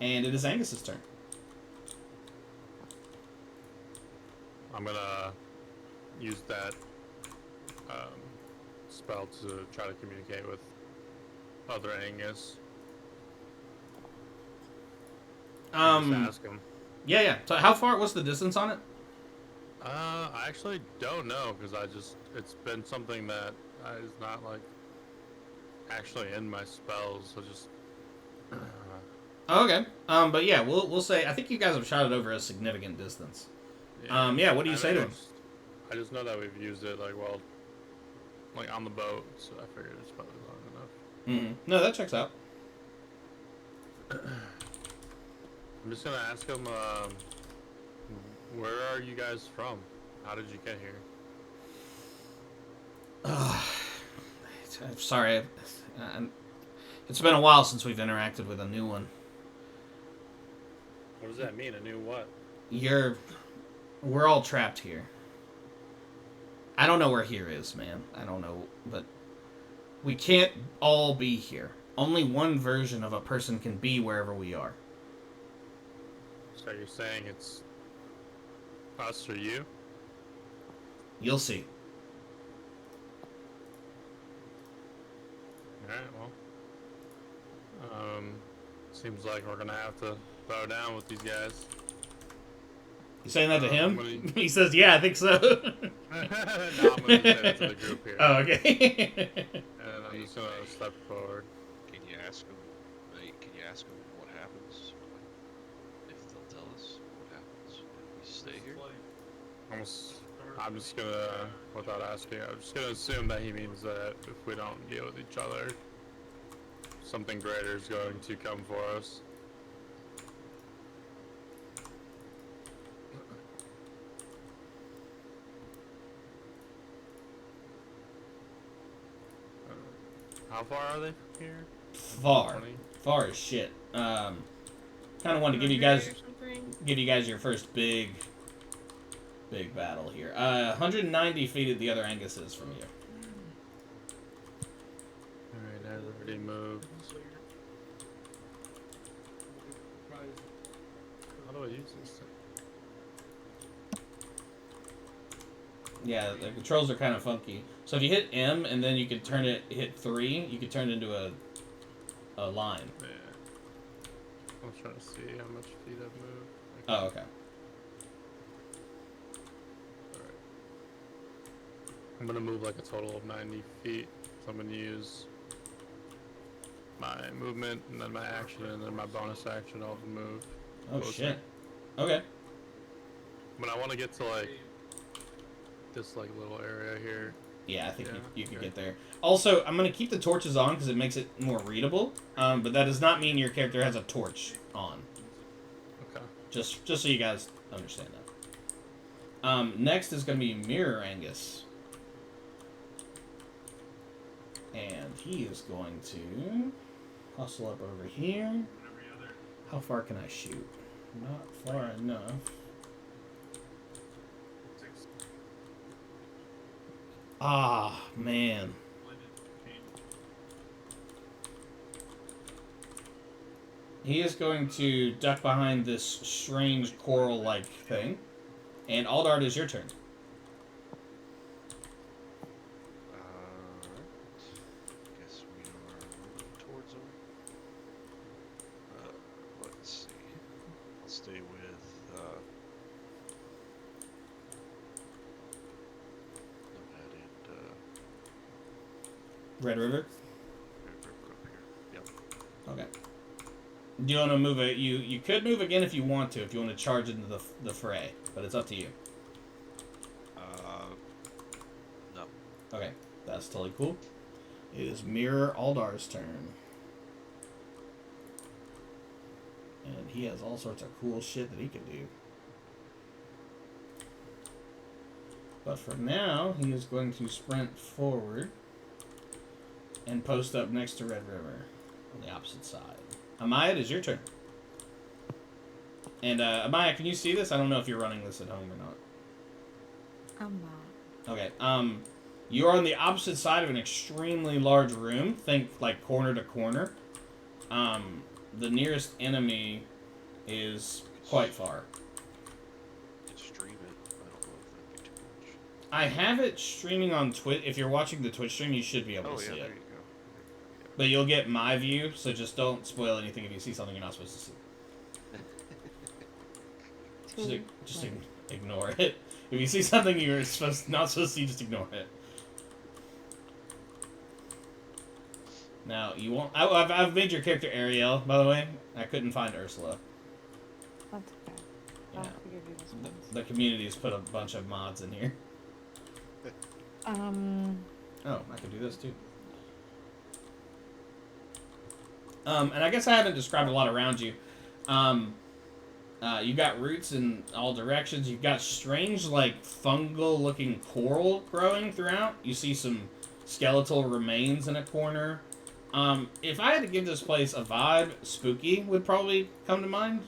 [SPEAKER 2] And it is Angus's turn.
[SPEAKER 6] I'm gonna use that spell to try to communicate with other Angus. Just ask him.
[SPEAKER 2] Yeah. So how far? What's the distance on it?
[SPEAKER 6] I actually don't know because it's been something that is not like actually in my spells. So just.
[SPEAKER 2] Okay. But yeah, we'll say I think you guys have shot it over a significant distance. Yeah. What do you say to him?
[SPEAKER 6] I just know that we've used it like on the boat, so I figured it's probably long enough.
[SPEAKER 2] Mm-hmm. No, that checks out.
[SPEAKER 6] I'm just gonna ask him, where are you guys from? How did you get here?
[SPEAKER 2] I'm sorry. It's been a while since we've interacted with a new one.
[SPEAKER 6] What does that mean? A new what?
[SPEAKER 2] We're all trapped here. I don't know where here is, man. I don't know, but we can't all be here. Only one version of a person can be wherever we are.
[SPEAKER 6] So you're saying it's us or you?
[SPEAKER 2] You'll see.
[SPEAKER 6] Alright, well. Seems like we're gonna have to bow down with these guys.
[SPEAKER 2] You saying that to him? He says, yeah, I think so.
[SPEAKER 6] No, I'm gonna say that to the group here.
[SPEAKER 2] Oh, okay.
[SPEAKER 6] And I'm just gonna step forward.
[SPEAKER 3] Can you ask them? Can you ask them what happens? If they'll tell us what happens if we stay here?
[SPEAKER 6] I'm just gonna, without asking, I'm just gonna assume that he means that if we don't deal with each other, something greater is going to come for us. How far are they from here?
[SPEAKER 2] Far.
[SPEAKER 6] 20?
[SPEAKER 2] Far as shit. Kind of wanted to give you guys your first big battle here. 190 feet at the other Angus's from you.
[SPEAKER 6] Alright, I've already moved. How do I use this thing?
[SPEAKER 2] Yeah, the controls are kind of funky. So if you hit M and then you can hit 3, you can turn it into a line.
[SPEAKER 6] Yeah. I'm trying to see how much feet I've moved.
[SPEAKER 2] Oh, okay.
[SPEAKER 6] Alright. I'm gonna move like a total of 90 feet. So I'm gonna use my movement and then my action and then my bonus action all to move.
[SPEAKER 2] Oh,
[SPEAKER 6] closer.
[SPEAKER 2] shit. Okay.
[SPEAKER 6] But I want to get to like this like little area here.
[SPEAKER 2] Yeah, I think you could get there. Also, I'm going to keep the torches on because it makes it more readable. But that does not mean your character has a torch on.
[SPEAKER 6] Okay.
[SPEAKER 2] Just so you guys understand that. Next is going to be Mirror Angus. And he is going to hustle up over here. How far can I shoot? Not far enough. Ah, man. He is going to duck behind this strange coral-like thing. And Aldard, is your turn.
[SPEAKER 3] Guess we are moving towards them. Let's see. I'll stay with Nomad and
[SPEAKER 2] Red River?
[SPEAKER 3] Red River up here. Yep.
[SPEAKER 2] Okay. Do you want to move it? You could move again if you want to charge into the fray, but it's up to you.
[SPEAKER 3] No.
[SPEAKER 2] Okay, that's totally cool. It is Mirror Aldar's turn. And he has all sorts of cool shit that he can do. But for now, he is going to sprint forward and post up next to Red River on the opposite side. Amaya, it is your turn. And Amaya, can you see this? I don't know if you're running this at home or not.
[SPEAKER 7] I'm not.
[SPEAKER 2] Okay. You are on the opposite side of an extremely large room. Think like corner to corner. The nearest enemy is quite far.
[SPEAKER 3] Stream it. I don't know if that'd be too much.
[SPEAKER 2] I have it streaming on Twitch. If you're watching the Twitch stream, you should be able to see
[SPEAKER 3] there
[SPEAKER 2] it.
[SPEAKER 3] you go.
[SPEAKER 2] But you'll get my view, so just don't spoil anything if you see something you're not supposed to see. Just ignore it. If you see something you're not supposed to see, just ignore it. Now, you won't... I've made your character Ariel, by the way. I couldn't find Ursula.
[SPEAKER 7] That's okay.
[SPEAKER 2] Yeah.
[SPEAKER 7] I'll forgive you this once.
[SPEAKER 2] The community's put a bunch of mods in here. Oh, I can do this too. And I guess I haven't described a lot around you. You've got roots in all directions. You've got strange, like, fungal-looking coral growing throughout. You see some skeletal remains in a corner. If I had to give this place a vibe, spooky would probably come to mind.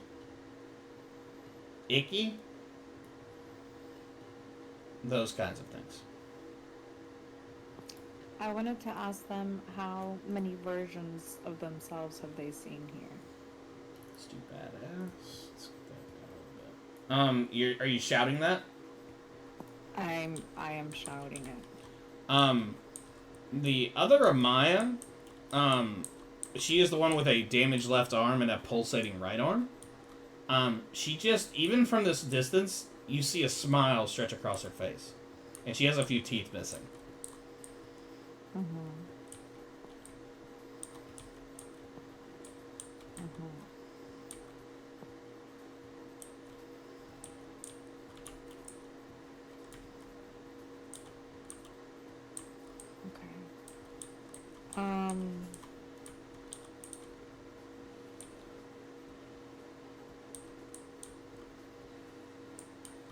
[SPEAKER 2] Icky. Those kinds of things.
[SPEAKER 7] I wanted to ask them how many versions of themselves have they seen here?
[SPEAKER 2] Let's do badass. Let's get that down a little bit. Are you shouting that?
[SPEAKER 7] I am shouting it.
[SPEAKER 2] The other Amaya, she is the one with a damaged left arm and a pulsating right arm. She just, even from this distance, you see a smile stretch across her face. And she has a few teeth missing.
[SPEAKER 7] Okay.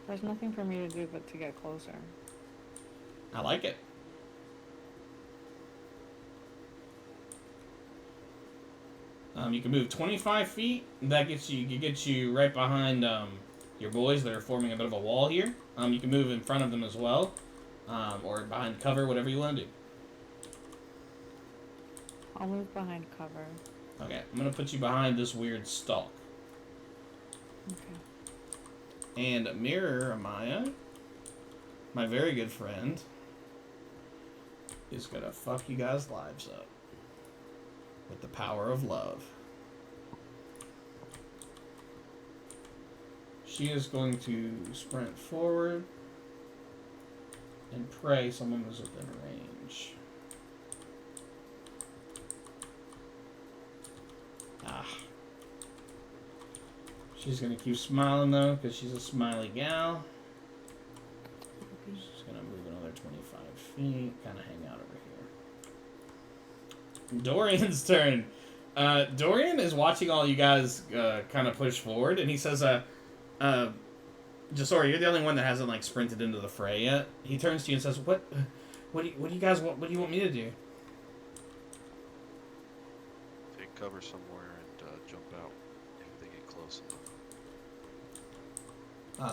[SPEAKER 7] There's nothing for me to do but to get closer.
[SPEAKER 2] I like it. You can move 25 feet. That gets you right behind your boys that are forming a bit of a wall here. You can move in front of them as well, or behind cover, whatever you want to do.
[SPEAKER 7] I'll move behind cover.
[SPEAKER 2] Okay, I'm gonna put you behind this weird stalk.
[SPEAKER 7] Okay.
[SPEAKER 2] And Mirror Amaya, my very good friend, is gonna fuck you guys' lives up with the power of love. She is going to sprint forward and pray someone was within range. She's gonna keep smiling though, because she's a smiley gal. She's gonna move another 25 feet, kind of hang out over here. Dorian's turn. Dorian is watching all you guys kind of push forward, and he says, Jasori, you're the only one that hasn't like sprinted into the fray yet. He turns to you and says, What do you guys want? What do you want me to do?
[SPEAKER 3] Take cover somewhere and jump out if they get close enough.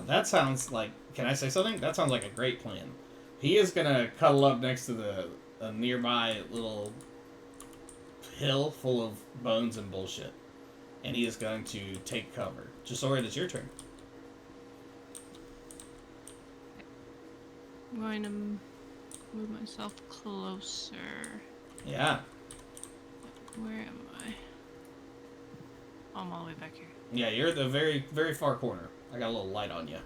[SPEAKER 2] That sounds like... Can I say something? That sounds like a great plan. He is going to cuddle up next to the nearby little hill full of bones and bullshit. And he is going to take cover. Jasori, it's your turn.
[SPEAKER 1] I'm going to move myself closer.
[SPEAKER 2] Yeah.
[SPEAKER 1] Where am I? Oh, I'm all the way back here.
[SPEAKER 2] Yeah, you're at the very, very far corner. I got a little light on you.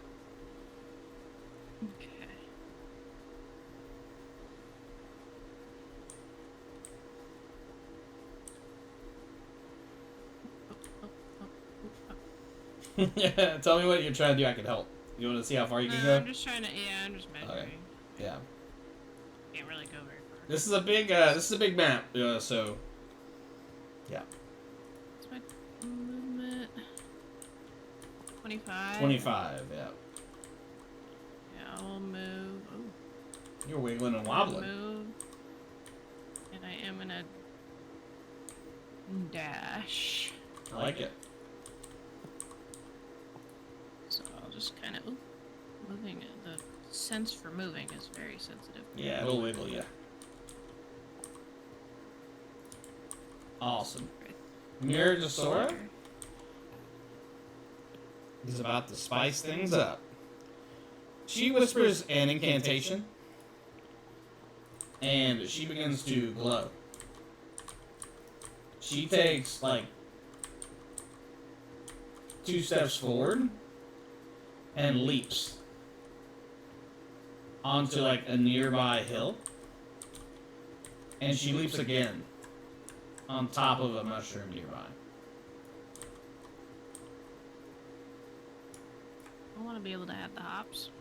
[SPEAKER 1] Okay.
[SPEAKER 2] Tell me what you're trying to do. I can help. You want to see how far you can go?
[SPEAKER 1] I'm just trying to. Yeah, I'm just measuring.
[SPEAKER 2] Okay. Yeah.
[SPEAKER 1] Can't really go very far.
[SPEAKER 2] This is a big map. So. Yeah.
[SPEAKER 1] What's my movement? 25.
[SPEAKER 2] 25. Yeah.
[SPEAKER 1] Yeah, I'll move. Oh.
[SPEAKER 2] You're wiggling and wobbling.
[SPEAKER 1] Move. And I am gonna dash.
[SPEAKER 2] I like it.
[SPEAKER 1] So I'll just kind of moving. The sense for moving is very sensitive.
[SPEAKER 2] Yeah, it'll wiggle you. Awesome. Mirror Jasora is about to spice things up. She whispers an incantation, and she begins to glow. She takes, like, 2 steps forward and leaps onto like a nearby hill, and she leaps again on top of a mushroom nearby.
[SPEAKER 1] I want to be able to have the hops.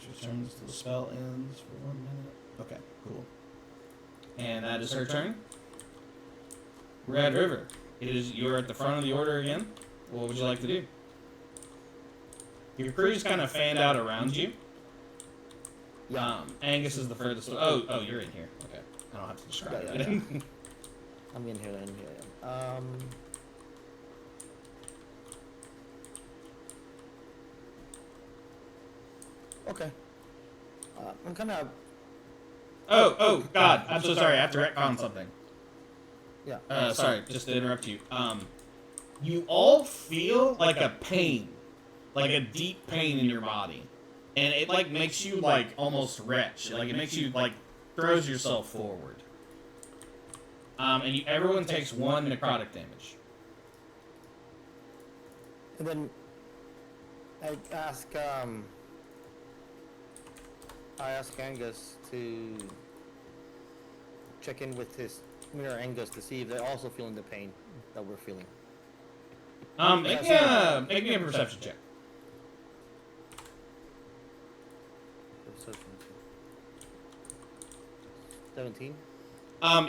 [SPEAKER 2] She turns till the spell ends for 1 minute. Okay, cool. And that is her turn. Red River, you're at the front of the order again. What would you like to do? Your crew's kind of fanned out around you. Angus is the furthest. Oh, you're in here. Okay, I don't have to describe that.
[SPEAKER 5] I'm in here. Okay. I'm kind of.
[SPEAKER 2] Oh, God! I'm so sorry. I have to retcon something.
[SPEAKER 5] Yeah.
[SPEAKER 2] Sorry, just to interrupt you. You all feel like a pain, like a deep pain in your body, and it like makes you like almost retch. Like it makes you like throws yourself forward. And everyone takes 1 necrotic damage.
[SPEAKER 5] And then I ask Angus to check in with his mirror Angus to see if they're also feeling the pain that we're feeling.
[SPEAKER 2] Make me a perception check.
[SPEAKER 5] Perception. 17.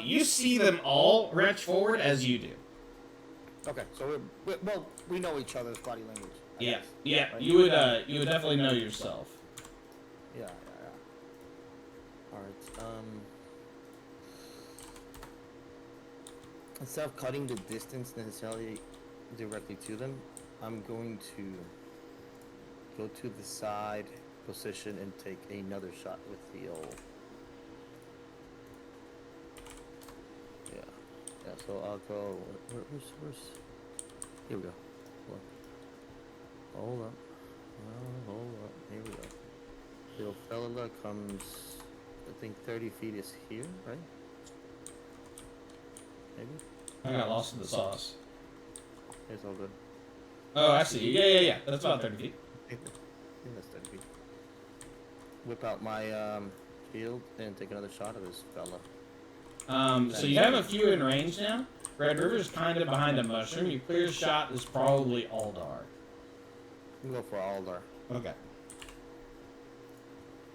[SPEAKER 2] You see them all retch forward as you do.
[SPEAKER 5] Okay, so we know each other's body language. I
[SPEAKER 2] Yeah,
[SPEAKER 5] guess,
[SPEAKER 2] yeah.
[SPEAKER 5] right?
[SPEAKER 2] You would definitely know yourself.
[SPEAKER 5] Yeah. All right. Instead of cutting the distance necessarily directly to them, I'm going to go to the side position and take another shot with the old. Yeah. So I'll go. Where's? Here we go. Hold up. Here we go. Little fella comes. I think 30 feet is here, right? Maybe.
[SPEAKER 2] I got lost in the sauce.
[SPEAKER 5] It's all good.
[SPEAKER 2] Oh, I see. Yeah. That's about 30 feet.
[SPEAKER 5] I think that's 30 feet. Whip out my shield and take another shot of this fella.
[SPEAKER 2] So you have a few in range now. Red River's kind of behind a mushroom. Your clear shot is probably Aldar.
[SPEAKER 5] I'm gonna go for Aldar.
[SPEAKER 2] Okay.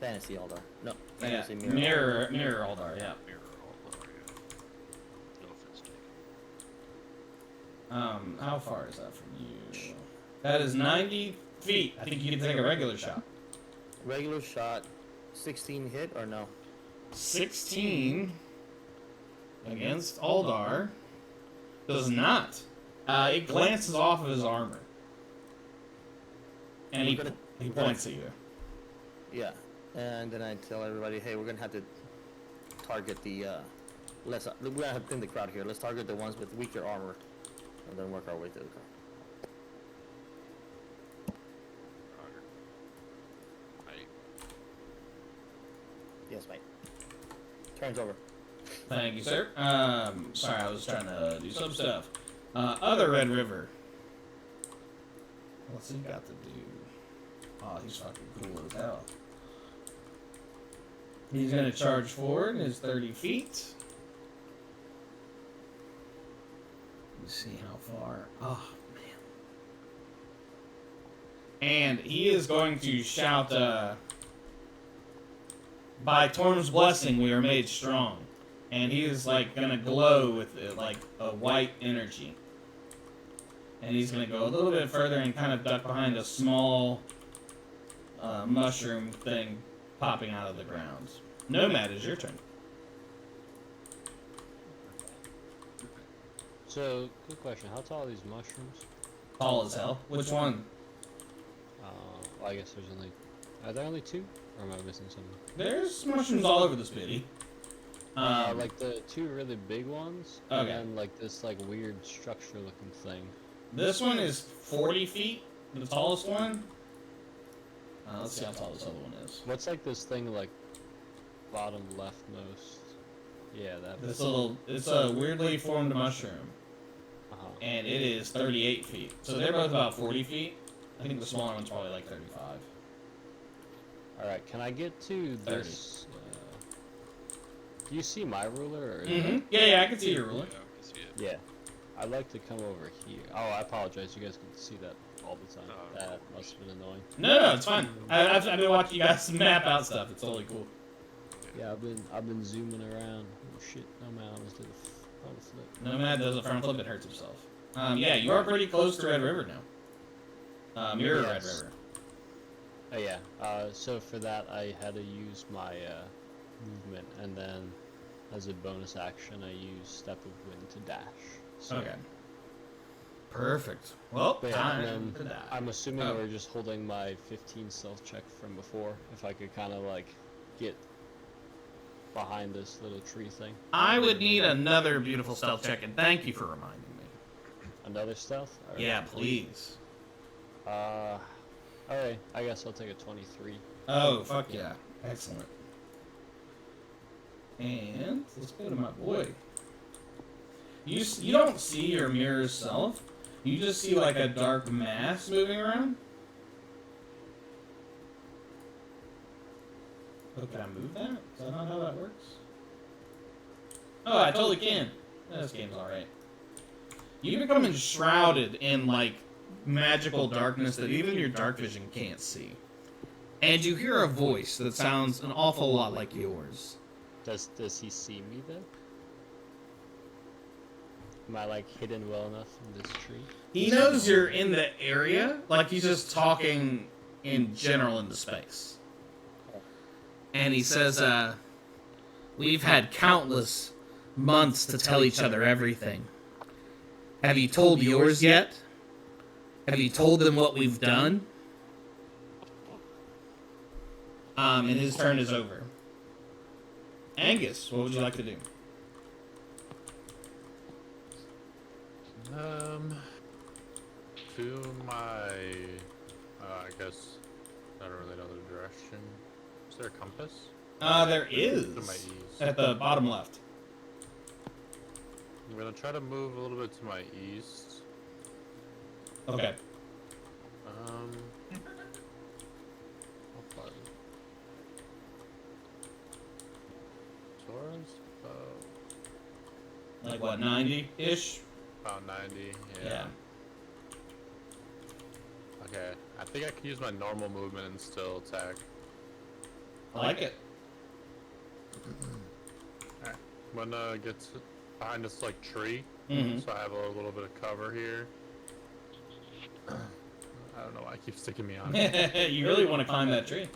[SPEAKER 5] Fantasy Aldar. No.
[SPEAKER 2] Yeah.
[SPEAKER 5] Fantasy
[SPEAKER 2] Mirror Aldar. Yeah.
[SPEAKER 3] Mirror all over, yeah. No offense taken.
[SPEAKER 2] How far is that from you? That is 90 feet. I think you can take a regular shot.
[SPEAKER 5] Regular shot. 16 hit or no?
[SPEAKER 2] 16 against Aldar does not. It glances off of his armor. And he points at you.
[SPEAKER 5] Yeah. And then I tell everybody, hey, we're gonna have to target the we're gonna have to thin the crowd here. Let's target the ones with weaker armor and then work our way through the crowd.
[SPEAKER 3] Roger. Mate.
[SPEAKER 5] Yes, mate. Turns over.
[SPEAKER 2] Thank you, sir. Sorry, I was trying to do some stuff. Other Red River. What's he got to do? Oh, he's fucking cool as hell. He's gonna charge forward in his 30 feet. Let's see how far. Oh, man. And he is going to shout, by Torm's blessing, we are made strong. And he is, like, gonna glow with, like, a white energy. And he's gonna go a little bit further and kind of duck behind a small mushroom thing popping out of the ground. Nomad, is your turn.
[SPEAKER 4] So, good question. How tall are these mushrooms?
[SPEAKER 2] Tall as hell. Which one?
[SPEAKER 4] Well, I guess there's only... Are there only 2? Or am I missing something?
[SPEAKER 2] There's mushrooms all over this bitty.
[SPEAKER 4] Like the 2 really big ones,
[SPEAKER 2] Okay.
[SPEAKER 4] and then like this like weird structure-looking thing.
[SPEAKER 2] This one is 40 feet, the tallest one. Let's see how tall this other one is.
[SPEAKER 4] What's like this thing like bottom leftmost? Yeah, that.
[SPEAKER 2] This little, it's a weirdly formed mushroom,
[SPEAKER 4] Uh-huh.
[SPEAKER 2] and it is 38 feet. So they're both about 40 feet. I think the smaller one's probably like 35.
[SPEAKER 4] Alright, can I get to
[SPEAKER 2] 30.
[SPEAKER 4] this? Do you see my ruler? Or
[SPEAKER 2] Yeah, I can see your ruler.
[SPEAKER 3] Yeah, I can see it.
[SPEAKER 4] Yeah. I'd like to come over here. Oh, I apologize. You guys can see that all the time.
[SPEAKER 3] Oh,
[SPEAKER 4] That
[SPEAKER 3] no
[SPEAKER 4] must have been annoying.
[SPEAKER 2] No, it's fine. I've been watching you guys map out stuff. It's totally cool.
[SPEAKER 4] Yeah, I've been zooming around. Oh shit! Nomad almost did a front flip.
[SPEAKER 2] Nomad does a front flip, it hurts himself. Yeah, you are pretty close to Red River now. You're at Red River.
[SPEAKER 4] Oh yeah. So for that, I had to use my movement, and then as a bonus action, I use Step of Wind to dash. So,
[SPEAKER 2] Okay. Perfect. Well,
[SPEAKER 4] but yeah,
[SPEAKER 2] time
[SPEAKER 4] and
[SPEAKER 2] to
[SPEAKER 4] then
[SPEAKER 2] die.
[SPEAKER 4] I'm assuming
[SPEAKER 2] Oh.
[SPEAKER 4] we're just holding my 15 stealth check from before. If I could kind of like get behind this little tree thing.
[SPEAKER 2] I would need another beautiful stealth check, and thank you for reminding me.
[SPEAKER 4] Another stealth? All right.
[SPEAKER 2] Yeah, please.
[SPEAKER 4] Alright, I guess I'll take a 23.
[SPEAKER 2] Oh, fuck yeah. Excellent. And let's go to my boy. You don't see your mirror self. You just see like a dark mass moving around. Oh, can I move that? Is that not how that works? Oh, I totally can. This game's alright. You become enshrouded in like magical darkness that even your dark vision can't see. And you hear a voice that sounds an awful lot like yours.
[SPEAKER 4] Does he see me then? Am I like hidden well enough in this tree?
[SPEAKER 2] He knows you're in the area, like he's just talking in general into space. And he says, we've had countless months to tell each other everything. Have you told yours yet? Have you told them what we've done? And his turn is over. Angus, what would you like to do?
[SPEAKER 6] To my, I guess, I don't really know the direction. Is there a compass?
[SPEAKER 2] There is.
[SPEAKER 6] To my east.
[SPEAKER 2] At the bottom left.
[SPEAKER 6] I'm gonna try to move a little bit to my east.
[SPEAKER 2] Okay.
[SPEAKER 6] How far? Sora's
[SPEAKER 2] Like what, 90-ish?
[SPEAKER 6] about 90.
[SPEAKER 2] Yeah.
[SPEAKER 6] Yeah. Okay, I think I can use my normal movement and still attack.
[SPEAKER 2] I like it.
[SPEAKER 6] Alright, I'm gonna get behind this like tree,
[SPEAKER 2] Mhm.
[SPEAKER 6] so I have a little bit of cover here. I don't know why I keep sticking me on it.
[SPEAKER 2] You really want to climb that tree.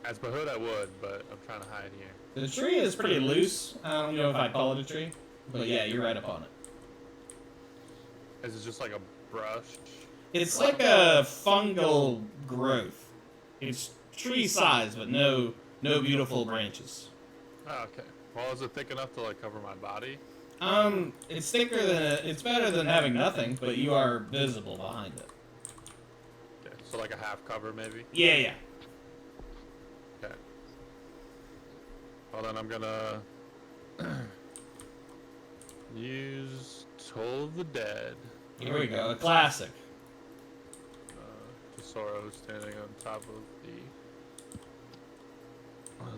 [SPEAKER 6] As my hood I would, but I'm trying to hide here.
[SPEAKER 2] The tree is pretty loose. I don't know if I'd call it a tree. But yeah, you're right up on it.
[SPEAKER 6] Is it just like a brush?
[SPEAKER 2] It's like a fungal growth. It's tree size, but no beautiful branches.
[SPEAKER 6] Oh, okay. Well, is it thick enough to like cover my body?
[SPEAKER 2] It's thicker than it's better than having nothing, but you are visible behind it.
[SPEAKER 6] Okay, so like a half cover maybe?
[SPEAKER 2] Yeah.
[SPEAKER 6] Okay. Well then I'm gonna use Toll of the Dead.
[SPEAKER 2] Here we go, a classic.
[SPEAKER 6] Tesoro standing on top of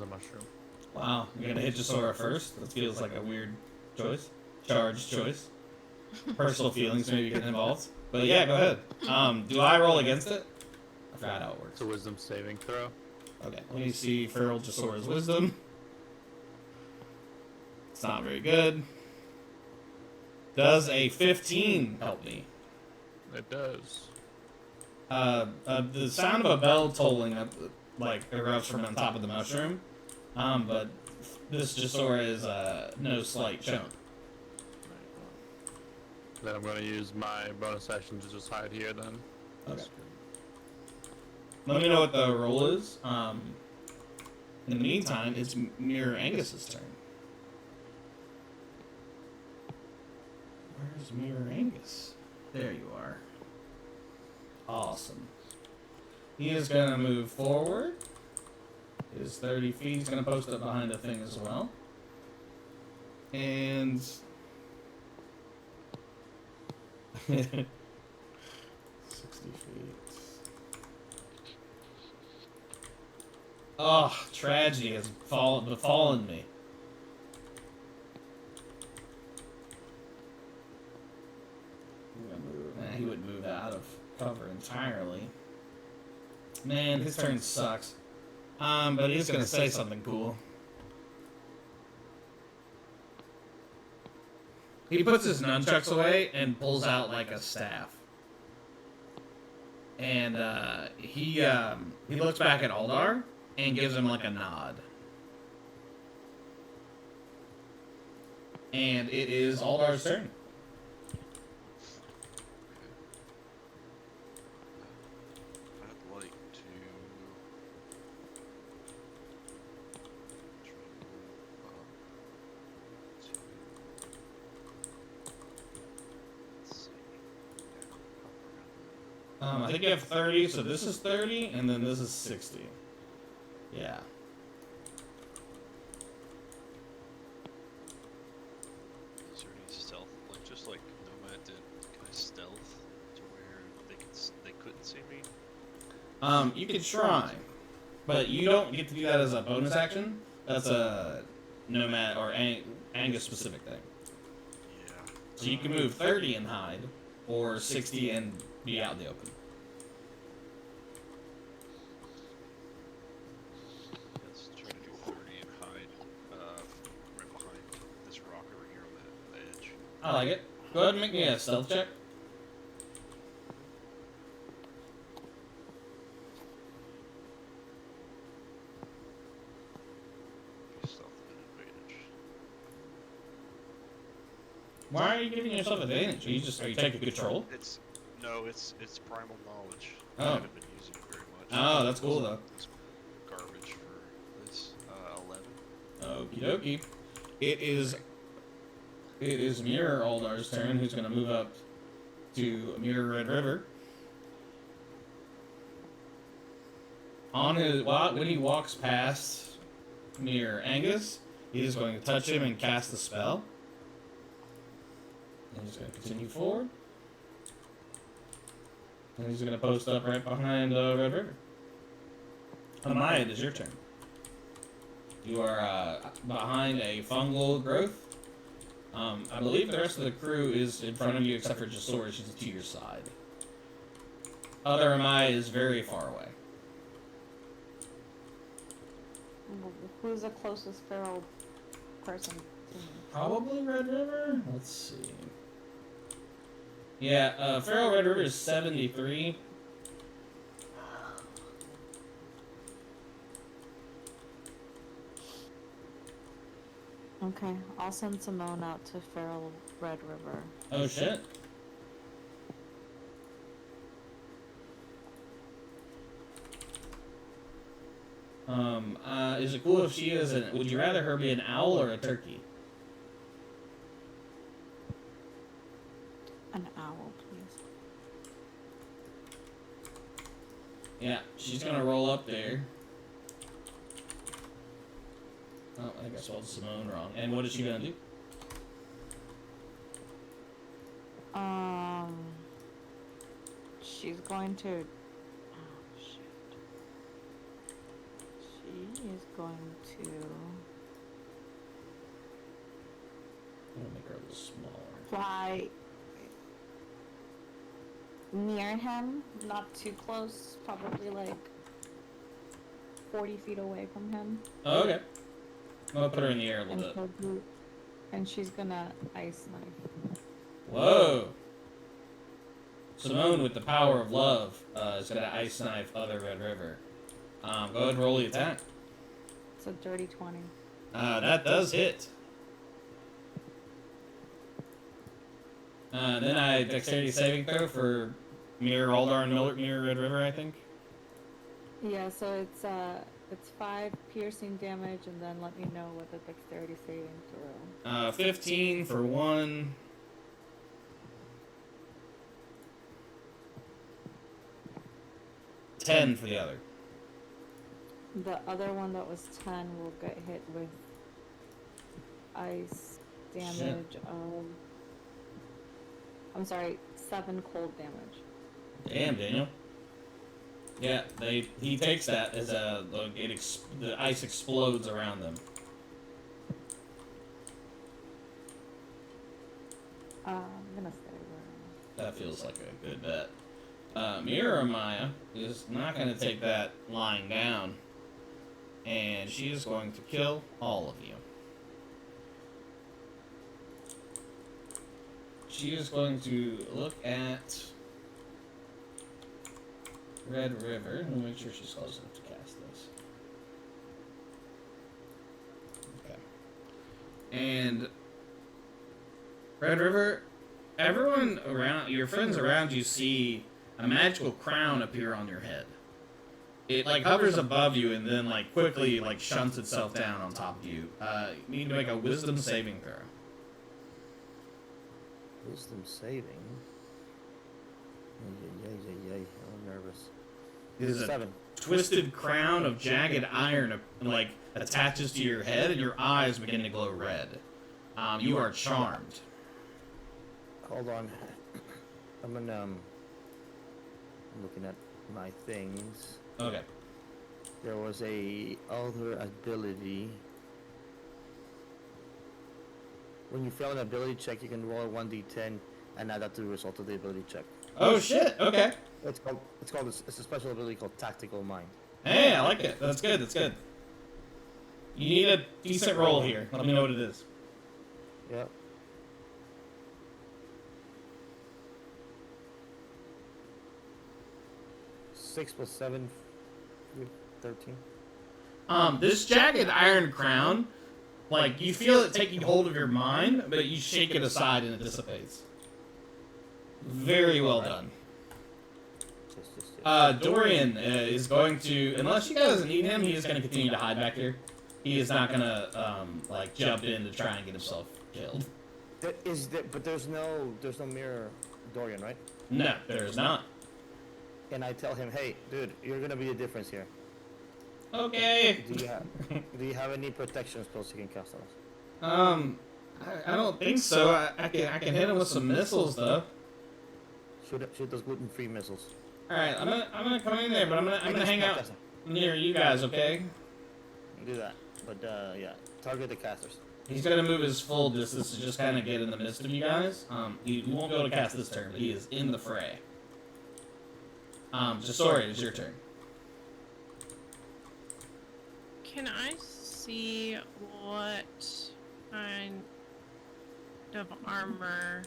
[SPEAKER 6] the mushroom.
[SPEAKER 2] Wow, you're gonna hit Jasora first? That feels like a weird choice. Charged choice. Personal feelings maybe getting involved. But yeah, go ahead. Do I roll against it? I forgot how it works.
[SPEAKER 6] It's a wisdom saving throw.
[SPEAKER 2] Okay, let me see Feral Jasora's wisdom. It's not very good. Does a 15 help me?
[SPEAKER 6] It does.
[SPEAKER 2] The sound of a bell tolling up, like, erupts from on top of the mushroom. But this Jasora is no slight shown.
[SPEAKER 6] Then I'm going to use my bonus action to just hide here then.
[SPEAKER 2] Okay. Let me know what the roll is. In the meantime, it's Mirror Angus's turn. Where's Mirror Angus? There you are. Awesome. He is going to move forward. Is 30 feet. He's going to post up behind a thing as well. And 60 feet. Oh, tragedy has befallen me. Nah, he wouldn't move out of cover entirely. Man, his turn sucks. But he's gonna say something cool. He puts his nunchucks away and pulls out like a staff. And he looks back at Aldar and gives him like a nod. And it is Aldar's turn.
[SPEAKER 3] I'd like to try to move up to, let's see,
[SPEAKER 2] I think you have 30, so this is 30, and then this is 60. Yeah.
[SPEAKER 3] is there any stealth, like just like Nomad did, can I stealth to where they couldn't see me?
[SPEAKER 2] You could try, but you don't get to do that as a bonus action. That's a Nomad or Angus specific thing.
[SPEAKER 3] Yeah.
[SPEAKER 2] So you can move 30 and hide, or 60 and be out in the open.
[SPEAKER 3] Let's try to do 30 and hide right behind this rock over here on the edge.
[SPEAKER 2] I like it. Go ahead and make me a stealth check.
[SPEAKER 3] Stealth at an advantage.
[SPEAKER 2] Why are you giving yourself advantage? Are you taking control?
[SPEAKER 3] It's primal knowledge.
[SPEAKER 2] Oh.
[SPEAKER 3] I haven't been using it very much.
[SPEAKER 2] Oh, that's cool though.
[SPEAKER 3] It's garbage for this 11.
[SPEAKER 2] Okie dokie. It is Mirror Aldar's turn, who's going to move up to Mirror Red River. When he walks past Mirror Angus, he is going to touch him and cast the spell. And he's going to continue forward. And he's going to post up right behind Red River. Amaya, it is your turn. You are behind a fungal growth. I believe the rest of the crew is in front of you except for Jasora. She's to your side. Other Amaya is very far away.
[SPEAKER 9] Who's the closest feral person to me?
[SPEAKER 2] Probably Red River? Let's see. Yeah, Feral Red River is 73.
[SPEAKER 9] Okay, I'll send Simone out to feral Red River.
[SPEAKER 2] Oh shit. Is it cool if she is would you rather her be an owl or a turkey?
[SPEAKER 9] An owl, please.
[SPEAKER 2] Yeah, she's gonna roll up there. Oh, I think I spelled Simone wrong. And what is she gonna do?
[SPEAKER 9] She's going to. Oh shit. She is going to.
[SPEAKER 2] I'm gonna make her a little smaller.
[SPEAKER 9] Fly near him, not too close, probably like 40 feet away from him.
[SPEAKER 2] Oh, okay. I'm gonna put her in the air a little bit.
[SPEAKER 9] And she's gonna ice knife.
[SPEAKER 2] Whoa! Simone, with the power of love, is gonna ice knife other Red River. Go ahead and roll the attack.
[SPEAKER 9] It's a dirty 20.
[SPEAKER 2] That does hit. Then I dexterity saving throw for Mirror Aldar and Mirror Red River, I think.
[SPEAKER 9] Yeah, so it's 5 piercing damage, and then let me know what the dexterity saving throw.
[SPEAKER 2] 15 for one. $10 for the other.
[SPEAKER 9] The other one that was 10 will get hit with ice damage of. I'm sorry, 7 cold damage.
[SPEAKER 2] Damn, Daniel. Yeah, he takes that as the ice explodes around them.
[SPEAKER 9] I'm gonna stay where
[SPEAKER 2] That feels like a good bet. Mira Maya is not going to take that lying down, and she is going to kill all of you. She is going to look at Red River and make sure she's close enough to cast this. Okay. And Red River, everyone around, your friends around you see a magical crown appear on your head. It like hovers above you and then like quickly like shunts itself down on top of you. You need to make a wisdom saving throw.
[SPEAKER 5] Wisdom saving. Yay. I'm nervous.
[SPEAKER 2] It is a
[SPEAKER 5] 7.
[SPEAKER 2] twisted crown of jagged iron like attaches to your head and your eyes begin to glow red. You are charmed.
[SPEAKER 5] Hold on. I'm gonna I'm looking at my things.
[SPEAKER 2] Okay.
[SPEAKER 5] There was a other ability. When you fail an ability check, you can roll a 1d10 and add that to the result of the ability check.
[SPEAKER 2] Oh shit. Okay.
[SPEAKER 5] It's a special ability called Tactical Mind.
[SPEAKER 2] Hey, I like it. That's good. That's good. You need a decent roll here. Let me know what it is.
[SPEAKER 5] Yep. Six plus 7, 13.
[SPEAKER 2] This jagged iron crown, like you feel it taking hold of your mind, but you shake it aside and it dissipates. Very well done. Dorian is going to, unless you guys need him, he is going to continue to hide back here. He is not going to like jump in to try and get himself killed.
[SPEAKER 5] But there's no mirror Dorian, right?
[SPEAKER 2] No, there is not.
[SPEAKER 5] And I tell him, hey, dude, you're gonna be the difference here.
[SPEAKER 2] Okay.
[SPEAKER 5] Do you have any protection spells you can cast on us?
[SPEAKER 2] I don't think so. I can hit him with some missiles though.
[SPEAKER 5] Shoot those gluten-free missiles.
[SPEAKER 2] All right, I'm gonna come in there, but I'm gonna hang out near you guys, okay?
[SPEAKER 5] Do that, but yeah, target the casters.
[SPEAKER 2] He's gonna move his full distance to just kind of get in the midst of you guys. He won't be able to cast this turn, but he is in the fray. Sorry, it's your turn.
[SPEAKER 1] Can I see what kind of armor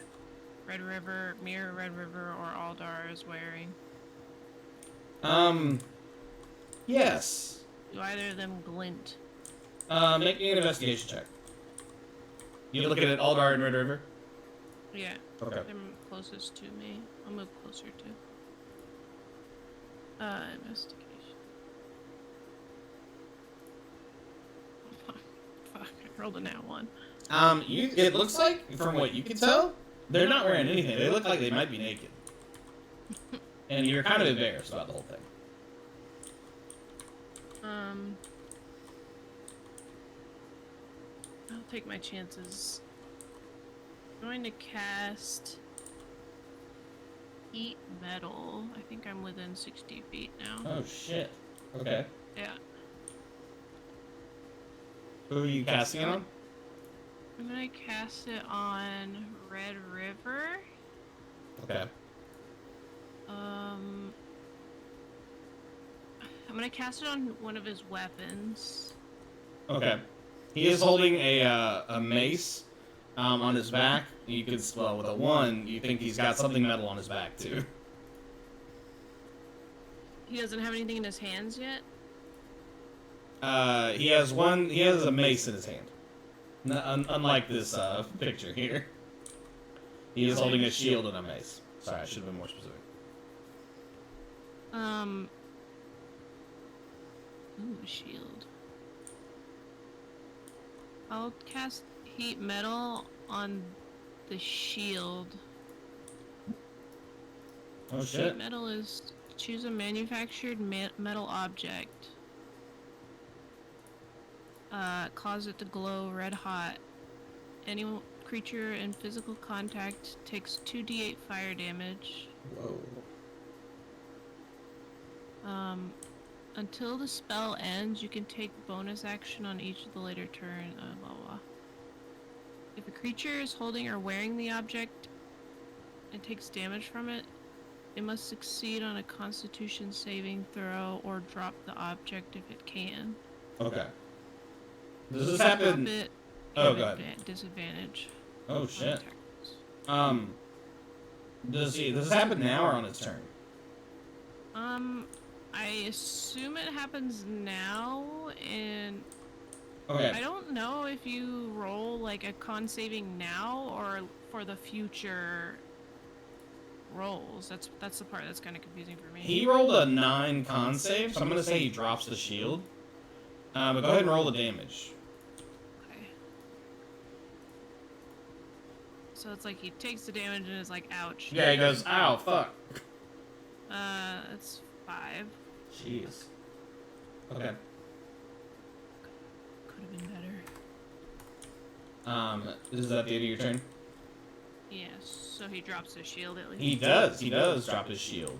[SPEAKER 1] Red River, Mirror Red River, or Aldar is wearing?
[SPEAKER 2] Yes.
[SPEAKER 1] Do either of them glint?
[SPEAKER 2] Make me an investigation check. You looking at Aldar and Red River?
[SPEAKER 1] Yeah.
[SPEAKER 2] Okay.
[SPEAKER 1] They're closest to me. I'll move closer to. Investigation. Fuck, I rolled a nat 1.
[SPEAKER 2] It looks like, from what you can tell, they're not wearing anything. They look like they might be naked. And you're kind of embarrassed about the whole thing.
[SPEAKER 1] I'll take my chances. I'm going to cast Heat Metal. I think I'm within 60 feet now.
[SPEAKER 2] Oh shit. Okay.
[SPEAKER 1] Yeah.
[SPEAKER 2] Who are you casting it on?
[SPEAKER 1] I'm gonna cast it on Red River.
[SPEAKER 2] Okay.
[SPEAKER 1] I'm gonna cast it on one of his weapons.
[SPEAKER 2] Okay. He is holding a mace on his back. You could, well, with a 1, you think he's got something metal on his back too.
[SPEAKER 1] He doesn't have anything in his hands yet?
[SPEAKER 2] He has a mace in his hand. Unlike this picture here. He is holding a shield and a mace. Sorry, I should have been more specific.
[SPEAKER 1] Ooh, shield. I'll cast Heat Metal on the shield.
[SPEAKER 2] Oh shit.
[SPEAKER 1] Heat Metal is choose a manufactured metal object. Cause it to glow red hot. Any creature in physical contact takes 2d8 fire damage.
[SPEAKER 2] Whoa.
[SPEAKER 1] Until the spell ends, you can take bonus action on each of the later turn, blah blah. If a creature is holding or wearing the object and takes damage from it, it must succeed on a Constitution saving throw or drop the object if it can.
[SPEAKER 2] Okay. Does this happen?
[SPEAKER 1] Drop it.
[SPEAKER 2] Oh, god.
[SPEAKER 1] Disadvantage.
[SPEAKER 2] Oh shit. Does this happen now or on its turn?
[SPEAKER 1] I assume it happens now, and
[SPEAKER 2] Okay.
[SPEAKER 1] I don't know if you roll like a con saving now or for the future rolls. That's the part that's kind of confusing for me.
[SPEAKER 2] He rolled a 9 con save, so I'm gonna say he drops the shield. But go ahead and roll the damage.
[SPEAKER 1] Okay. So it's like he takes the damage and is like, ouch.
[SPEAKER 2] Yeah, he goes, ow, fuck.
[SPEAKER 1] That's 5.
[SPEAKER 2] Jeez. Okay.
[SPEAKER 1] Could have been better.
[SPEAKER 2] Is that the end of your turn?
[SPEAKER 1] Yes, so he drops his shield at least.
[SPEAKER 2] He does drop his shield.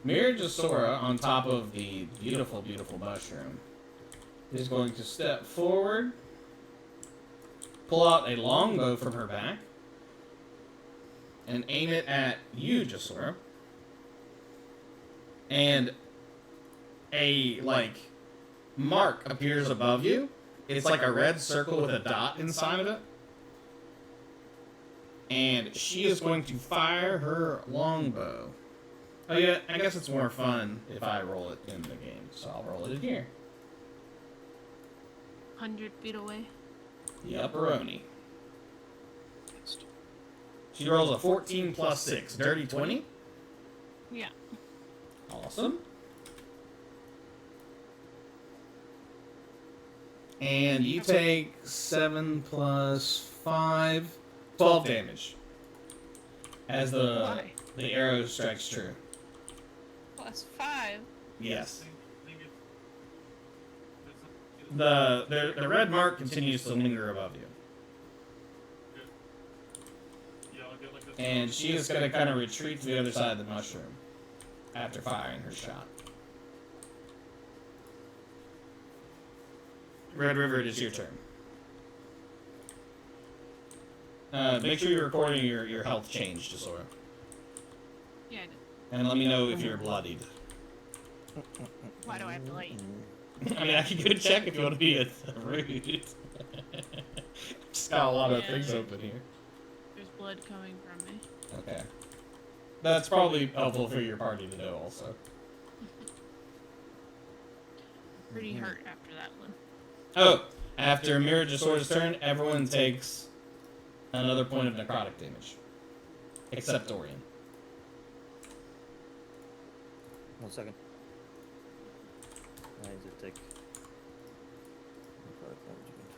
[SPEAKER 2] Miragisora, on top of the beautiful, beautiful mushroom, is going to step forward, pull out a longbow from her back, and aim it at you, Gisora. And a, mark appears above you. It's like a red circle with a dot inside of it. And she is going to fire her longbow. Oh yeah, I guess it's more fun if I roll it in the game, so I'll roll it in here.
[SPEAKER 1] 100 feet away.
[SPEAKER 2] Yupperoni. She rolls a 14 plus 6. Dirty 20?
[SPEAKER 1] Yeah.
[SPEAKER 2] Awesome. And you take 7 plus 5, 12 damage. As the arrow strikes true.
[SPEAKER 1] Plus 5.
[SPEAKER 2] Yes. The red mark continues to linger above you. And she is going to kind of retreat to the other side of the mushroom after firing her shot. Red River, it is your turn. Make sure you're recording your health change, Gisora.
[SPEAKER 1] Yeah, I did.
[SPEAKER 2] And let me know if you're bloodied.
[SPEAKER 1] Why do I have to light?
[SPEAKER 2] I mean, I can go check if you want to be rude. Just got a lot of things open here.
[SPEAKER 1] There's blood coming from me.
[SPEAKER 2] Okay. That's probably helpful for your party to know also.
[SPEAKER 1] Pretty hurt after that one.
[SPEAKER 2] Oh, after Miragisora's turn, everyone takes another point of necrotic damage. Except Dorian.
[SPEAKER 5] 1 second. I need to take necrotic damage again.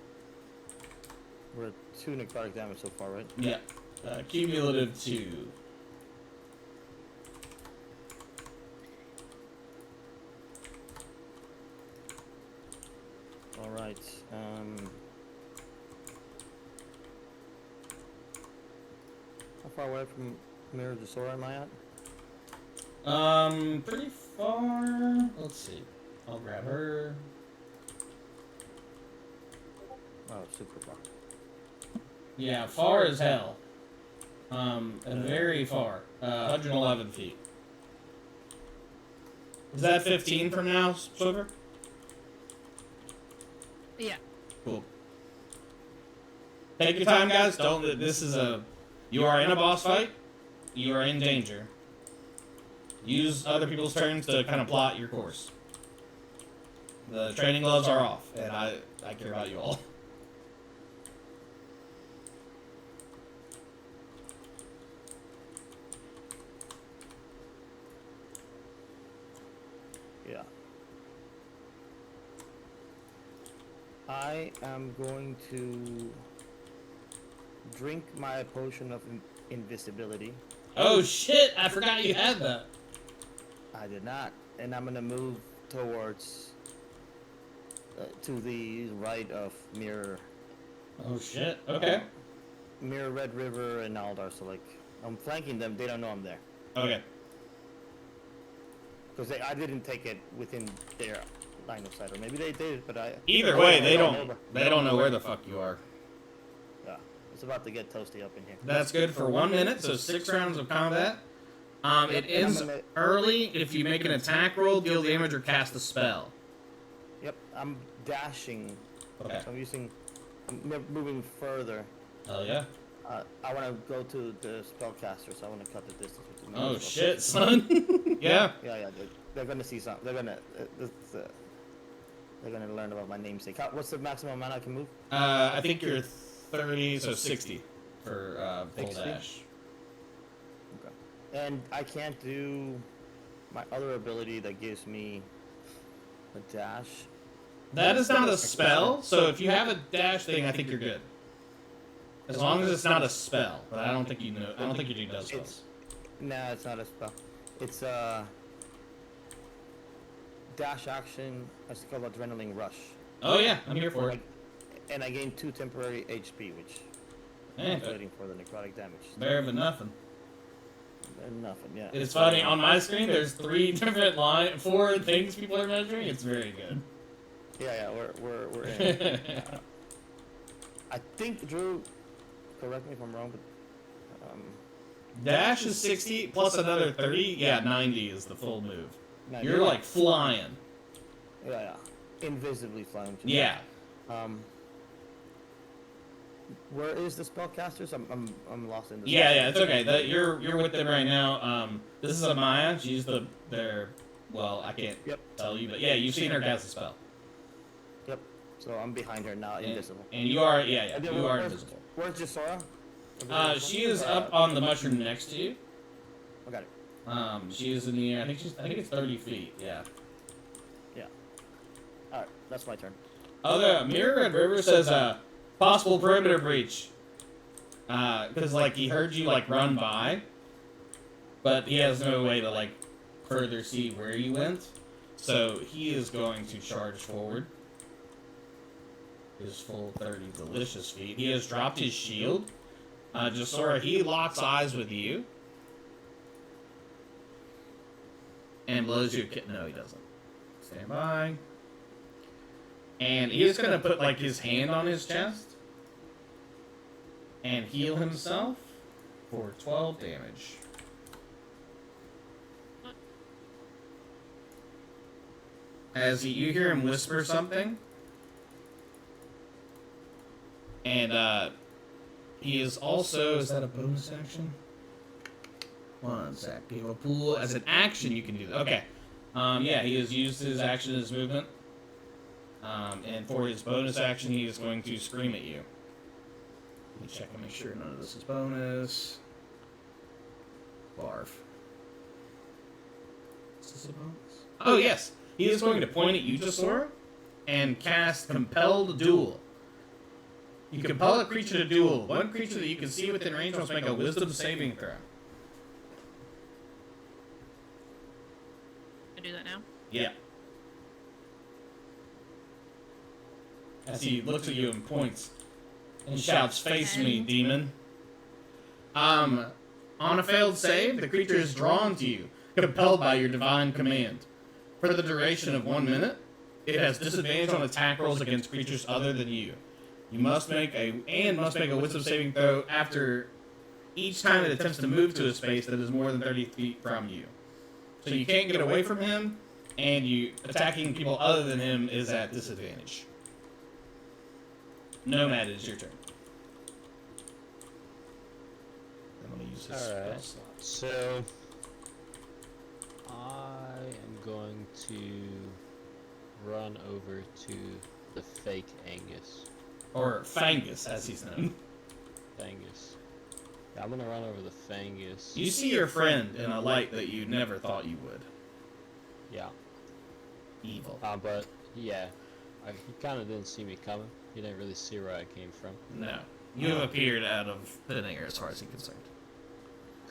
[SPEAKER 5] We're at 2 necrotic damage so far, right?
[SPEAKER 2] Yeah. Cumulative 2.
[SPEAKER 5] Alright, how far away from Miragisora am I at?
[SPEAKER 2] Pretty far. Let's see. I'll grab her.
[SPEAKER 5] Oh, super far.
[SPEAKER 2] Yeah, far as hell. Very far. 111 feet. Is that 15 from now, Sliver?
[SPEAKER 1] Yeah.
[SPEAKER 2] Cool. Take your time, guys. Don't. This is a. You are in a boss fight. You are in danger. Use other people's turns to kind of plot your course. The training gloves are off, and I care about you all.
[SPEAKER 5] Yeah. I am going to drink my potion of invisibility.
[SPEAKER 2] Oh shit! I forgot you had that.
[SPEAKER 5] I did not. And I'm gonna move towards to the right of Mirror.
[SPEAKER 2] Oh shit! Okay.
[SPEAKER 5] Mirror, Red River, and Aldar. So like, I'm flanking them. They don't know I'm there.
[SPEAKER 2] Okay.
[SPEAKER 5] Because I didn't take it within their line of sight, or maybe they did, but I.
[SPEAKER 2] Either way, they don't know where the fuck you are.
[SPEAKER 5] Yeah, it's about to get toasty up in here.
[SPEAKER 2] That's good for 1 minute, so 6 rounds of combat. It ends early if you make an attack roll, deal damage, or cast a spell.
[SPEAKER 5] Yep, I'm dashing.
[SPEAKER 2] Okay.
[SPEAKER 5] So I'm moving further.
[SPEAKER 2] Oh yeah.
[SPEAKER 5] I want to go to the spellcaster, so I want to cut the distance between me.
[SPEAKER 2] Oh shit, son. Yeah.
[SPEAKER 5] Yeah. They're gonna see something. They're gonna learn about my namesake. What's the maximum amount I can move?
[SPEAKER 2] I think you're 30, so 60 for full
[SPEAKER 5] 60?
[SPEAKER 2] dash.
[SPEAKER 5] Okay. And I can't do my other ability that gives me a dash.
[SPEAKER 2] That is not a spell, so if you have a dash thing, I think you're good. As long as it's not a spell, but I don't think you know. I don't think your dude does spells.
[SPEAKER 5] No, it's not a spell. It's dash action. It's called Adrenaline Rush.
[SPEAKER 2] Oh yeah, I'm here for it.
[SPEAKER 5] And I gain 2 temporary HP, which I'm waiting for the necrotic damage.
[SPEAKER 2] Better than nothing.
[SPEAKER 5] Better than nothing, yeah.
[SPEAKER 2] It's funny on my screen. There's 4 things people are measuring. It's very good.
[SPEAKER 5] Yeah, we're in. I think Drew. Correct me if I'm wrong, but
[SPEAKER 2] dash is 60 plus another 30. Yeah, 90 is the full move.
[SPEAKER 5] 90.
[SPEAKER 2] You're like flying.
[SPEAKER 5] Yeah. Invisibly flying.
[SPEAKER 2] Yeah.
[SPEAKER 5] Where is the spellcasters? I'm lost in this.
[SPEAKER 2] Yeah, it's okay. You're with them right now. This is Amaya. She's their. Well, I can't tell you, but yeah, you've seen her cast a spell.
[SPEAKER 5] Yep. So I'm behind her now, invisible.
[SPEAKER 2] And you are, you are invisible.
[SPEAKER 5] Where's Jasora?
[SPEAKER 2] She is up on the mushroom next to you.
[SPEAKER 5] I got it.
[SPEAKER 2] She is in the air. I think it's 30 feet. Yeah.
[SPEAKER 5] Yeah. All right, that's my turn.
[SPEAKER 2] Mirror Red River says possible perimeter breach. Because like he heard you like run by, but he has no way to like further see where you went, so he is going to charge forward. His full 30 delicious feet. He has dropped his shield. Jasora, he locks eyes with you. And blows you. No, he doesn't. Stand by. And he is going to put like his hand on his chest. And heal himself for 12 damage. As you hear him whisper something. And he is also, is that a bonus action? 1 sec. You have a pool as an action. You can do that. Okay. Yeah, he has used his action as movement. And for his bonus action, he is going to scream at you. Let me check and make sure none of this is bonus. Barf. Is this a bonus? Oh yes, he is going to point at you, Jasora, and cast Compelled Duel. You compel a creature to duel. One creature that you can see within range must make a Wisdom saving throw.
[SPEAKER 1] I do that now?
[SPEAKER 2] Yeah. As he looks at you and points and shouts, "Face me, demon." On a failed save, the creature is drawn to you, compelled by your divine command. For the duration of 1 minute, it has disadvantage on attack rolls against creatures other than you. You must make a Wisdom saving throw after each time it attempts to move to a space that is more than 30 feet from you. So you can't get away from him, and attacking people other than him is at disadvantage. Nomad, it is your turn. I'm going to use this spell slot.
[SPEAKER 4] So I am going to run over to the fake Angus.
[SPEAKER 2] Or Fangus, as he's known.
[SPEAKER 4] Fangus. Yeah, I'm gonna run over the Fangus.
[SPEAKER 2] You see your friend in a light that you never thought you would.
[SPEAKER 4] Yeah.
[SPEAKER 2] Evil.
[SPEAKER 4] But yeah, he kind of didn't see me coming. He didn't really see where I came from.
[SPEAKER 2] No. You have appeared out of thin air as far as he's concerned.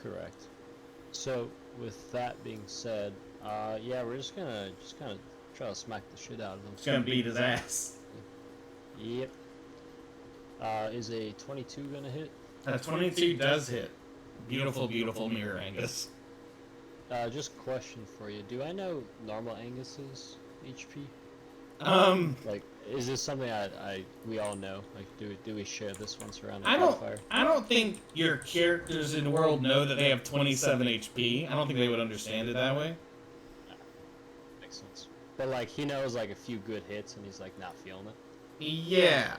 [SPEAKER 4] Correct. So, with that being said, yeah, we're just gonna kind of try to smack the shit out of him.
[SPEAKER 2] Just gonna beat his ass.
[SPEAKER 4] Yep. Is a 22 gonna hit?
[SPEAKER 2] 22 does hit. Beautiful, beautiful mirror, Angus.
[SPEAKER 4] Just question for you. Do I know normal Angus's HP? Like, is this something we all know? Like, do we share this once around the campfire?
[SPEAKER 2] I don't think your characters in the world know that they have 27 HP. I don't think they would understand it that way.
[SPEAKER 4] Makes sense. But like, he knows like a few good hits, and he's like not feeling it.
[SPEAKER 2] Yeah.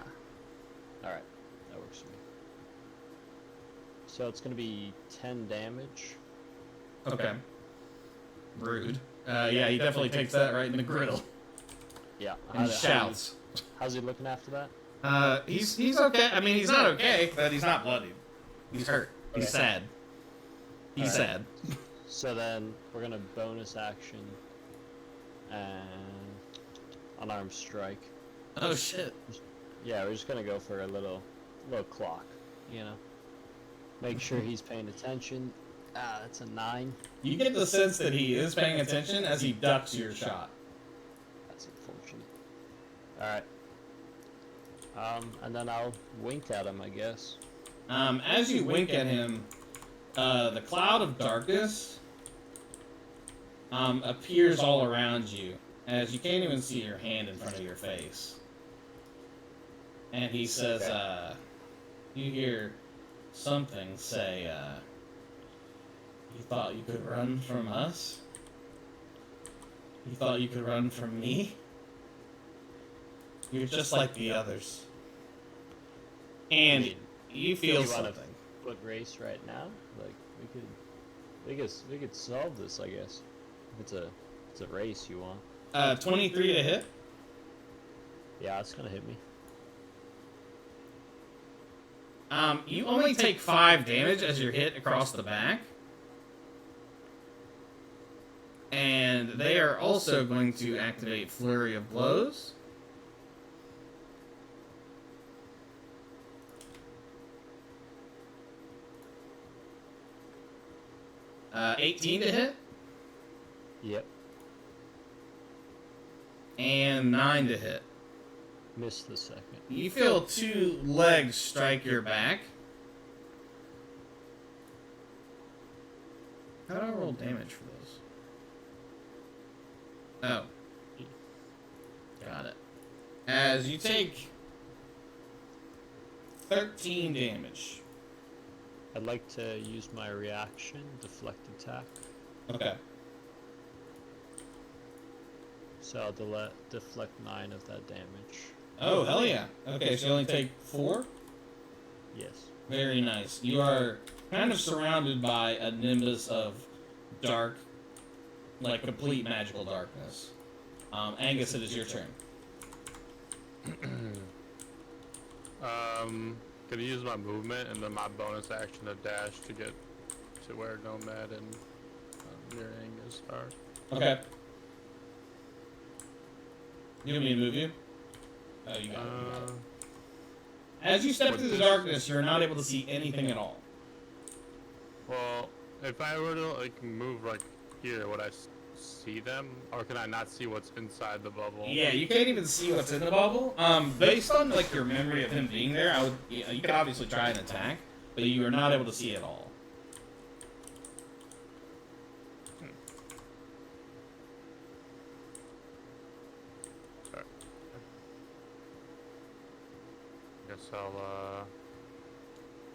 [SPEAKER 4] All right, that works for me. So it's gonna be 10 damage.
[SPEAKER 2] Okay. Rude. Yeah, he definitely takes that right in the griddle.
[SPEAKER 4] Yeah.
[SPEAKER 2] And shouts.
[SPEAKER 4] How's he looking after that?
[SPEAKER 2] He's okay. I mean, he's not okay, but he's not bloodied. He's hurt. He's sad. He's sad.
[SPEAKER 4] So then we're gonna bonus action and unarmed strike.
[SPEAKER 2] Oh shit.
[SPEAKER 4] Yeah, we're just gonna go for a little clock, you know. Make sure he's paying attention. Ah, that's a 9.
[SPEAKER 2] You get the sense that he is paying attention as he ducks your shot.
[SPEAKER 4] That's unfortunate. Alright. And then I'll wink at him, I guess.
[SPEAKER 2] As you wink at him, the cloud of darkness appears all around you, as you can't even see your hand in front of your face. And he says, you hear something say, you thought you could run from us? You thought you could run from me? You're just like the others. And you feel something.
[SPEAKER 4] Foot race right now? Like, we could solve this, I guess. If it's a race you want.
[SPEAKER 2] 23 to hit?
[SPEAKER 4] Yeah, it's gonna hit me.
[SPEAKER 2] You only take 5 damage as you're hit across the back. And they are also going to activate Flurry of Blows. Uh, 18 to hit.
[SPEAKER 4] Yep.
[SPEAKER 2] And 9 to hit.
[SPEAKER 4] Missed the second.
[SPEAKER 2] You feel 2 legs strike your back. How do I roll damage for those? Oh. Got it. As you take 13 damage.
[SPEAKER 4] I'd like to use my reaction, deflect attack.
[SPEAKER 2] Okay.
[SPEAKER 4] So I'll deflect 9 of that damage.
[SPEAKER 2] Oh, hell yeah. Okay, so you only take 4?
[SPEAKER 4] Yes.
[SPEAKER 2] Very nice. You are kind of surrounded by a nimbus of dark, like complete magical darkness. Angus, it is your turn.
[SPEAKER 6] Gonna use my movement and then my bonus action to dash to get to where Nomad and near Angus are.
[SPEAKER 2] Okay. You want me to move you? Oh, you got it. You got it. As you step through the darkness, you're not able to see anything at all.
[SPEAKER 6] Well, if I were to like move like here, would I see them, or can I not see what's inside the bubble?
[SPEAKER 2] Yeah, you can't even see what's in the bubble. Based on like your memory of him being there, you could obviously try and attack, but you are not able to see it all.
[SPEAKER 6] Sorry. Guess I'll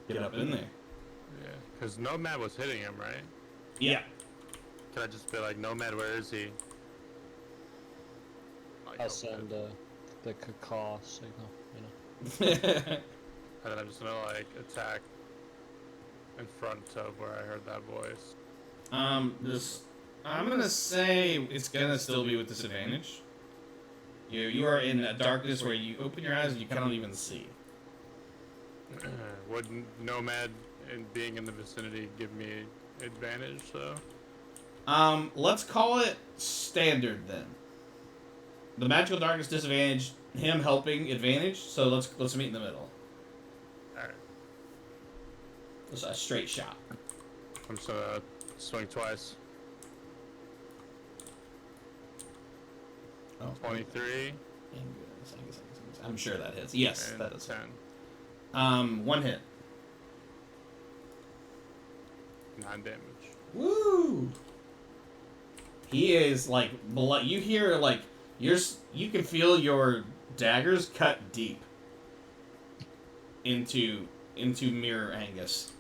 [SPEAKER 2] Get up in there.
[SPEAKER 6] yeah, because Nomad was hitting him, right?
[SPEAKER 2] Yeah.
[SPEAKER 6] Can I just be like, Nomad, where is he? Like,
[SPEAKER 4] I'll send the cacaw signal, you know.
[SPEAKER 6] And then I'm just gonna like attack in front of where I heard that voice.
[SPEAKER 2] I'm gonna say it's gonna still be with disadvantage. You are in a darkness where you open your eyes and you cannot even see.
[SPEAKER 6] Would Nomad and being in the vicinity give me advantage though?
[SPEAKER 2] Let's call it standard then. The magical darkness disadvantage, him helping advantage. So let's meet in the middle.
[SPEAKER 6] All right.
[SPEAKER 2] It's a straight shot.
[SPEAKER 6] I'm just gonna swing twice.
[SPEAKER 2] Oh,
[SPEAKER 6] 23.
[SPEAKER 2] I'm sure that hits. Yes,
[SPEAKER 6] and
[SPEAKER 2] that is
[SPEAKER 6] 10.
[SPEAKER 2] 1 hit.
[SPEAKER 6] 9 damage.
[SPEAKER 2] Woo! He is like blood. You hear like you can feel your daggers cut deep into Mirror Angus,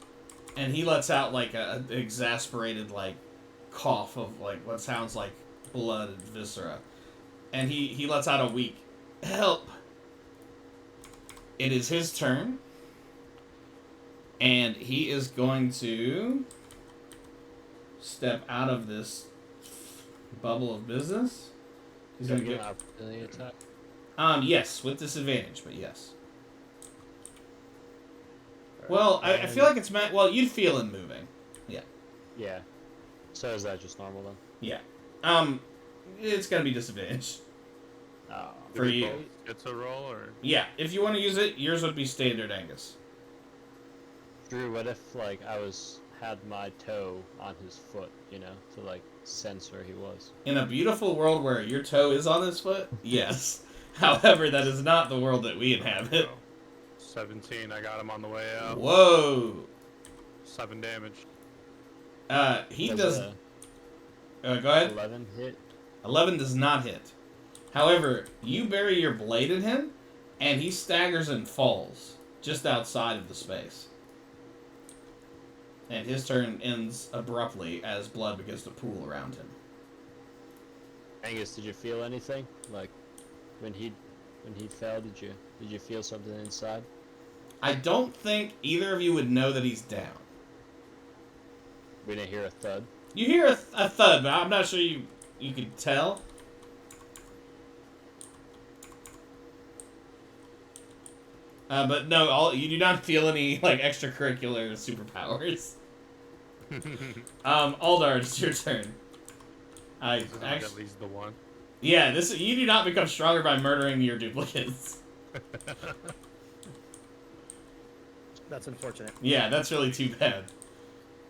[SPEAKER 2] and he lets out like a exasperated like cough of like what sounds like blood and viscera, and he lets out a weak help. It is his turn, and he is going to step out of this bubble of business. He's
[SPEAKER 4] Gonna
[SPEAKER 2] gonna
[SPEAKER 4] get an opportunity attack.
[SPEAKER 2] Yes, with disadvantage, but yes. Well, I feel like it's meant. Well, you'd feel him moving.
[SPEAKER 4] Yeah. So is that just normal then?
[SPEAKER 2] Yeah. It's gonna be disadvantage
[SPEAKER 4] Oh.
[SPEAKER 2] for you.
[SPEAKER 6] It's a roll, or
[SPEAKER 2] Yeah, if you want to use it, yours would be standard, Angus.
[SPEAKER 4] Drew, what if like I had my toe on his foot, you know, to like sense where he was?
[SPEAKER 2] In a beautiful world where your toe is on his foot, yes. However, that is not the world that we inhabit.
[SPEAKER 6] 17. I got him on the way out.
[SPEAKER 2] Whoa.
[SPEAKER 6] 7 damage.
[SPEAKER 2] He
[SPEAKER 4] Does
[SPEAKER 2] does. Go ahead.
[SPEAKER 4] 11 hit.
[SPEAKER 2] 11 does not hit. However, you bury your blade in him, and he staggers and falls just outside of the space. And his turn ends abruptly as blood begins to pool around him.
[SPEAKER 4] Angus, did you feel anything? Like when he fell, did you feel something inside?
[SPEAKER 2] I don't think either of you would know that he's down.
[SPEAKER 4] We didn't hear a thud.
[SPEAKER 2] You hear a thud, but I'm not sure you could tell. But no, you do not feel any like extracurricular superpowers. Aldar, it's your turn.
[SPEAKER 6] At least the one.
[SPEAKER 2] Yeah, you do not become stronger by murdering your duplicates.
[SPEAKER 5] That's unfortunate.
[SPEAKER 2] Yeah, that's really too bad.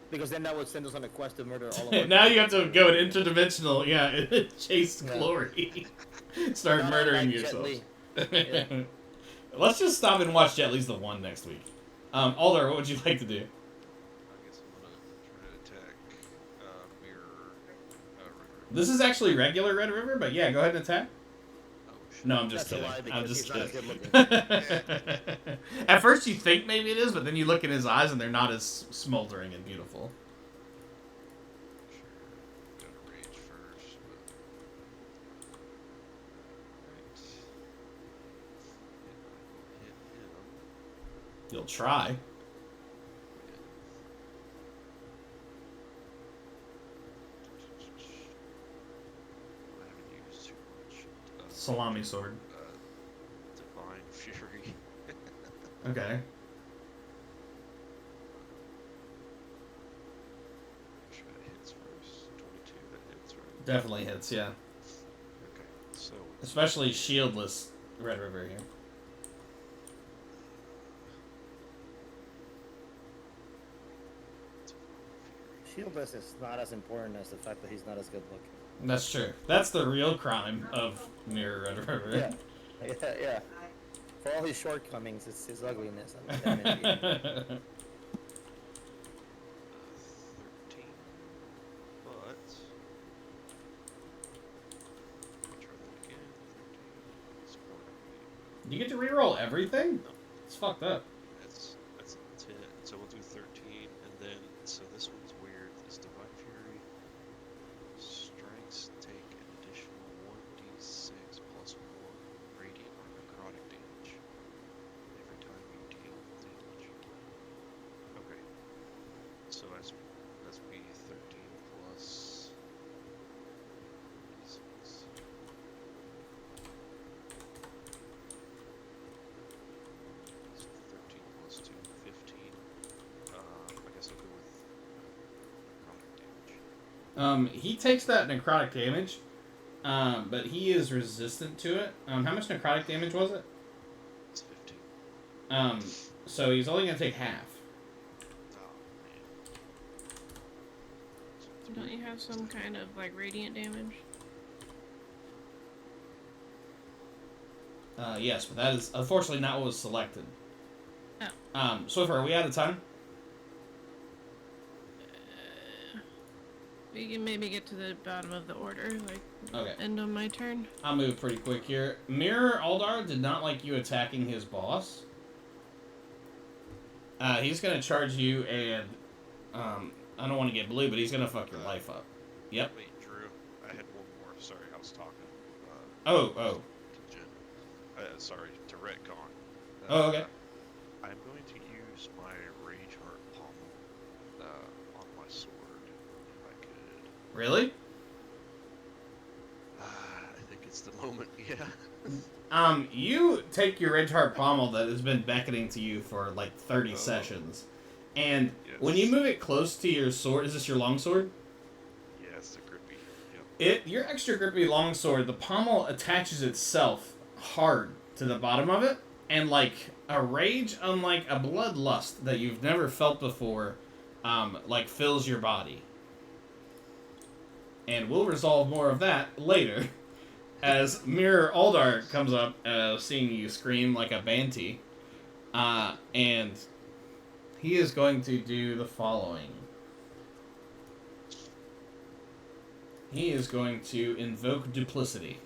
[SPEAKER 5] Because then that would send us on a quest to murder all of our
[SPEAKER 2] Now you have to go in interdimensional, chase
[SPEAKER 5] Yeah.
[SPEAKER 2] glory. Start
[SPEAKER 5] Not
[SPEAKER 2] murdering
[SPEAKER 5] like Jet
[SPEAKER 2] yourself.
[SPEAKER 5] Li.
[SPEAKER 2] Yeah. Let's just stop and watch Jet Li's the one next week. Aldar, what would you like to do?
[SPEAKER 3] I guess I'm gonna try to attack Mirror River.
[SPEAKER 2] This is actually regular Red River, but yeah, go ahead and attack.
[SPEAKER 3] Oh shit.
[SPEAKER 2] No, I'm just
[SPEAKER 5] That's a
[SPEAKER 2] kidding.
[SPEAKER 5] lie
[SPEAKER 2] I'm
[SPEAKER 5] because
[SPEAKER 2] just
[SPEAKER 5] he's not as
[SPEAKER 2] kidding.
[SPEAKER 5] good
[SPEAKER 2] At first you think maybe it is, but then you look in his eyes and they're not as smoldering and beautiful.
[SPEAKER 3] Sure. Gotta rage first, but right. And I will hit him.
[SPEAKER 2] You'll try.
[SPEAKER 3] I haven't used too much.
[SPEAKER 2] Salami sword.
[SPEAKER 3] Divine Fury.
[SPEAKER 2] Okay.
[SPEAKER 3] Sure that hits first. 22, that hits, right?
[SPEAKER 2] Definitely hits, yeah.
[SPEAKER 3] Okay, so it's
[SPEAKER 2] Especially shieldless Red River here.
[SPEAKER 3] Divine Fury.
[SPEAKER 5] Shieldless is not as important as the fact that he's not as good looking.
[SPEAKER 2] That's true. That's the real crime of Mirror Red River.
[SPEAKER 5] Yeah. For all his shortcomings, it's his ugliness. And envy.
[SPEAKER 3] 13. But let me try that again. 13. Support.
[SPEAKER 2] You get to reroll everything?
[SPEAKER 3] No.
[SPEAKER 2] It's fucked up.
[SPEAKER 3] That's 10. So we'll do 13, and then so this one's weird. This Divine Fury strikes take an additional 1d6 plus 1 radiant or necrotic damage every time you deal damage. Okay. So that's be 13 plus d6. So 13 plus 2, 15. I guess I'll go with necrotic damage.
[SPEAKER 2] He takes that necrotic damage, but he is resistant to it. How much necrotic damage was it?
[SPEAKER 3] It's 15.
[SPEAKER 2] So he's only gonna take half.
[SPEAKER 3] Oh, man.
[SPEAKER 1] Don't you have some kind of like radiant damage?
[SPEAKER 2] Yes, but that is unfortunately not what was selected.
[SPEAKER 1] Oh.
[SPEAKER 2] Swiffer, are we out of time?
[SPEAKER 1] We can maybe get to the bottom of the order, like
[SPEAKER 2] Okay.
[SPEAKER 1] end on my turn.
[SPEAKER 2] I'll move pretty quick here. Mirror Aldar did not like you attacking his boss. He's gonna charge you and I don't want to get blue, but he's gonna fuck your life up. Yep.
[SPEAKER 3] Wait, Drew, I had one more. Sorry, I was talking.
[SPEAKER 2] Oh.
[SPEAKER 3] To Jen. Sorry, to Retcon.
[SPEAKER 2] Oh, okay.
[SPEAKER 3] I'm going to use my Rage Heart Pommel on my sword, if I could.
[SPEAKER 2] Really?
[SPEAKER 3] I think it's the moment, yeah.
[SPEAKER 2] You take your Red Heart Pommel that has been beckoning to you for like 30 sessions, and when you move it close to your sword, is this your longsword?
[SPEAKER 3] Yeah, it's the grippy. Yep.
[SPEAKER 2] Your extra grippy longsword, the pommel attaches itself hard to the bottom of it, and like a rage unlike a bloodlust that you've never felt before, like fills your body. And we'll resolve more of that later. As Mirror Aldar comes up, seeing you scream like a Banty, and he is going to do the following. He is going to invoke duplicity.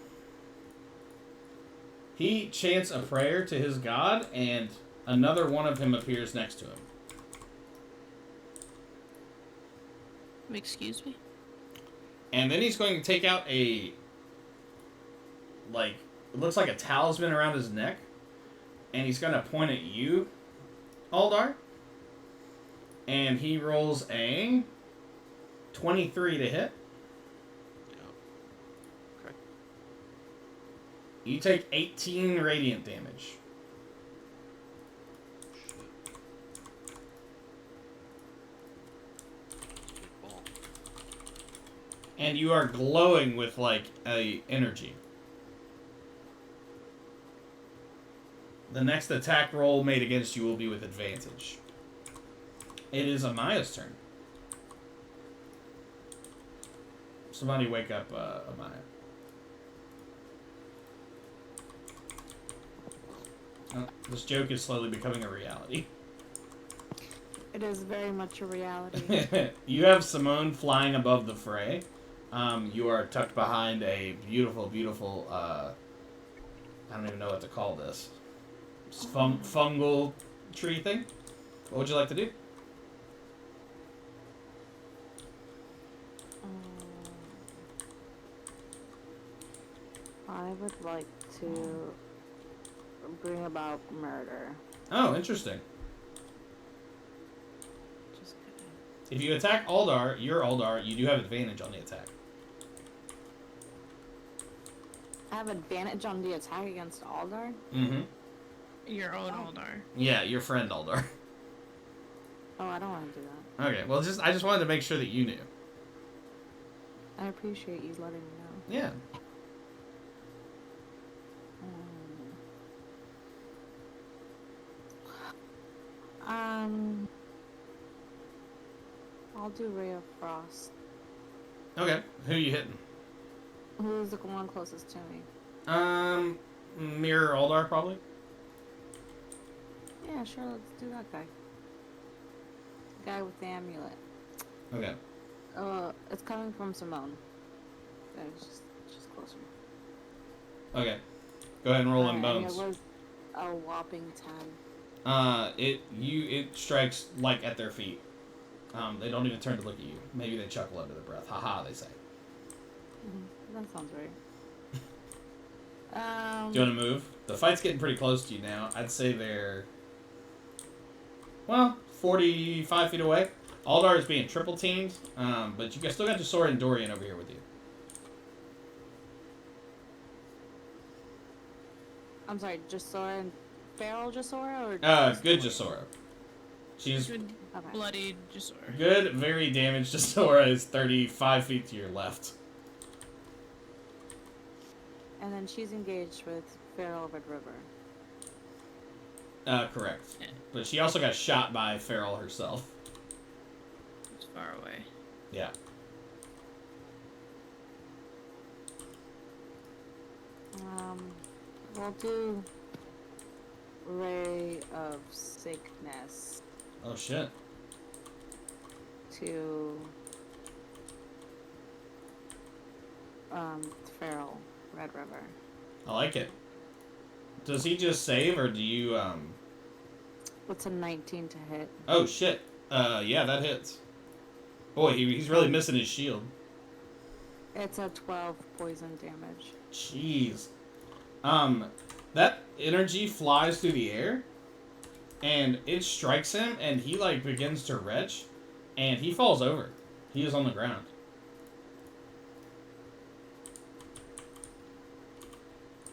[SPEAKER 2] He chants a prayer to his god, and another one of him appears next to him.
[SPEAKER 1] Excuse me?
[SPEAKER 2] And then he's going to take out a... like, it looks like a talisman around his neck. And he's going to point at you, Aldar. And he rolls a 23 to hit.
[SPEAKER 3] Yeah. Okay.
[SPEAKER 2] You take 18 radiant damage.
[SPEAKER 3] Big ball.
[SPEAKER 2] And you are glowing with, like, a energy. The next attack roll made against you will be with advantage. It is Amaya's turn. Somebody wake up Amaya. This joke is slowly becoming a reality.
[SPEAKER 9] It is very much a reality.
[SPEAKER 2] You have Simone flying above the fray. You are tucked behind a beautiful, beautiful, I don't even know what to call this. Fungal tree thing. What would you like to do?
[SPEAKER 9] I would like to bring about murder.
[SPEAKER 2] Oh, interesting.
[SPEAKER 9] Just kidding.
[SPEAKER 2] If you attack Aldar, your Aldar, you do have advantage on the attack.
[SPEAKER 9] I have advantage on the attack against Aldar?
[SPEAKER 2] Mm-hmm.
[SPEAKER 1] Your own Aldar.
[SPEAKER 2] Yeah, your friend Aldar.
[SPEAKER 9] Oh, I don't want to do that.
[SPEAKER 2] Okay, well, I just wanted to make sure that you knew.
[SPEAKER 9] I appreciate you letting me know.
[SPEAKER 2] Yeah.
[SPEAKER 9] I'll do Ray of Frost.
[SPEAKER 2] Okay, who are you hitting?
[SPEAKER 9] Who's the one closest to me?
[SPEAKER 2] Mirror Aldar, probably?
[SPEAKER 9] Yeah, sure, let's do that guy. The guy with the amulet.
[SPEAKER 2] Okay.
[SPEAKER 9] It's coming from Simone. It's just closer.
[SPEAKER 2] Okay. Go ahead and roll in
[SPEAKER 9] And
[SPEAKER 2] bones.
[SPEAKER 9] it was a whopping 10.
[SPEAKER 2] It strikes like at their feet. They don't even turn to look at you. Maybe they chuckle under their breath. Haha, they say.
[SPEAKER 9] That sounds right.
[SPEAKER 2] Do you want to move? The fight's getting pretty close to you now. I'd say they're, well, 45 feet away. Aldar is being triple teamed, but you guys still got Jasora and Dorian over here with you.
[SPEAKER 9] I'm sorry, Jasora and Feral Jasora or
[SPEAKER 2] Good Jasora. She's
[SPEAKER 1] Good
[SPEAKER 9] Okay.
[SPEAKER 1] bloody Jasora.
[SPEAKER 2] good, very damaged Jasora is 35 feet to your left.
[SPEAKER 9] And then she's engaged with Feral Red River.
[SPEAKER 2] Correct.
[SPEAKER 1] Yeah.
[SPEAKER 2] But she also got shot by Feral herself.
[SPEAKER 1] It's far away.
[SPEAKER 2] Yeah.
[SPEAKER 9] We'll do Ray of Sickness
[SPEAKER 2] Oh shit.
[SPEAKER 9] to feral Red River.
[SPEAKER 2] I like it. Does he just save, or do you,
[SPEAKER 9] What's a 19 to hit?
[SPEAKER 2] Oh, shit. Yeah, that hits. Boy, he's really missing his shield.
[SPEAKER 9] It's a 12 poison damage.
[SPEAKER 2] Jeez. That energy flies through the air, and it strikes him, and he, like, begins to retch, and he falls over. He is on the ground.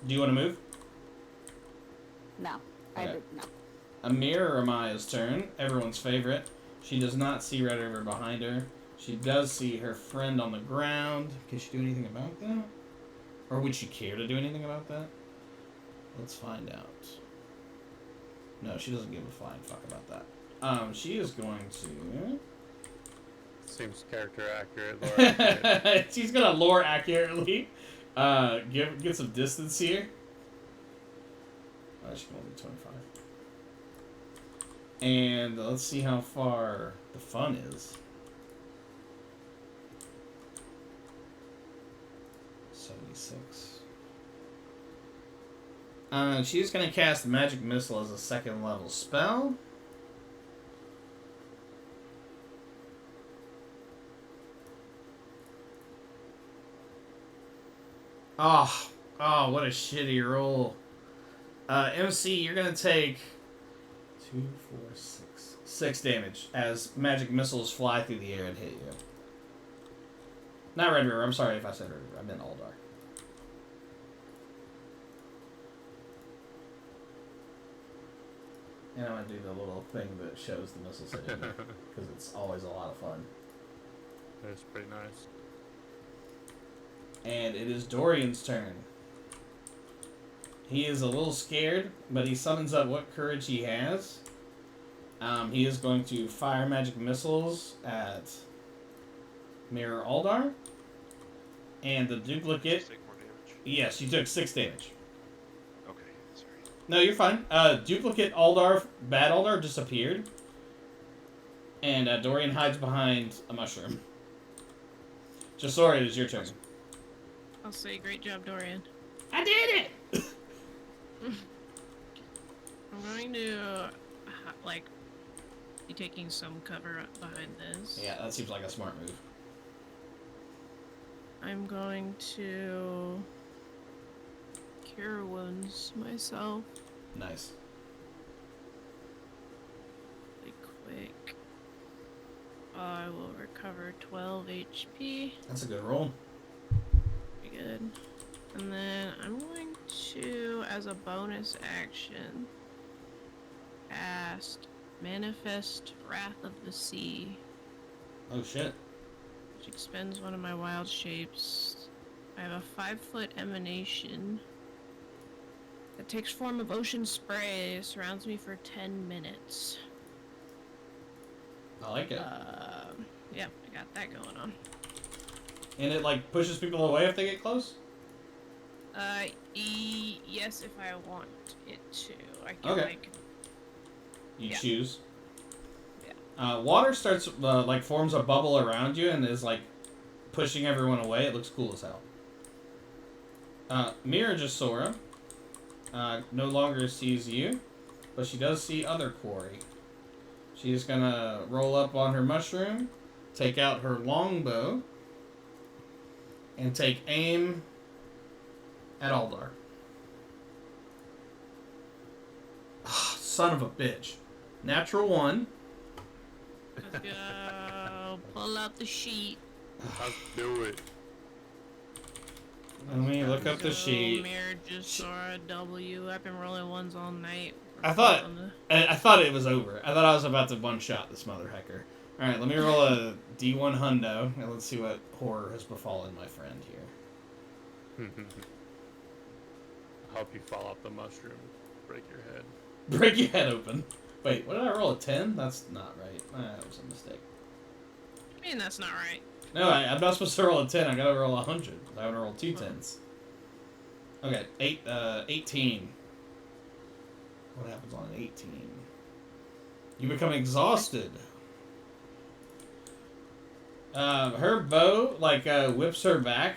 [SPEAKER 2] Do you want to move?
[SPEAKER 9] No,
[SPEAKER 2] Okay.
[SPEAKER 9] I did no.
[SPEAKER 2] Amir or Amaya's turn. Everyone's favorite. She does not see Red River behind her. She does see her friend on the ground. Can she do anything about that? Or would she care to do anything about that? Let's find out. No, she doesn't give a flying fuck about that. She is going to...
[SPEAKER 6] Seems character accurate, lore accurate.
[SPEAKER 2] She's gonna lore accurately. Get some distance here. She can only do 25. And let's see how far the fun is. 76. She's gonna cast Magic Missile as a 2nd level spell. Oh, what a shitty roll. MC, you're gonna take 2, 4, 6 damage as magic missiles fly through the air and hit you. Not Red River. I'm sorry if I said Red River. I meant Aldar. And I'm gonna do the little thing that shows the missiles hitting you because it's always a lot of fun.
[SPEAKER 6] That's pretty nice.
[SPEAKER 2] And it is Dorian's turn. He is a little scared, but he summons up what courage he has. He is going to fire magic missiles at Mirror Aldar. And the duplicate...
[SPEAKER 3] Take more damage?
[SPEAKER 2] Yes, you took 6 damage.
[SPEAKER 3] Okay, sorry.
[SPEAKER 2] No, you're fine. Duplicate Aldar, bad Aldar, disappeared. And Dorian hides behind a mushroom. Jasora, it is your turn.
[SPEAKER 1] I'll say great job, Dorian.
[SPEAKER 2] I did it!
[SPEAKER 1] I'm going to, like, be taking some cover behind this.
[SPEAKER 2] Yeah, that seems like a smart move.
[SPEAKER 1] I'm going to cure wounds myself.
[SPEAKER 2] Nice.
[SPEAKER 1] Really quick. I will recover 12 HP.
[SPEAKER 2] That's a good roll.
[SPEAKER 1] Pretty good. And then I'm going to, as a bonus action, cast Manifest Wrath of the Sea,
[SPEAKER 2] Oh shit.
[SPEAKER 1] which expends one of my wild shapes. I have a 5-foot emanation that takes form of ocean spray, surrounds me for 10 minutes.
[SPEAKER 2] I like it.
[SPEAKER 1] Yeah, I got that going on.
[SPEAKER 2] And it like pushes people away if they get close?
[SPEAKER 1] Yes, if I want it to. I can,
[SPEAKER 2] Okay.
[SPEAKER 1] like...
[SPEAKER 2] You
[SPEAKER 1] Yeah.
[SPEAKER 2] choose.
[SPEAKER 1] Yeah.
[SPEAKER 2] Water starts, like, forms a bubble around you and is, like, pushing everyone away. It looks cool as hell. Mirror Jasora no longer sees you, but she does see other quarry. She's gonna roll up on her mushroom, take out her longbow, and take aim at Aldar. Son of a bitch. Natural 1.
[SPEAKER 1] Let's go. Pull out the sheet.
[SPEAKER 6] Let's do it.
[SPEAKER 2] Let me look up the
[SPEAKER 1] Go,
[SPEAKER 2] sheet.
[SPEAKER 1] Mirror Jasora W. I've been rolling ones all night.
[SPEAKER 2] I thought
[SPEAKER 1] On the-
[SPEAKER 2] I thought it was over. I thought I was about to one-shot this mother hecker. Alright, let me roll a D1 hundo, and let's see what horror has befallen my friend here.
[SPEAKER 6] I hope you fall off the mushroom, break your head.
[SPEAKER 2] Break your head open. Wait, what did I roll? A 10? That's not right. That was a mistake.
[SPEAKER 1] I mean, that's not right.
[SPEAKER 2] No, I'm not supposed to roll a 10. I gotta roll 100. I would roll 2 10s. Okay, 18. What happens on an 18? You become exhausted. Her bow, like, whips her back,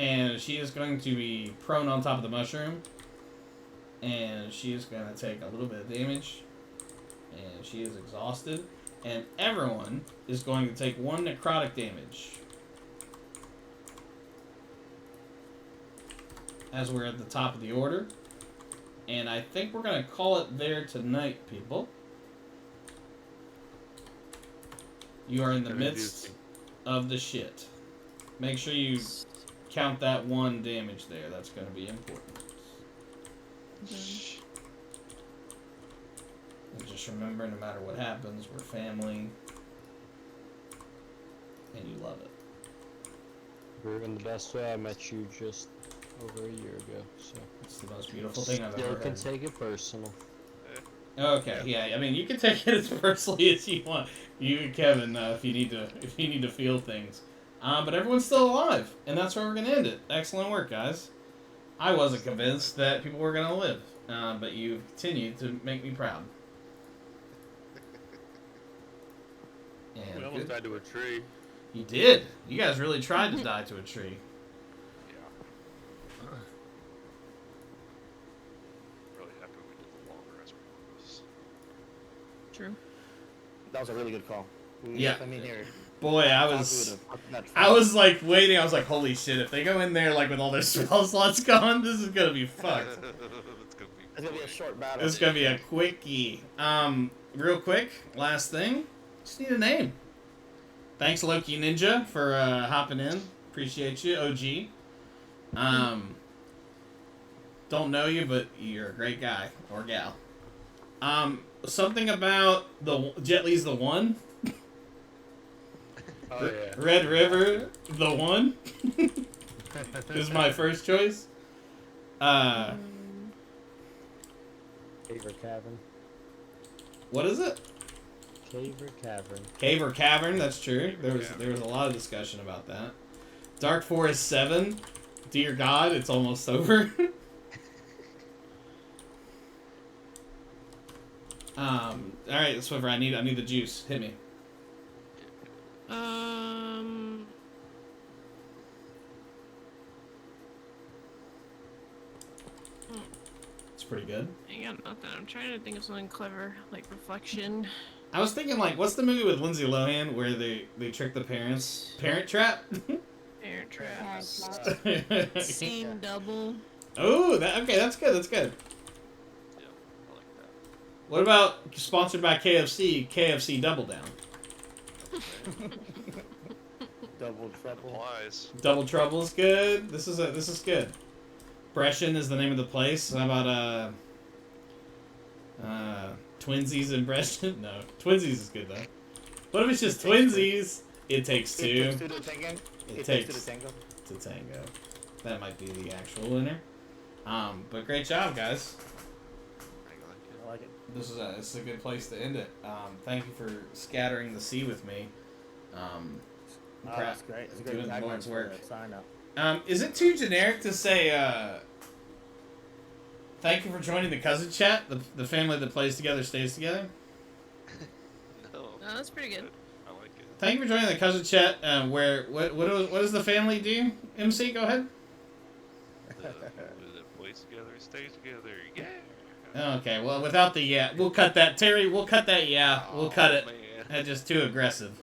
[SPEAKER 2] and she is going to be prone on top of the mushroom, and she is going to take a little bit of damage, and she is exhausted, and everyone is going to take 1 necrotic damage. As we're at the top of the order, and I think we're going to call it there tonight, people. You are in the midst of the shit. Make sure you count that 1 damage there. That's going to be important. And just remember, no matter what happens, we're family. And you love it.
[SPEAKER 4] We're in the best way. I met you just over a year ago, so
[SPEAKER 2] it's the most beautiful thing I've ever heard.
[SPEAKER 4] Still can take it personal.
[SPEAKER 2] Okay, yeah. I mean, you can take it as personally as you want. You and Kevin, if you need to feel things. But everyone's still alive, and that's where we're gonna end it. Excellent work, guys. I wasn't convinced that people were gonna live, but you continued to make me proud. And
[SPEAKER 6] we almost died to a tree.
[SPEAKER 2] You did. You guys really tried to die to a tree.
[SPEAKER 1] True.
[SPEAKER 5] That was a really good call.
[SPEAKER 2] Yeah.
[SPEAKER 5] I mean, here.
[SPEAKER 2] Boy, I was like waiting. I was like, holy shit! If they go in there like with all their spell slots gone, this is gonna be fucked.
[SPEAKER 5] It's gonna be a short battle.
[SPEAKER 2] It's gonna be a quickie. Real quick, last thing. Just need a name. Thanks, Loki Ninja, for hopping in. Appreciate you, OG. Don't know you, but you're a great guy or gal. Something about the Jet Li's the one.
[SPEAKER 6] Oh yeah.
[SPEAKER 2] Red River, the one. Is my first choice.
[SPEAKER 4] Cave or Cavern?
[SPEAKER 2] What is it?
[SPEAKER 4] Cave or Cavern?
[SPEAKER 2] Cave or Cavern, that's true. There was a lot of discussion about that. Dark Forest 7. Dear God, it's almost over. Alright, Swiffer, I need the juice. Hit me. It's pretty good.
[SPEAKER 1] I got nothing. I'm trying to think of something clever, like Reflection.
[SPEAKER 2] I was thinking, like, what's the movie with Lindsay Lohan where they trick the parents? Parent Trap?
[SPEAKER 1] Parent Trap. Scene Double.
[SPEAKER 2] Oh, okay, that's good, that's good.
[SPEAKER 3] Yeah, I like that.
[SPEAKER 2] What about, sponsored by KFC, KFC Double Down?
[SPEAKER 5] Double trouble.
[SPEAKER 3] Applies.
[SPEAKER 2] Double Trouble's good. This is good. Brescian is the name of the place. How about Twinsies and Brescian? No, Twinsies is good though. What if it's just Twinsies? It takes two.
[SPEAKER 5] It takes two to tango.
[SPEAKER 2] It takes two to tango. That might be the actual winner. But great job, guys.
[SPEAKER 5] I like it.
[SPEAKER 2] This is a good place to end it. Thank you for scattering the sea with me.
[SPEAKER 5] That's great. It's a good
[SPEAKER 2] doing
[SPEAKER 5] tagline
[SPEAKER 2] Lord's
[SPEAKER 5] for
[SPEAKER 2] work.
[SPEAKER 5] the sign up.
[SPEAKER 2] Is it too generic to say, thank you for joining the cousin chat, the family that plays together stays together?
[SPEAKER 3] No.
[SPEAKER 1] No, that's pretty good.
[SPEAKER 3] I like it.
[SPEAKER 2] Thank you for joining the cousin chat, what does the family do? MC, go ahead.
[SPEAKER 3] The family that plays together stays together. Yeah.
[SPEAKER 2] Okay, well, without the yeah, we'll cut that. Terry, we'll cut that yeah. We'll cut it.
[SPEAKER 3] Man.
[SPEAKER 2] That's just too aggressive.